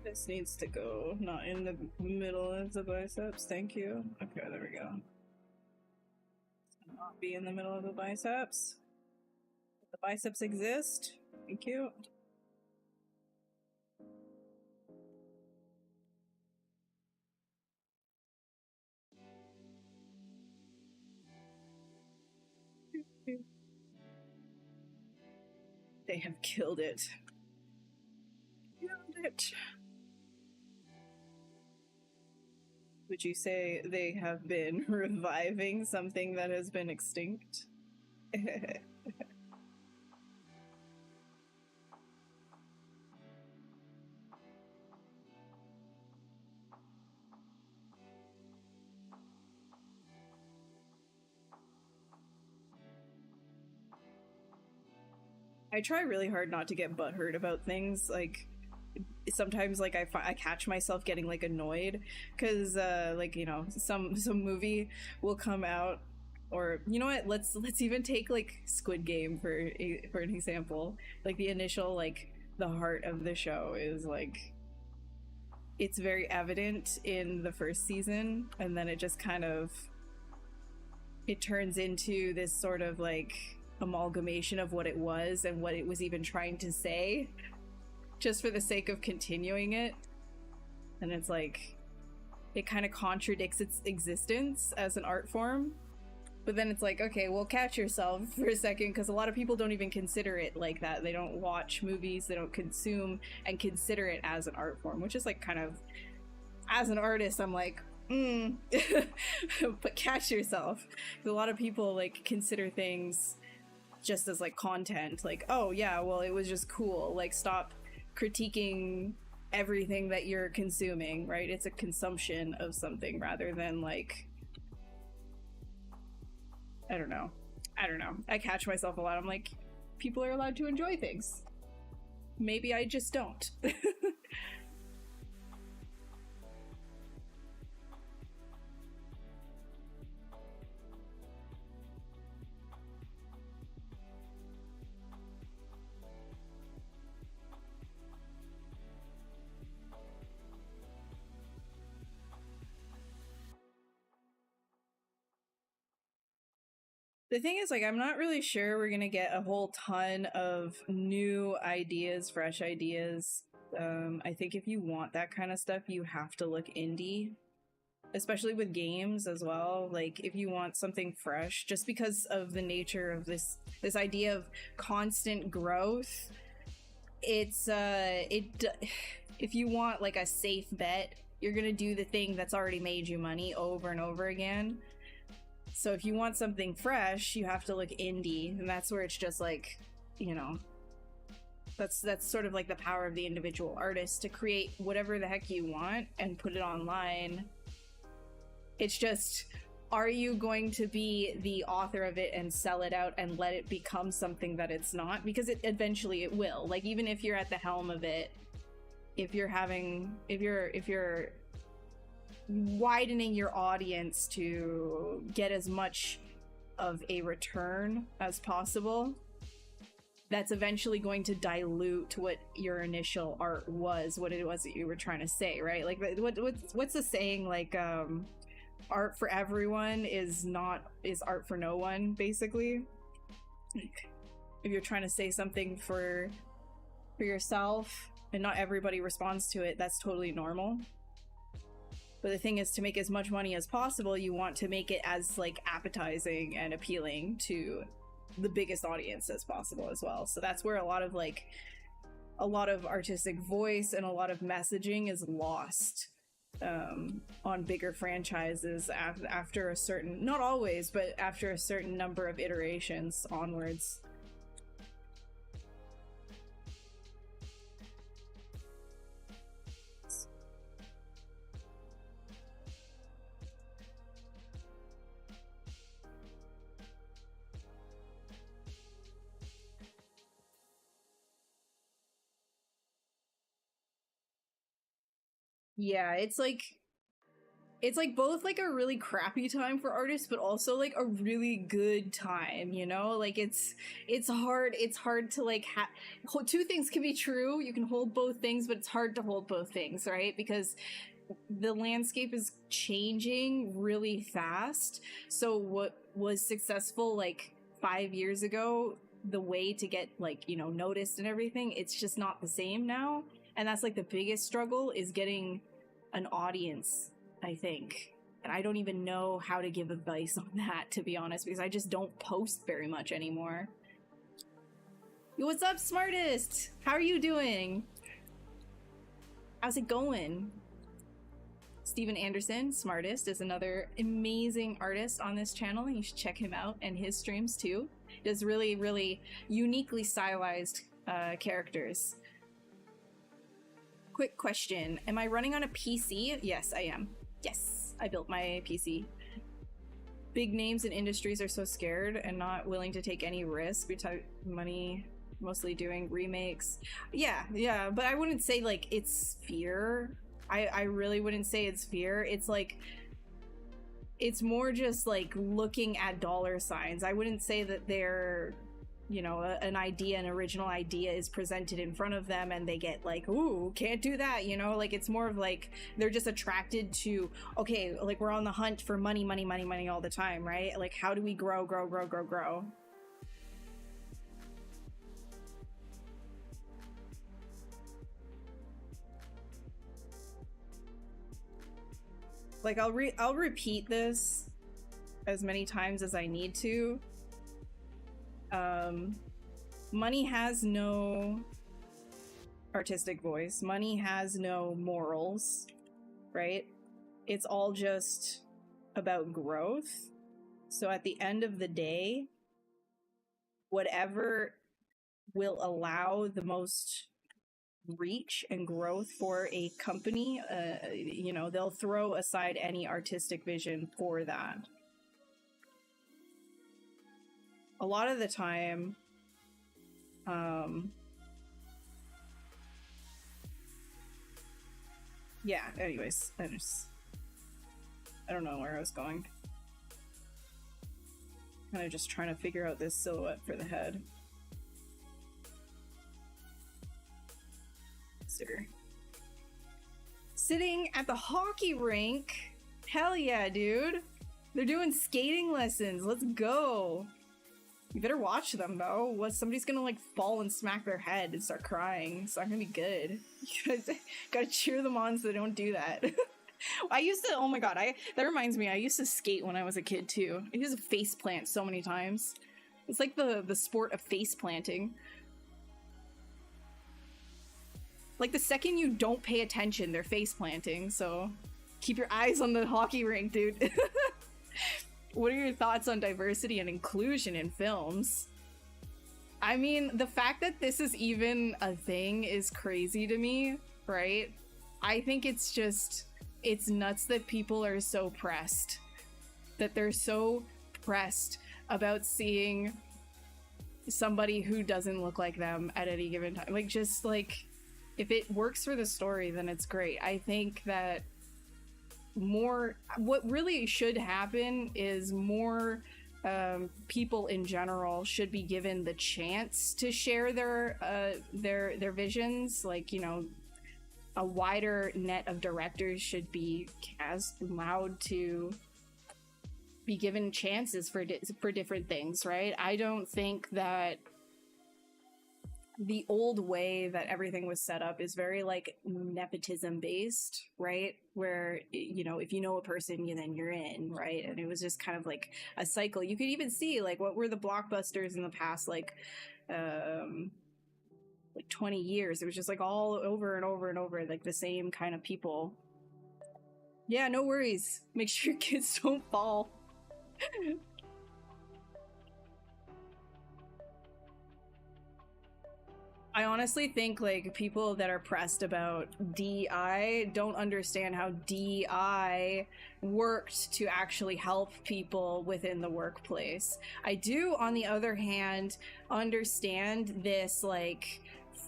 This needs to go not in the middle of the biceps. Thank you. Okay, there we go. Not be in the middle of the biceps. The biceps exist. Thank you. They have killed it. Killed it. Would you say they have been reviving something that has been extinct? I try really hard not to get butthurt about things. Like, sometimes like I catch myself getting like annoyed because like, you know, some movie will come out, or you know what, let's even take like Squid Game for an example. Like the initial, like the heart of the show is like, it's very evident in the first season, and then it just kind of, it turns into this sort of like amalgamation of what it was and what it was even trying to say, just for the sake of continuing it. And it's like, it kind of contradicts its existence as an art form. But then it's like, okay, well, catch yourself for a second, because a lot of people don't even consider it like that. They don't watch movies, they don't consume and consider it as an art form, which is like kind of, as an artist, I'm like, but catch yourself. A lot of people like consider things just as like content, like, oh yeah, well, it was just cool. Like, stop critiquing everything that you're consuming, right? It's a consumption of something rather than like, I don't know. I catch myself a lot. I'm like, people are allowed to enjoy things. Maybe I just don't. The thing is, like, I'm not really sure we're gonna get a whole ton of new ideas, fresh ideas. I think if you want that kind of stuff, you have to look indie, especially with games as well. Like, if you want something fresh, just because of the nature of this idea of constant growth, it's if you want like a safe bet, you're gonna do the thing that's already made you money over and over again. So if you want something fresh, you have to look indie, and that's where it's just like, you know, that's sort of like the power of the individual artist to create whatever the heck you want and put it online. It's just, are you going to be the author of it and sell it out and let it become something that it's not? Because eventually it will. Like, even if you're at the helm of it, if you're widening your audience to get as much of a return as possible, that's eventually going to dilute what your initial art was, what it was that you were trying to say, right? Like, what's the saying? Like, art for everyone is art for no one, basically. If you're trying to say something for yourself and not everybody responds to it, that's totally normal. But the thing is, to make as much money as possible, you want to make it as like appetizing and appealing to the biggest audience as possible as well. So that's where a lot of artistic voice and a lot of messaging is lost on bigger franchises after a certain, not always, but after a certain number of iterations onwards. Yeah, it's like both like a really crappy time for artists, but also like a really good time, you know? Like, it's hard to like two things can be true. You can hold both things, but it's hard to hold both things, right? Because the landscape is changing really fast. So what was successful like 5 years ago, the way to get like, you know, noticed and everything, it's just not the same now. And that's like the biggest struggle, is getting an audience, I think. And I don't even know how to give advice on that, to be honest, because I just don't post very much anymore. Yo, what's up, Smartest? How are you doing? How's it going? Steven Anderson, Smartest, is another amazing artist on this channel. You should check him out and his streams too. He does really, really uniquely stylized characters. Quick question. Am I running on a PC? Yes, I am. Yes, I built my PC. Big names in industries are so scared and not willing to take any risk. We talk money mostly doing remakes. Yeah, but I wouldn't say like it's fear. I really wouldn't say it's fear. It's like, it's more just like looking at dollar signs. I wouldn't say that they're, you know, an idea, an original idea is presented in front of them and they get like, ooh, can't do that, you know? Like, it's more of like they're just attracted to, okay, like we're on the hunt for money all the time, right? Like, how do we grow? Like, I'll repeat this as many times as I need to. Money has no artistic voice. Money has no morals, right? It's all just about growth. So at the end of the day, whatever will allow the most reach and growth for a company, you know, they'll throw aside any artistic vision for that. A lot of the time, yeah, anyways, I don't know where I was going. Kind of just trying to figure out this silhouette for the head. Sitting at the hockey rink. Hell yeah, dude. They're doing skating lessons. Let's go. You better watch them though. Somebody's gonna like fall and smack their head and start crying. It's not gonna be good. You gotta cheer them on so they don't do that. I used to, oh my god, that reminds me, I used to skate when I was a kid too. I used to face plant so many times. It's like the sport of face planting. Like, the second you don't pay attention, they're face planting, so keep your eyes on the hockey rink, dude. What are your thoughts on diversity and inclusion in films? I mean, the fact that this is even a thing is crazy to me, right? I think it's just, it's nuts that people are so pressed. That they're so pressed about seeing somebody who doesn't look like them at any given time. Like, just like, if it works for the story, then it's great. I think that what really should happen is more people in general should be given the chance to share their visions. Like, you know, a wider net of directors should be allowed to be given chances for different things, right? I don't think that the old way that everything was set up is very like nepotism based, right? Where, you know, if you know a person, then you're in, right? And it was just kind of like a cycle. You could even see like what were the blockbusters in the past, like 20 years. It was just like all over and over and over, like the same kind of people. Yeah, no worries. Make sure your kids don't fall. I honestly think like people that are pressed about DI don't understand how DI worked to actually help people within the workplace. I do, on the other hand, understand this like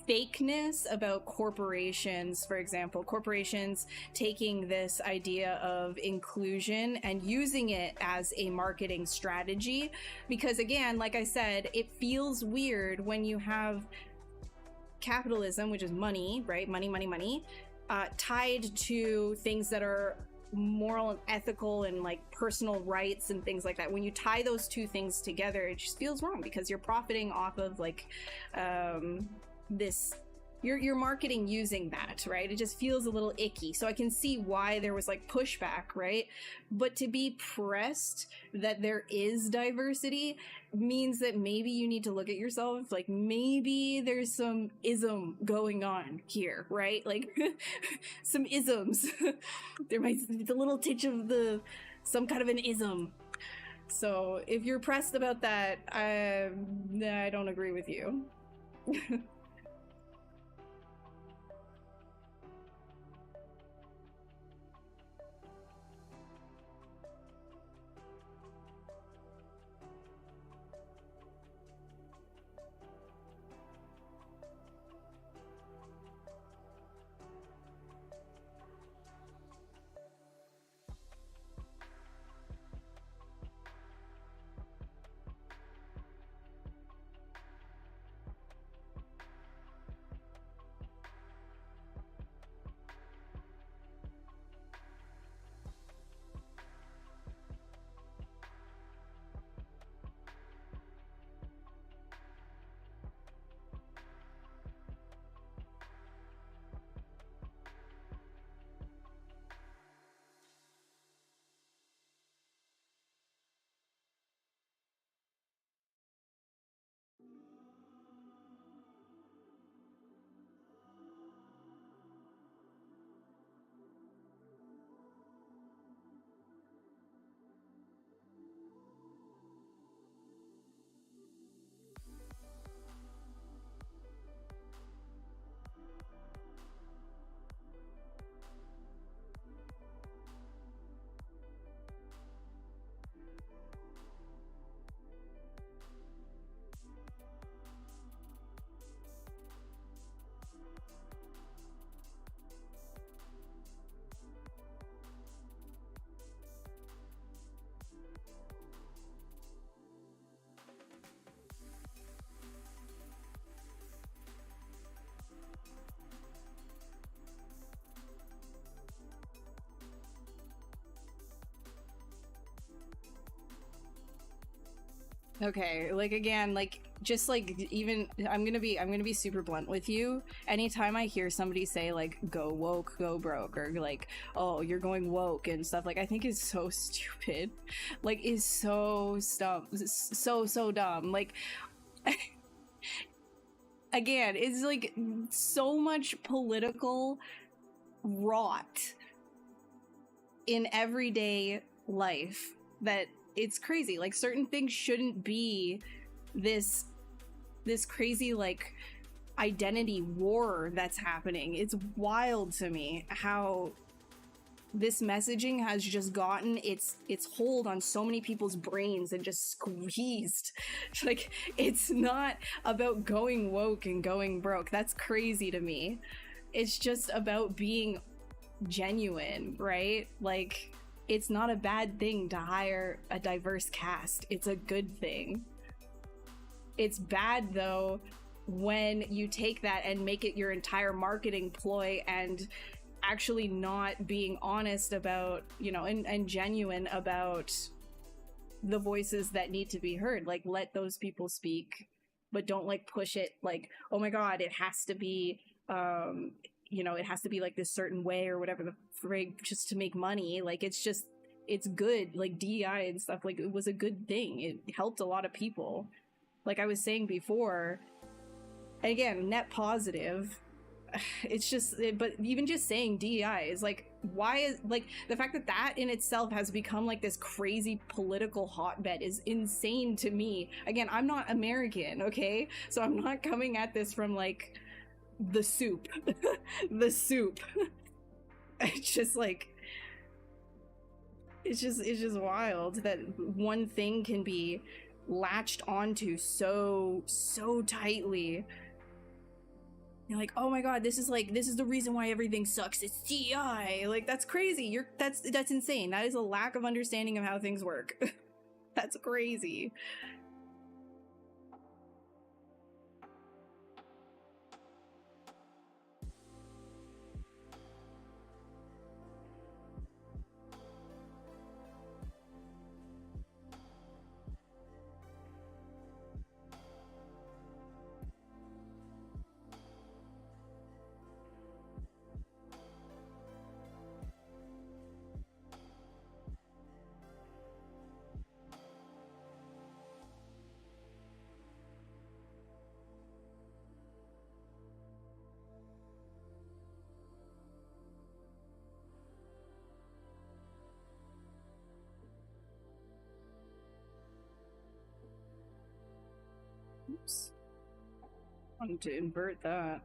fakeness about corporations. For example, corporations taking this idea of inclusion and using it as a marketing strategy, because again, like I said, it feels weird when you have capitalism, which is money, right? Money, tied to things that are moral and ethical and like personal rights and things like that. When you tie those two things together, it just feels wrong because you're profiting off of like this, you're marketing using that, right? It just feels a little icky. So I can see why there was like pushback, right? But to be pressed that there is diversity means that maybe you need to look at yourself, like maybe there's some ism going on here, right? Like some isms. There might be a little titch of some kind of an ism. So if you're pressed about that, I don't agree with you. Okay, like again, like just like even I'm gonna be super blunt with you. Anytime I hear somebody say like go woke, go broke, or like, oh, you're going woke and stuff, like I think is so stupid. Like is so so dumb. Like again, it's like so much political rot in everyday life that it's crazy. Like certain things shouldn't be this crazy like identity war that's happening. It's wild to me how this messaging has just gotten its hold on so many people's brains and just squeezed. Like it's not about going woke and going broke. That's crazy to me. It's just about being genuine, right? Like it's not a bad thing to hire a diverse cast. It's a good thing. It's bad though when you take that and make it your entire marketing ploy and actually not being honest about, you know, and genuine about the voices that need to be heard. Like let those people speak, but don't like push it like, oh my god, it has to be you know, it has to be like this certain way or whatever the frig just to make money. Like it's just, it's good. Like DEI and stuff, like it was a good thing. It helped a lot of people. Like I was saying before, again, net positive. It's just, but even just saying DEI is like, why is like the fact that that in itself has become like this crazy political hotbed is insane to me. Again, I'm not American, okay? So I'm not coming at this from like the soup. The soup. It's just like it's just wild that one thing can be latched onto so tightly. You're like, oh my god, this is the reason why everything sucks. It's DI. Like that's crazy. That's insane. That is a lack of understanding of how things work. That's crazy. Oops. I wanted to invert that.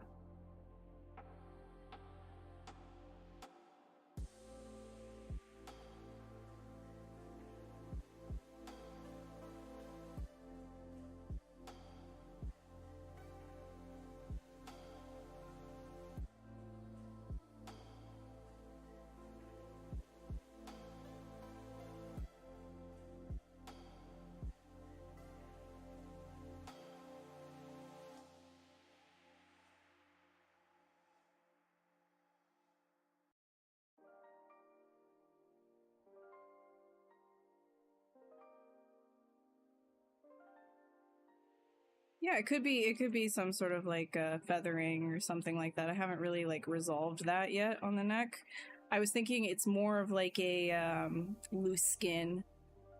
Yeah, it could be some sort of like feathering or something like that. I haven't really like resolved that yet on the neck. I was thinking it's more of like a loose skin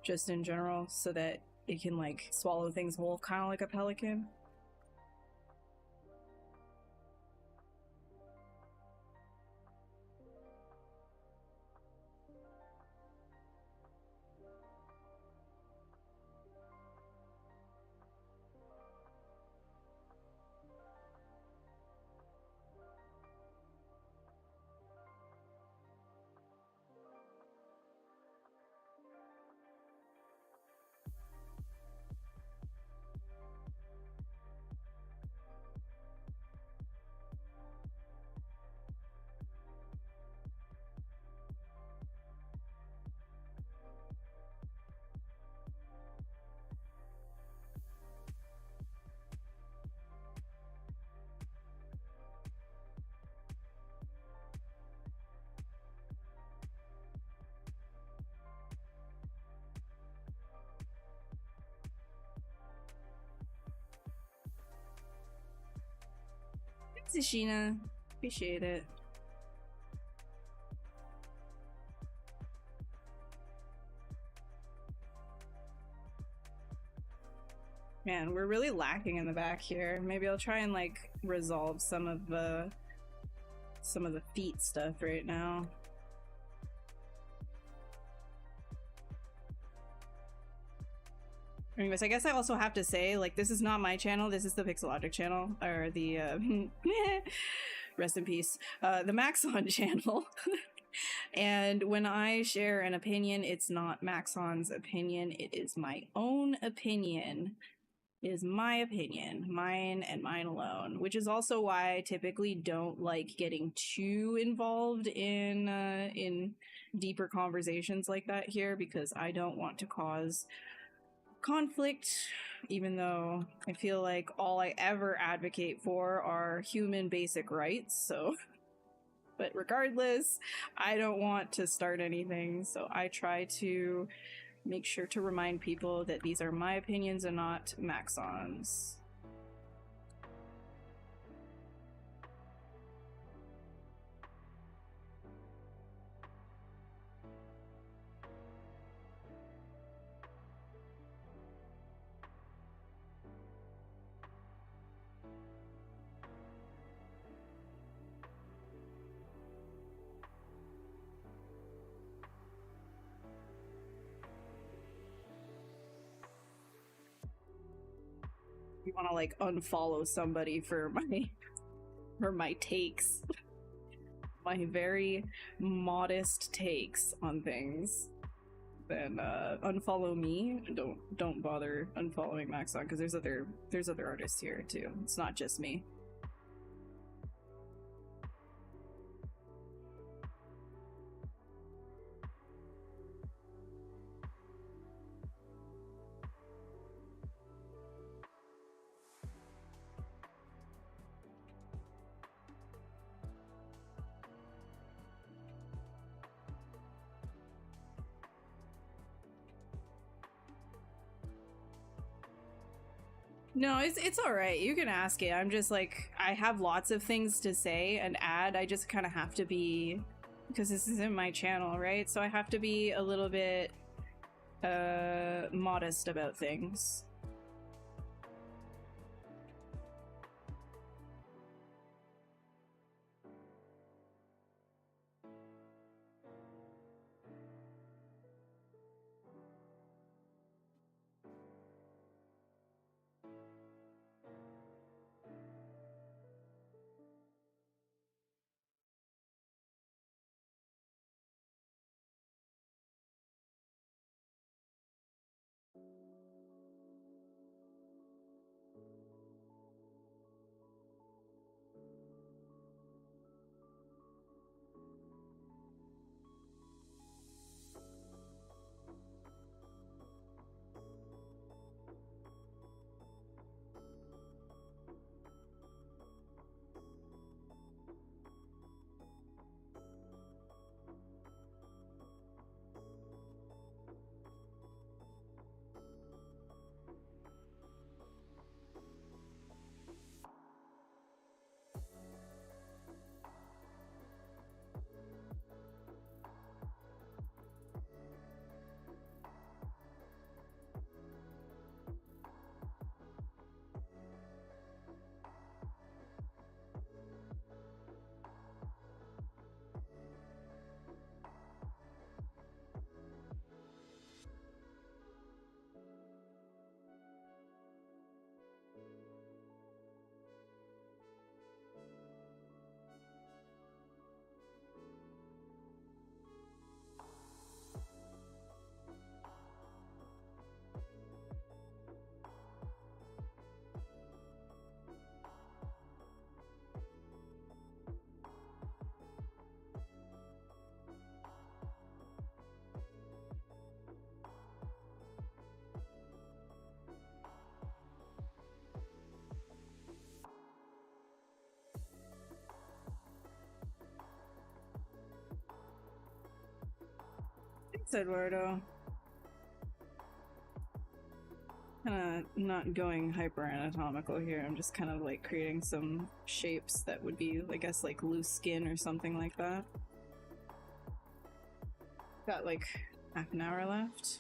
just in general so that it can like swallow things whole, kind of like a pelican. Thanks, Ashina. Appreciate it. Man, we're really lacking in the back here. Maybe I'll try and like resolve some of the feet stuff right now. Anyways, I guess I also have to say, like, this is not my channel. This is the Pixelogic channel, or the rest in peace, the Maxon channel. And when I share an opinion, it's not Maxon's opinion. It is my own opinion. It is my opinion, mine and mine alone, which is also why I typically don't like getting too involved in deeper conversations like that here, because I don't want to cause conflict, even though I feel like all I ever advocate for are human basic rights, so but regardless, I don't want to start anything, so I try to make sure to remind people that these are my opinions and not Maxon's. You want to like unfollow somebody for my takes, my very modest takes on things, then unfollow me. Don't bother unfollowing Maxon, because there's other artists here too. It's not just me. No, it's all right. You can ask it. I'm just like, I have lots of things to say and add. I just kind of have to be, because this isn't my channel, right? So I have to be a little bit modest about things. Thanks, Eduardo. Kinda not going hyper anatomical here. I'm just kind of like creating some shapes that would be, I guess, like loose skin or something like that. Got like half an hour left.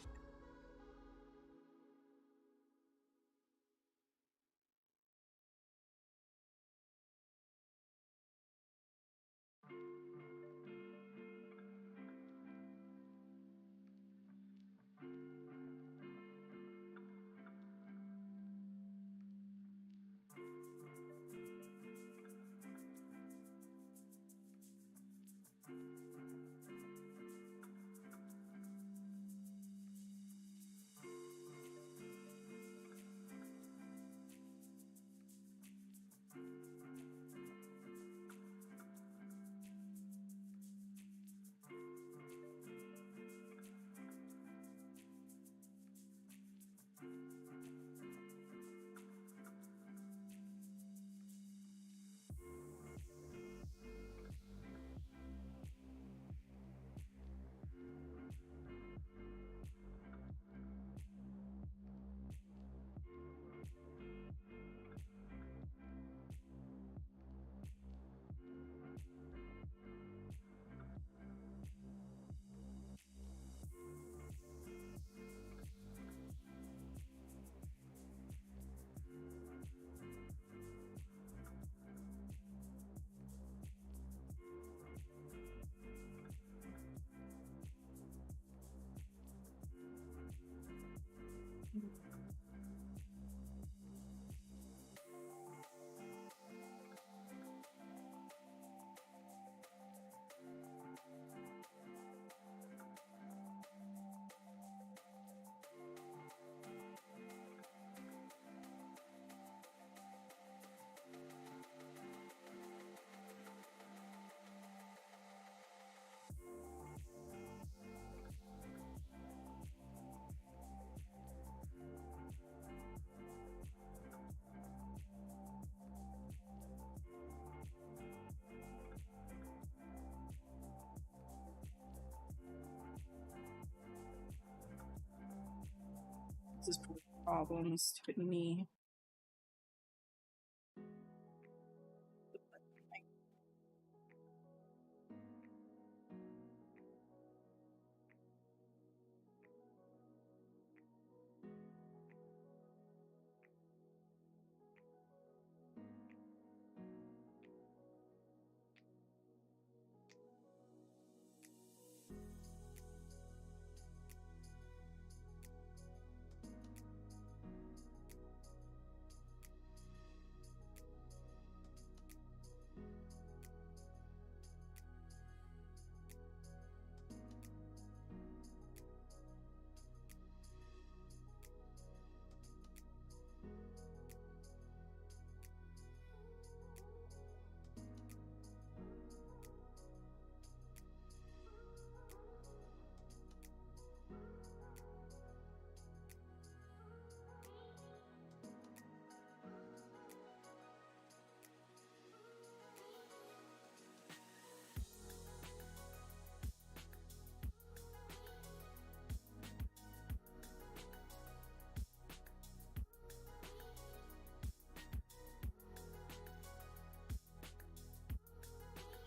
This is problems to me.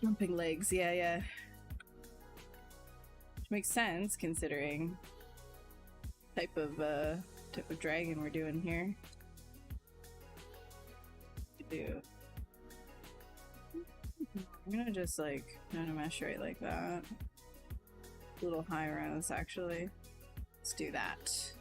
Jumping legs, yeah. Which makes sense considering type of dragon we're doing here. I'm gonna just like kind of mesh right like that. A little high res actually. Let's do that.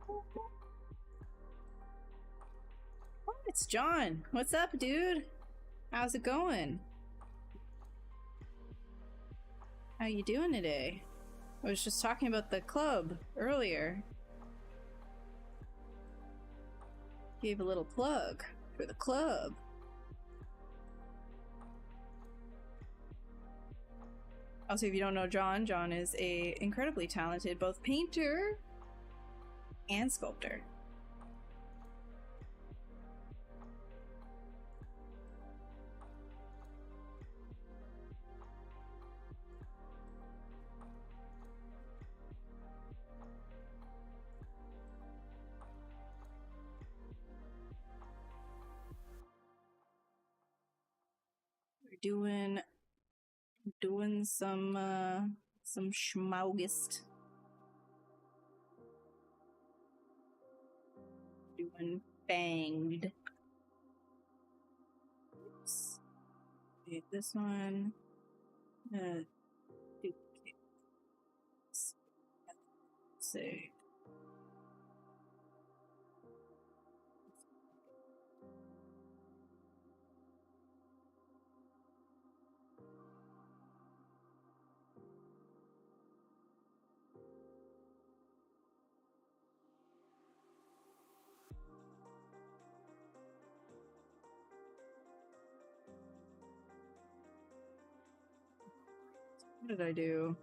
Oh, it's John. What's up, dude? How's it going? How you doing today? I was just talking about the club earlier. Gave a little plug for the club. Also, if you don't know John, John is a incredibly talented both painter and sculptor. We're doing some schmaugist. Doing banged. Oops. Okay, this one. Duplicate. Say. What did I do?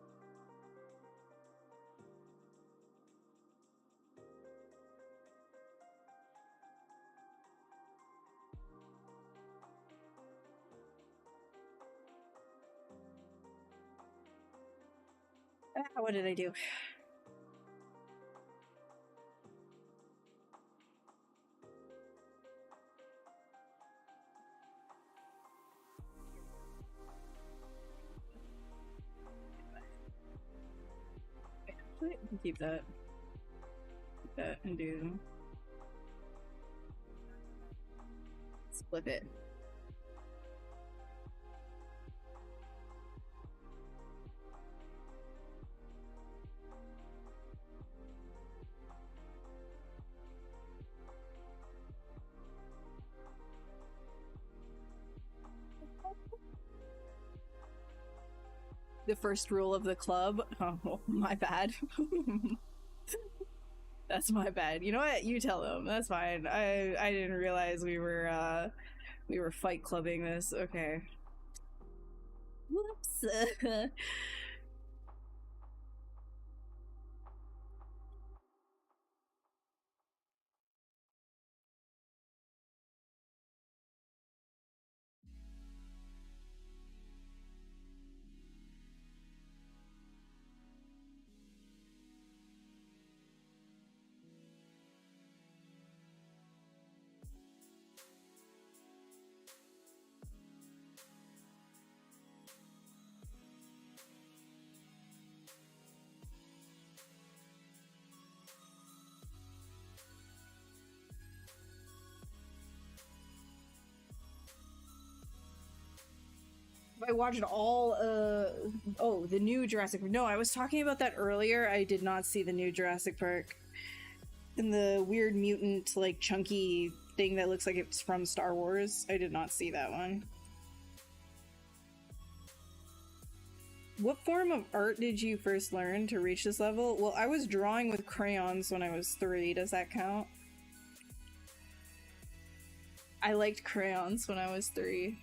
What did I do? Actually, I can keep that. Keep that and do. Split it. The first rule of the club. Oh, my bad. That's my bad. You know what? You tell them. That's fine. I didn't realize we were fight clubbing this. Okay. Whoops. I watched all oh, the new Jurassic Park. No, I was talking about that earlier. I did not see the new Jurassic Park. And the weird mutant, like, chunky thing that looks like it's from Star Wars. I did not see that one. What form of art did you first learn to reach this level? Well, I was drawing with crayons when I was 3. Does that count? I liked crayons when I was 3.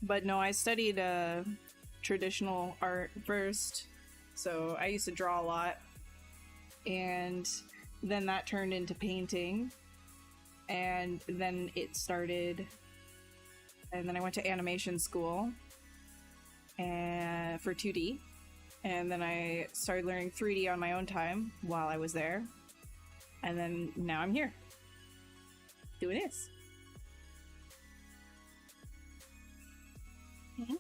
But no, I studied traditional art first, so I used to draw a lot, and then that turned into painting, and then it started, and then I went to animation school and for 2D, and then I started learning 3D on my own time while I was there, and then now I'm here doing this. Mm-hmm.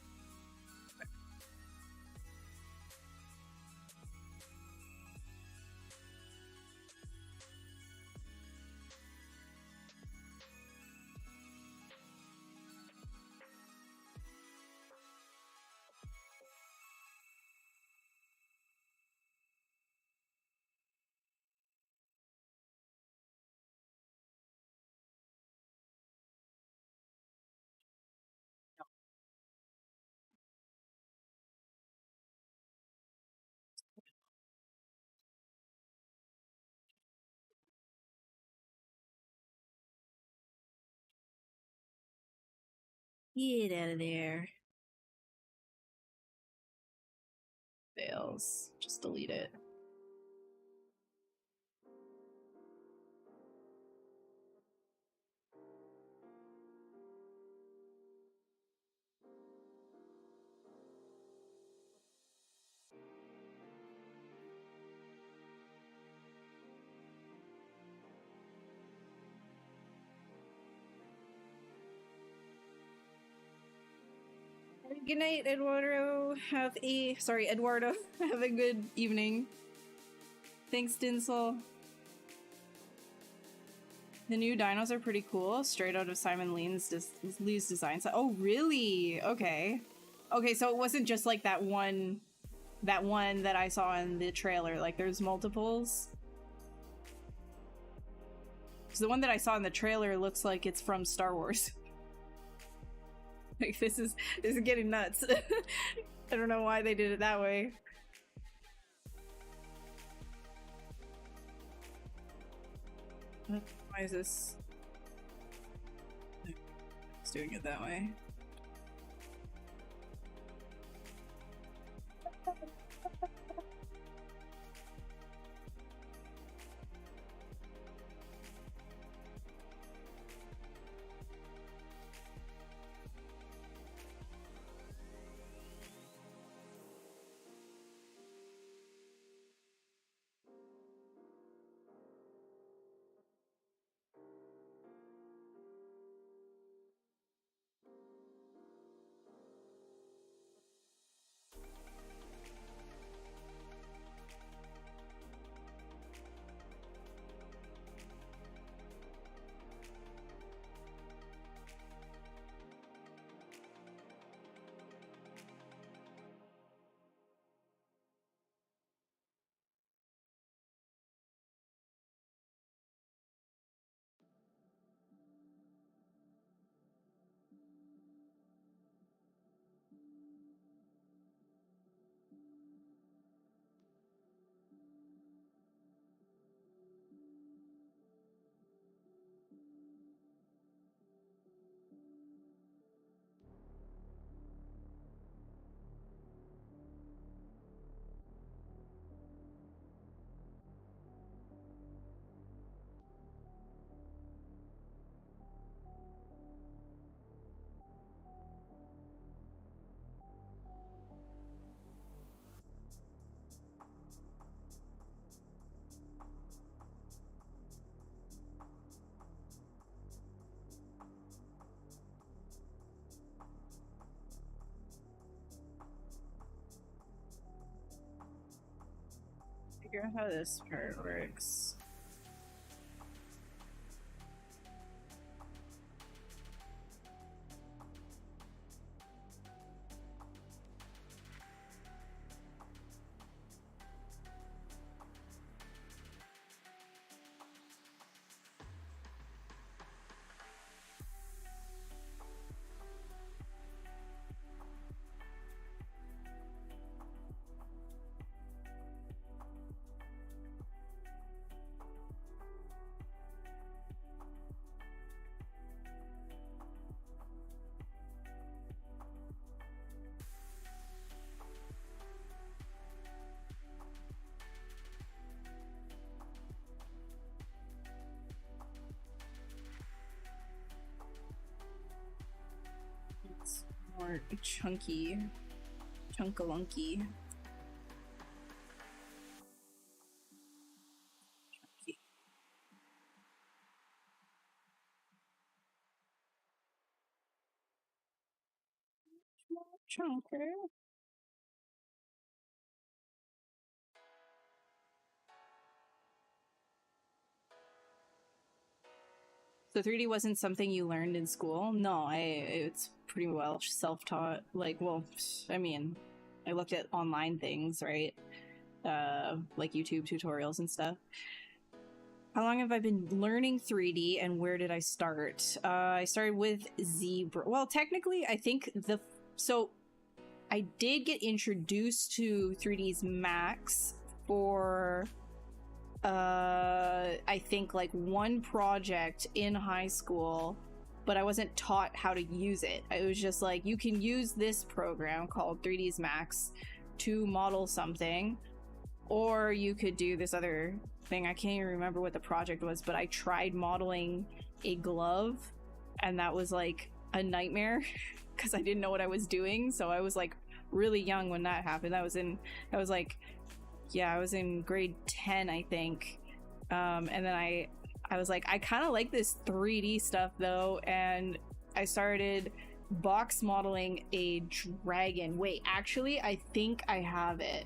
Get out of there. Fails. Just delete it. Good night, Eduardo. Eduardo. Have a good evening. Thanks, Dinsel. The new dinos are pretty cool. Straight out of Simon Lee's design. Oh, really? Okay. Okay, so it wasn't just like that one that I saw in the trailer. Like, there's multiples. So the one that I saw in the trailer looks like it's from Star Wars. Like, this is getting nuts. I don't know why they did it that way. Why is this? It's doing it that way. Figure out how this part works. More chunky, chunkalunky. Chunker. So 3D wasn't something you learned in school? No, it's pretty well self-taught. Like, well, I mean, I looked at online things, right? Like YouTube tutorials and stuff. How long have I been learning 3D and where did I start? I started with ZBrush. Well, technically, I think so I did get introduced to 3ds Max for I think like one project in high school, but I wasn't taught how to use it. It was just like, you can use this program called 3ds Max to model something, or you could do this other thing. I can't even remember what the project was, but I tried modeling a glove, and that was like a nightmare because I didn't know what I was doing. So I was like really young when that happened. I was in grade 10, I think. And then I was like, I kind of like this 3D stuff though, and I started box modeling a dragon. Wait, actually, I think I have it.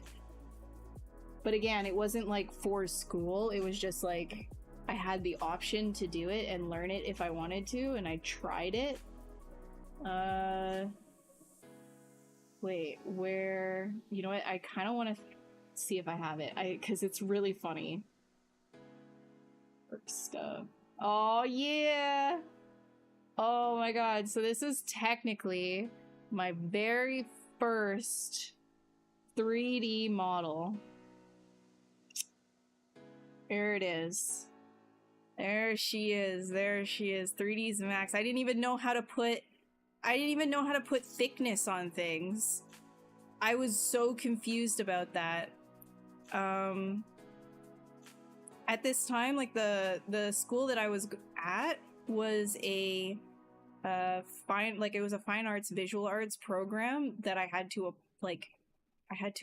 But again, it wasn't like for school. It was just like I had the option to do it and learn it if I wanted to, and I tried it. Wait, where? You know what? I kind of want to see if I have it. Because it's really funny. Stuff. Oh yeah. Oh my god. So this is technically my very first 3D model. There it is. There she is. There she is. 3ds Max. I didn't even know how to put thickness on things. I was so confused about that. At this time, like the school that I was at was a it was a fine arts, visual arts program that I had to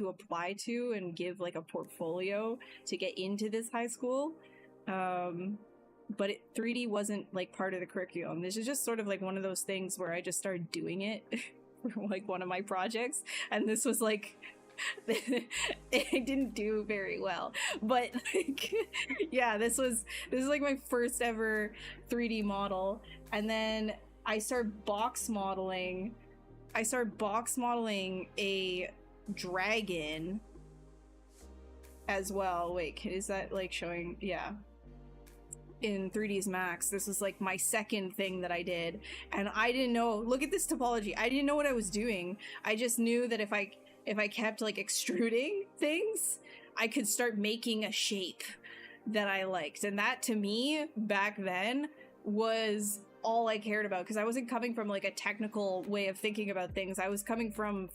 apply to and give like a portfolio to get into this high school. But 3D wasn't like part of the curriculum. This is just sort of like one of those things where I just started doing it for like one of my projects, and this was like it didn't do very well, but like yeah, this is like my first ever 3D model. And then I started box modeling a dragon as well. Wait, is that like showing? Yeah, in 3ds Max. This was like my second thing that I did, and I didn't know, look at this topology, I didn't know what I was doing. I just knew that if I kept like extruding things, I could start making a shape that I liked. And that to me back then was all I cared about, because I wasn't coming from like a technical way of thinking about things. I was coming from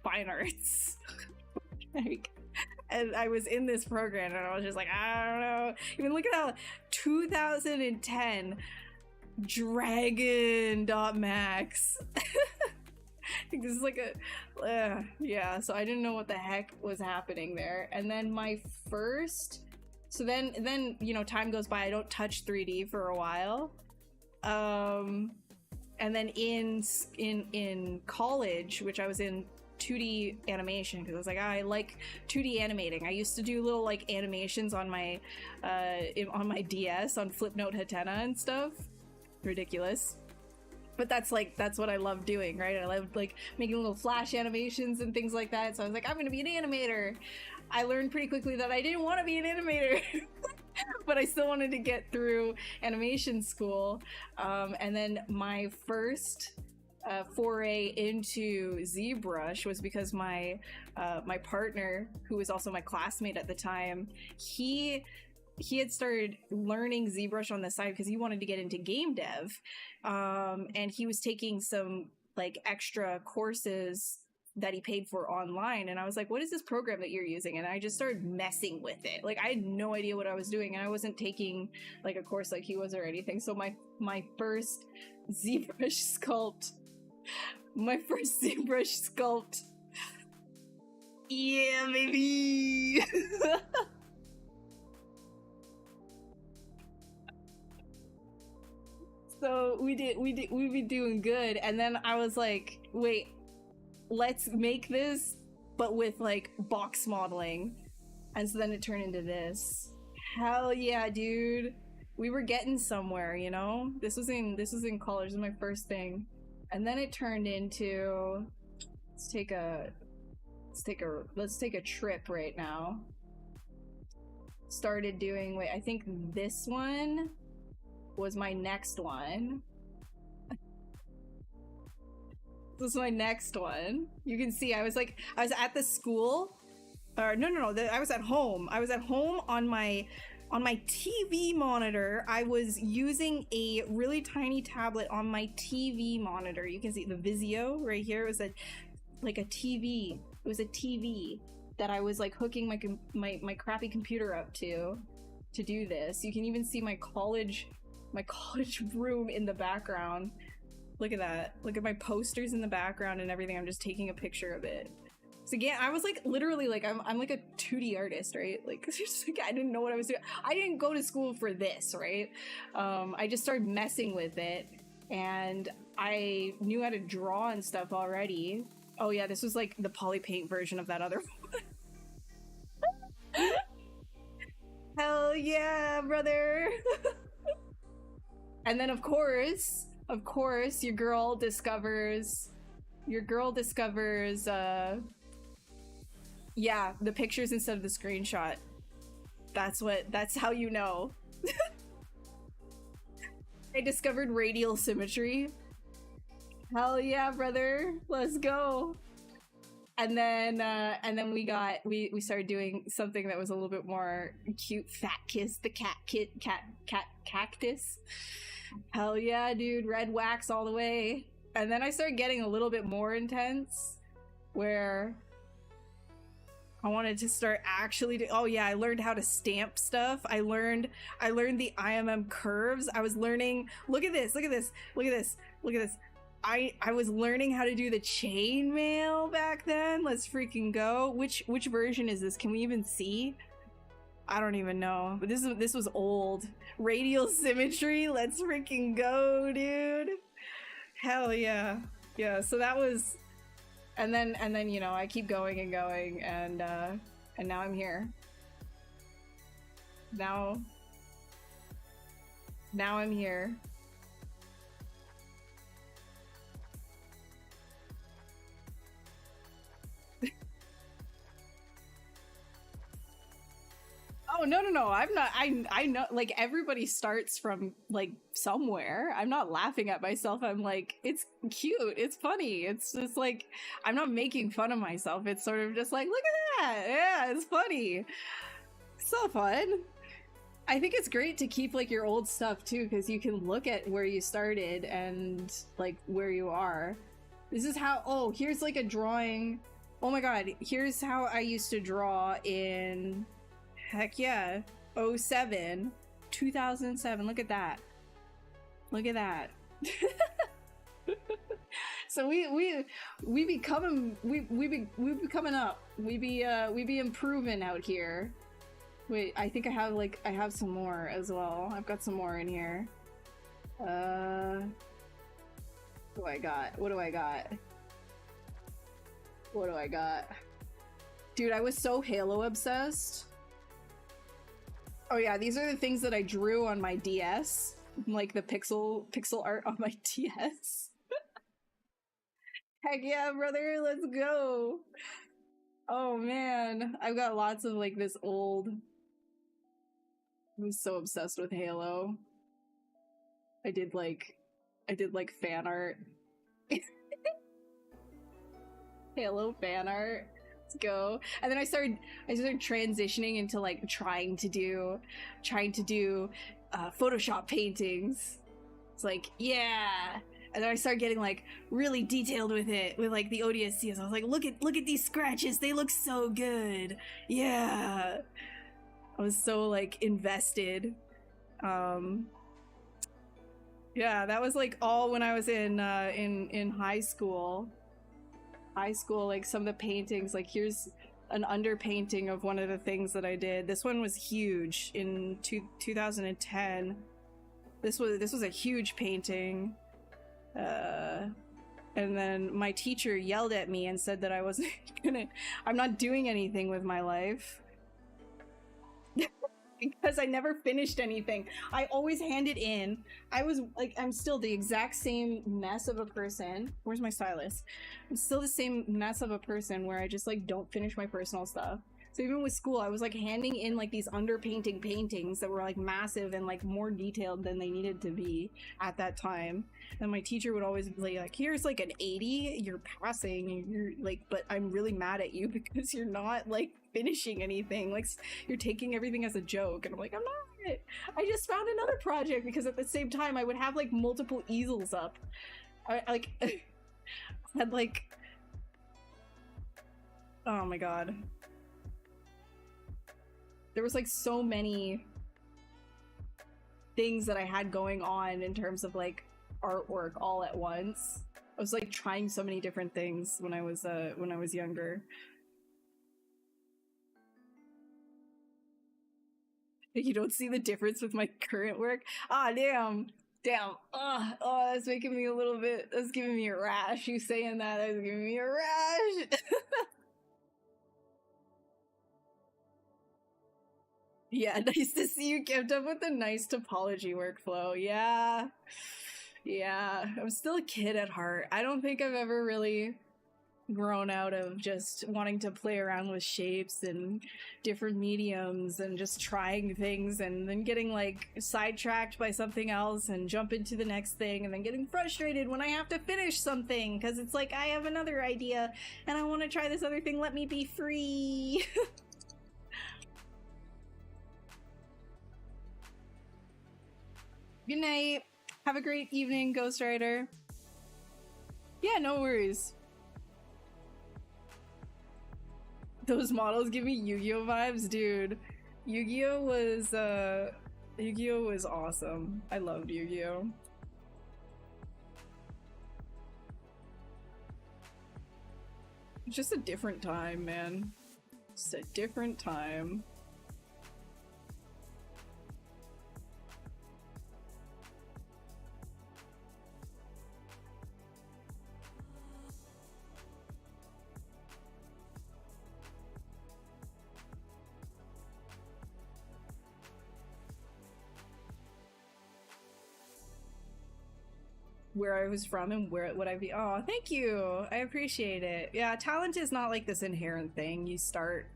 fine arts. And I was in this program and I was just like, I don't know. Even look at how 2010 dragon.max. I think this is like a yeah, so I didn't know what the heck was happening there. And then my first, so then you know, time goes by, I don't touch 3D for a while. And then in college, which I was in 2D animation, because I was like, I like 2D animating. I used to do little like animations on my DS on Flipnote Hatena and stuff. Ridiculous. But that's what I love doing, right? I love like making little flash animations and things like that. So I was like, I'm gonna be an animator. I learned pretty quickly that I didn't want to be an animator, but I still wanted to get through animation school. And then my first foray into ZBrush was because my partner, who was also my classmate at the time, he had started learning ZBrush on the side because he wanted to get into game dev. And he was taking some like extra courses that he paid for online. And I was like, what is this program that you're using? And I just started messing with it. Like, I had no idea what I was doing, and I wasn't taking like a course like he was or anything. So my first ZBrush sculpt, yeah, baby. So we'd be doing good, and then I was like, wait, let's make this but with like box modeling. And so then it turned into this. Hell yeah, dude. We were getting somewhere, you know? This was in college. This was my first thing. And then it turned into, let's take a trip right now. Started doing, wait, I think this one was my next one. This is my next one. You can see I was at the school, or no, I was at home. I was at home on my on my TV monitor. I was using a really tiny tablet on my TV monitor. You can see the Vizio right here. It was like a TV. It was a TV that I was like hooking my crappy computer up to do this. You can even see my college room in the background. Look at that. Look at my posters in the background and everything. I'm just taking a picture of it. So again, I was like literally like I'm like a 2D artist, right? Like, just, like I didn't know what I was doing. I didn't go to school for this, right? I just started messing with it, and I knew how to draw and stuff already. Oh yeah, this was like the poly paint version of that other one. Hell yeah, brother. And then of course, your girl discovers yeah, the pictures instead of the screenshot. That's how you know. I discovered radial symmetry. Hell yeah, brother. Let's go. And then we started doing something that was a little bit more cute. Fat Kiss the cactus. Hell yeah, dude. Red wax all the way. And then I started getting a little bit more intense, where I wanted to start actually oh yeah, I learned how to stamp stuff. I learned the IMM curves. I was learning, look at this. I was learning how to do the chainmail back then. Let's freaking go. Which version is this? Can we even see? I don't even know. But this was old. Radial symmetry. Let's freaking go, dude. Hell yeah. Yeah, so that was, and then you know, I keep going and going, and now I'm here. Now I'm here. Oh no, I'm not. I know, like, everybody starts from like somewhere. I'm not laughing at myself. I'm like, it's cute, it's funny, it's just like, I'm not making fun of myself. It's sort of just like, look at that, yeah, it's funny, so fun. I think it's great to keep like your old stuff too, because you can look at where you started and like where you are. This is how, oh, here's like a drawing. Oh my god, here's how I used to draw in, heck yeah, 07, 2007. Look at that. Look at that. So we be coming up. We be improving out here. Wait, I think I have some more as well. I've got some more in here. What do I got? What do I got? What do I got? Dude, I was so Halo obsessed. Oh yeah, these are the things that I drew on my DS. Like the pixel art on my DS. Heck yeah, brother, let's go. Oh man, I've got lots of like this old. I was so obsessed with Halo. I did like fan art. Halo fan art. Let's go. And then I started transitioning into like trying to do Photoshop paintings. It's like, yeah. And then I started getting like really detailed with it, with like the ODSCs. I was like, look at these scratches, they look so good. Yeah. I was so like invested. Yeah, that was like all when I was in high school. Like some of the paintings, like here's an underpainting of one of the things that I did. This one was huge in 2010. This was a huge painting. And then my teacher yelled at me and said that I'm not doing anything with my life. Because I never finished anything. I always hand it in. I was like, I'm still the exact same mess of a person. Where's my stylus? I'm still the same mess of a person where I just like don't finish my personal stuff. So even with school, I was like handing in like these underpainting paintings that were like massive and like more detailed than they needed to be at that time. And my teacher would always be like, here's like an 80, you're passing, and you're like, but I'm really mad at you because you're not like finishing anything. Like you're taking everything as a joke. And I'm like, I'm not. I just found another project, because at the same time I would have like multiple easels up. I like had like, oh my god. There was like so many things that I had going on in terms of like artwork all at once. I was like trying so many different things when I was younger. You don't see the difference with my current work? Ah, damn. Oh, that's making me a little bit, that's giving me a rash. You saying that, that's giving me a rash. Yeah, nice to see you kept up with the nice topology workflow. Yeah. I'm still a kid at heart. I don't think I've ever really grown out of just wanting to play around with shapes and different mediums and just trying things and then getting like sidetracked by something else and jump into the next thing and then getting frustrated when I have to finish something because it's like I have another idea and I want to try this other thing. Let me be free. Good night. Have a great evening, Ghost Rider. Yeah, no worries. Those models give me Yu-Gi-Oh vibes, dude. Yu-Gi-Oh was awesome. I loved Yu-Gi-Oh. It's just a different time, man. Just a different time. Where I was from and where would I be. Oh, thank you. I appreciate it. Yeah, talent is not like this inherent thing. You start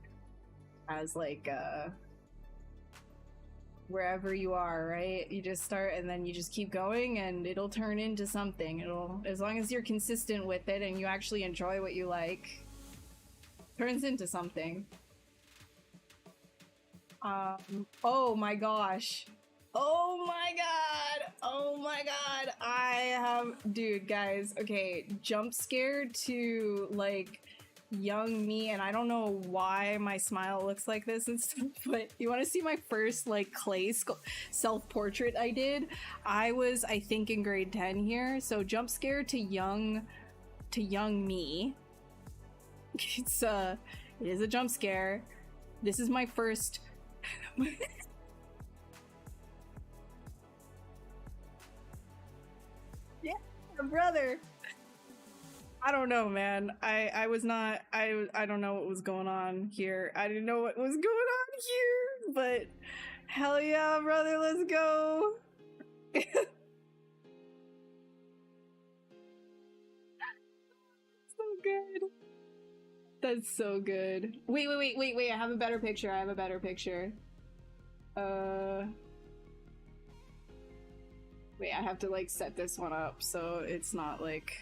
as like wherever you are, right? You just start and then you just keep going and it'll turn into something. It'll, as long as you're consistent with it and you actually enjoy what you like, turns into something. Oh my gosh. Oh my god, I have, dude, guys, okay, jump scared to like young me, and I don't know why my smile looks like this and stuff, but you want to see my first like clay self-portrait I did? I was, I think, in grade 10 here, so jump scared to young me. It is a jump scare. This is my first yeah, brother. I don't know, man. I was not, I don't know what was going on here. I didn't know what was going on here, but hell yeah, brother, let's go. So good. That's so good. Wait, I have a better picture. Wait, I have to like set this one up so it's not like...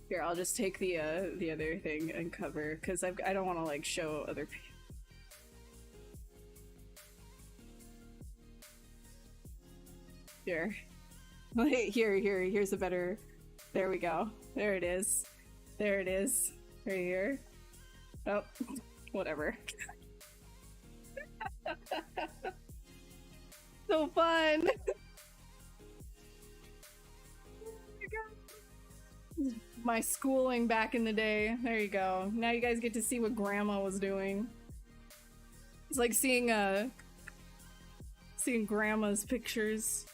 Here, I'll just take the other thing and cover, because I don't want to like show other people. Here. Here's a better... There we go. There it is. Right here. Oh, whatever. So fun! My schooling back in the day. There you go. Now you guys get to see what grandma was doing. It's like seeing grandma's pictures.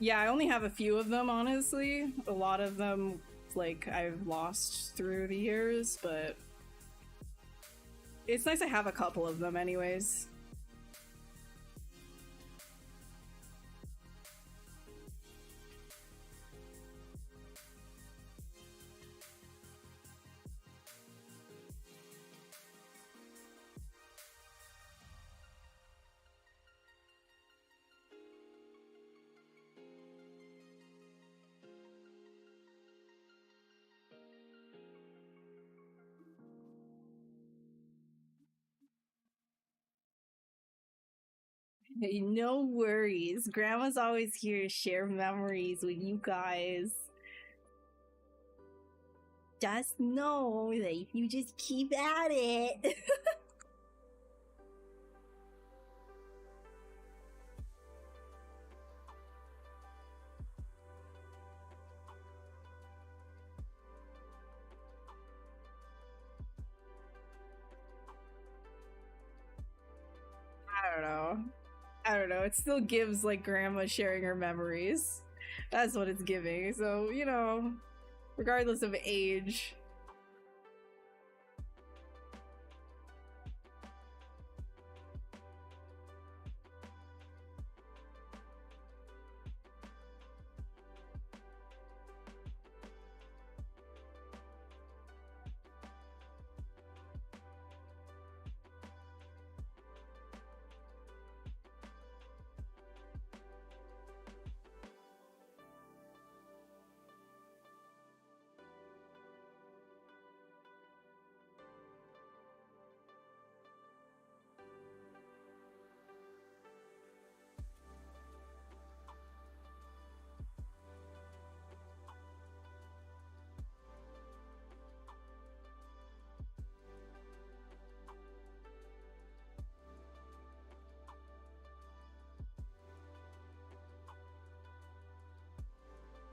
Yeah, I only have a few of them, honestly. A lot of them, like, I've lost through the years, but It's nice to have a couple of them anyways. Hey, no worries. Grandma's always here to share memories with you guys. Just know that if you just keep at it. I don't know. I don't know. It still gives like grandma sharing her memories. That's what it's giving. So, you know, regardless of age.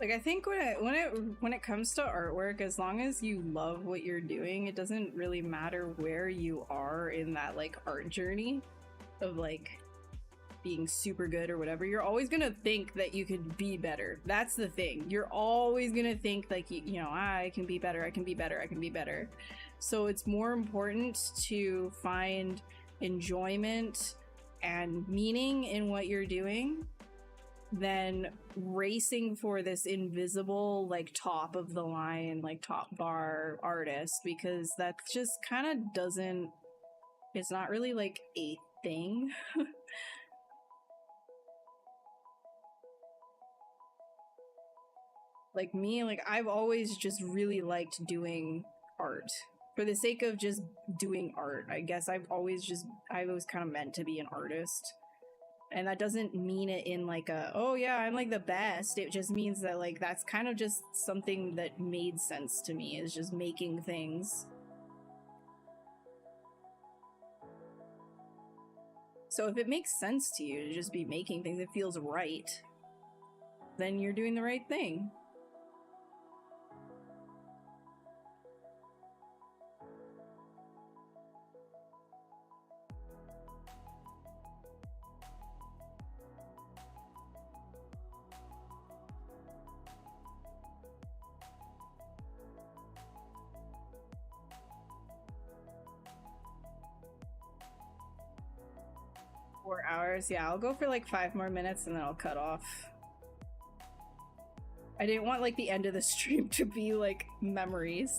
Like I think when it comes to artwork, as long as you love what you're doing, it doesn't really matter where you are in that like art journey of like being super good or whatever. You're always gonna think that you could be better. That's the thing. You're always gonna think like you know, I can be better, I can be better, I can be better. So it's more important to find enjoyment and meaning in what you're doing than racing for this invisible like top of the line like top bar artist, because that just kind of doesn't, it's not really like a thing. Like me, like I've always just really liked doing art for the sake of just doing art. I guess I've always kind of meant to be an artist. And that doesn't mean it in like a, oh yeah, I'm like the best. It just means that like that's kind of just something that made sense to me, is just making things. So if it makes sense to you to just be making things, it feels right, then you're doing the right thing. Hours. Yeah, I'll go for like 5 more minutes and then I'll cut off. I didn't want like the end of the stream to be like memories.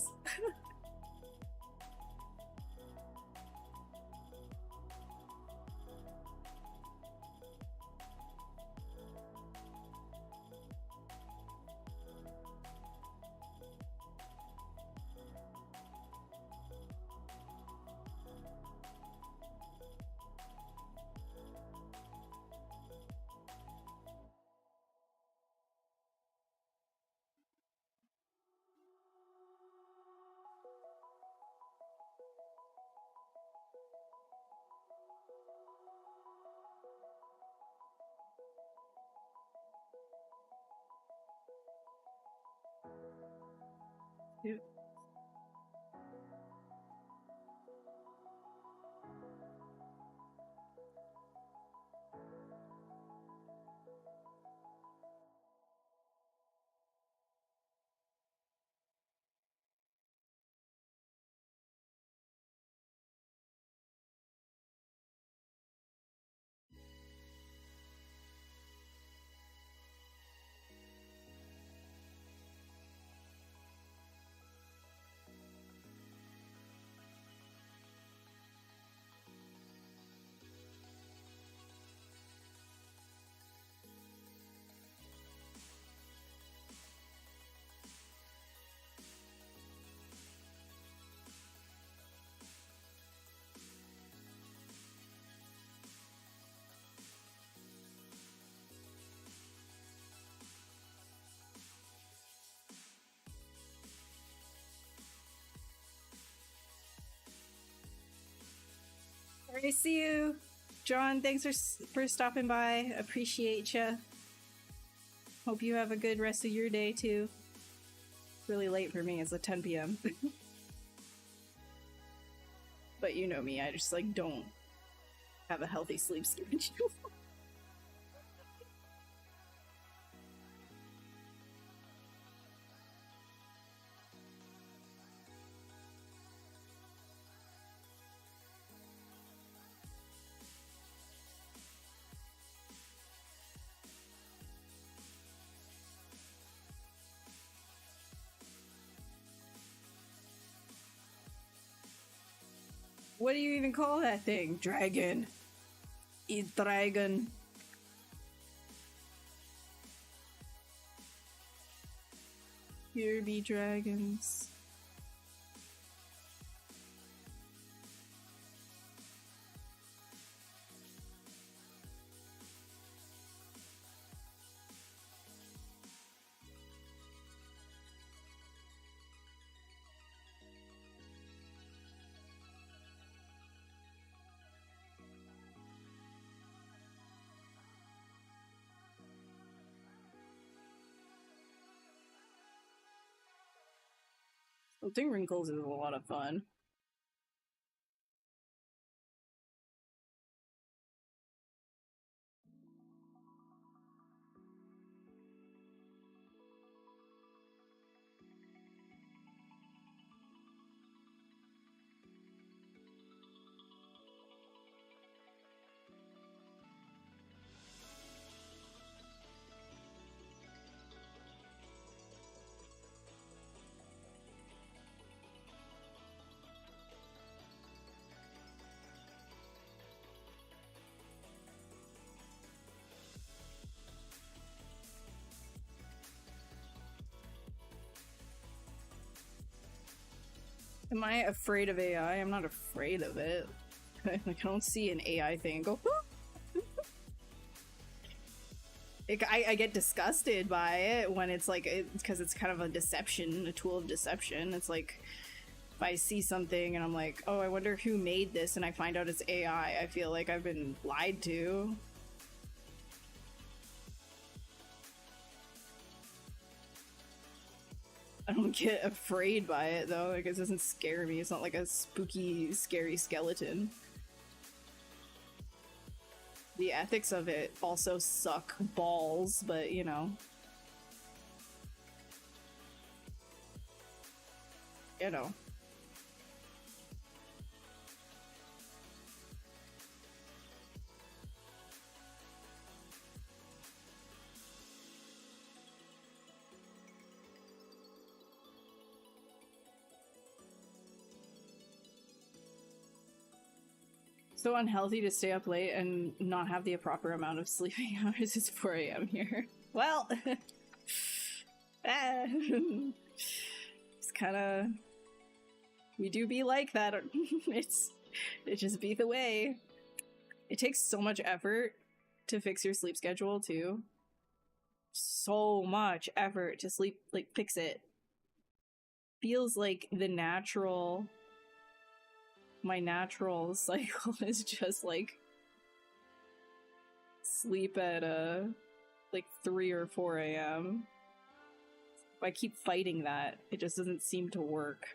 Dude. I see you. John, thanks for stopping by. Appreciate ya. Hope you have a good rest of your day, too. Really late for me. It's like 10 p.m. But you know me. I just, like, don't have a healthy sleep schedule. What do you even call that thing? Dragon. Eat dragon. Here be dragons. Sculpting wrinkles is a lot of fun. Am I afraid of AI? I'm not afraid of it. Like, I don't see an AI thing and go, I get disgusted by it when it's like, because it's kind of a deception, a tool of deception. It's like, if I see something and I'm like, oh, I wonder who made this, and I find out it's AI, I feel like I've been lied to. I don't get afraid by it though, like it doesn't scare me. It's not like a spooky, scary skeleton. The ethics of it also suck balls, but you know. You know. So unhealthy to stay up late and not have the proper amount of sleeping hours. It's 4 a.m. here. Well, it's kind of, we do be like that. It just be the way. It takes so much effort to fix your sleep schedule too. So much effort to sleep, like fix it. Feels like the natural. My natural cycle is just like sleep at like 3 or 4 a.m. I keep fighting that. It just doesn't seem to work.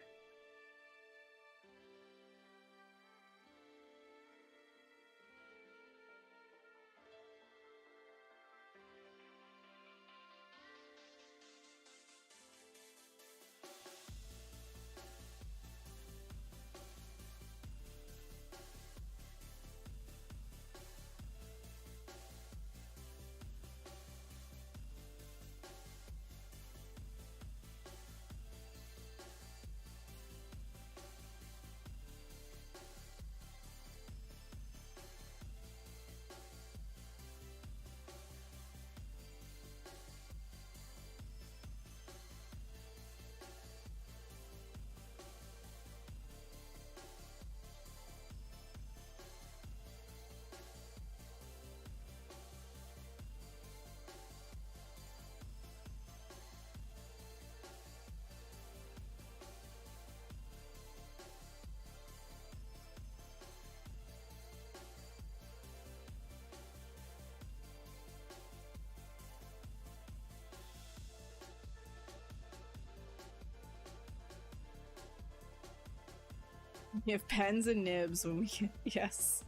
We have pens and nibs when we get, yes.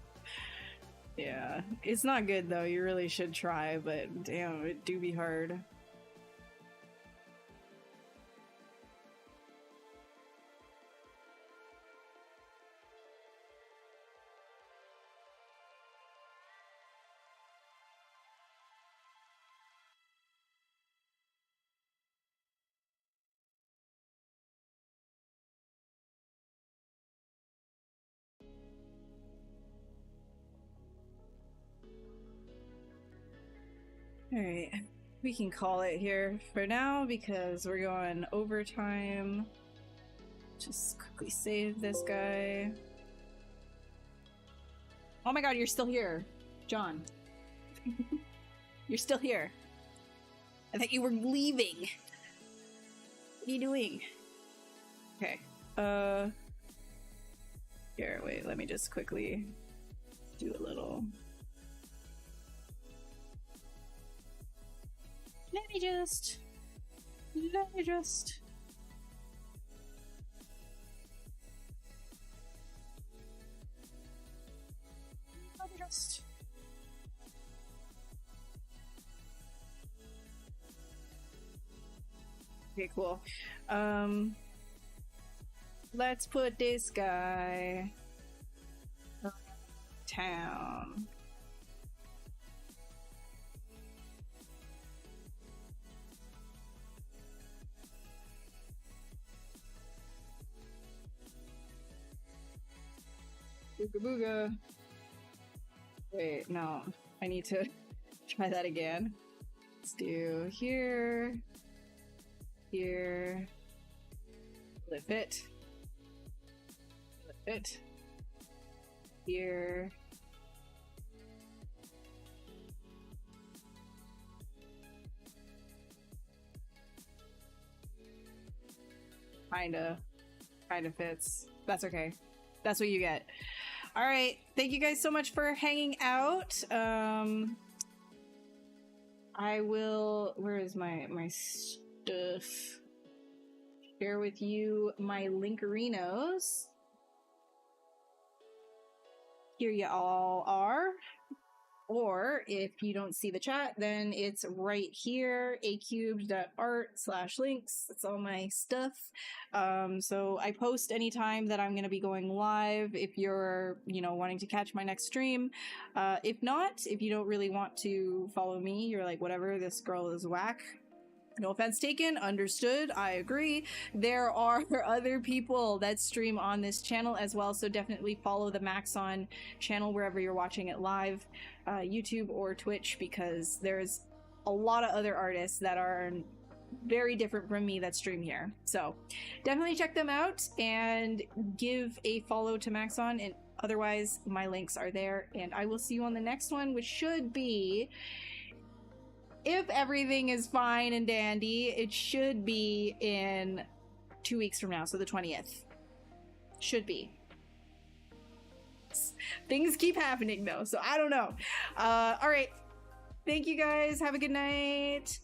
Yeah, it's not good though. You really should try, but damn, it do be hard. Alright, we can call it here for now because we're going overtime. Just quickly save this guy. Oh my god, you're still here, John. You're still here. I thought you were leaving. What are you doing? Okay, here, wait, let me just quickly do a little... Let me just... Okay, cool. Let's put this guy around town. Booga booga. Wait, no. I need to try that again. Let's do here. Here. Flip it. Flip it. Here. Kinda fits. That's okay. That's what you get. All right. Thank you guys so much for hanging out. I will, where is my stuff? Share with you my Linkerinos. Here you all are. Or if you don't see the chat, then it's right here, acubed.art/links. That's all my stuff. So I post anytime that I'm going to be going live if you're, wanting to catch my next stream. If not, if you don't really want to follow me, you're like, whatever, this girl is whack. No offense taken, understood, I agree. There are other people that stream on this channel as well, so definitely follow the Maxon channel wherever you're watching it live, YouTube or Twitch, because there's a lot of other artists that are very different from me that stream here. So definitely check them out and give a follow to Maxon, and otherwise my links are there, and I will see you on the next one, which should be, if everything is fine and dandy, it should be in 2 weeks from now, so the 20th. Should be. Things keep happening though, so I don't know. All right. Thank you guys. Have a good night.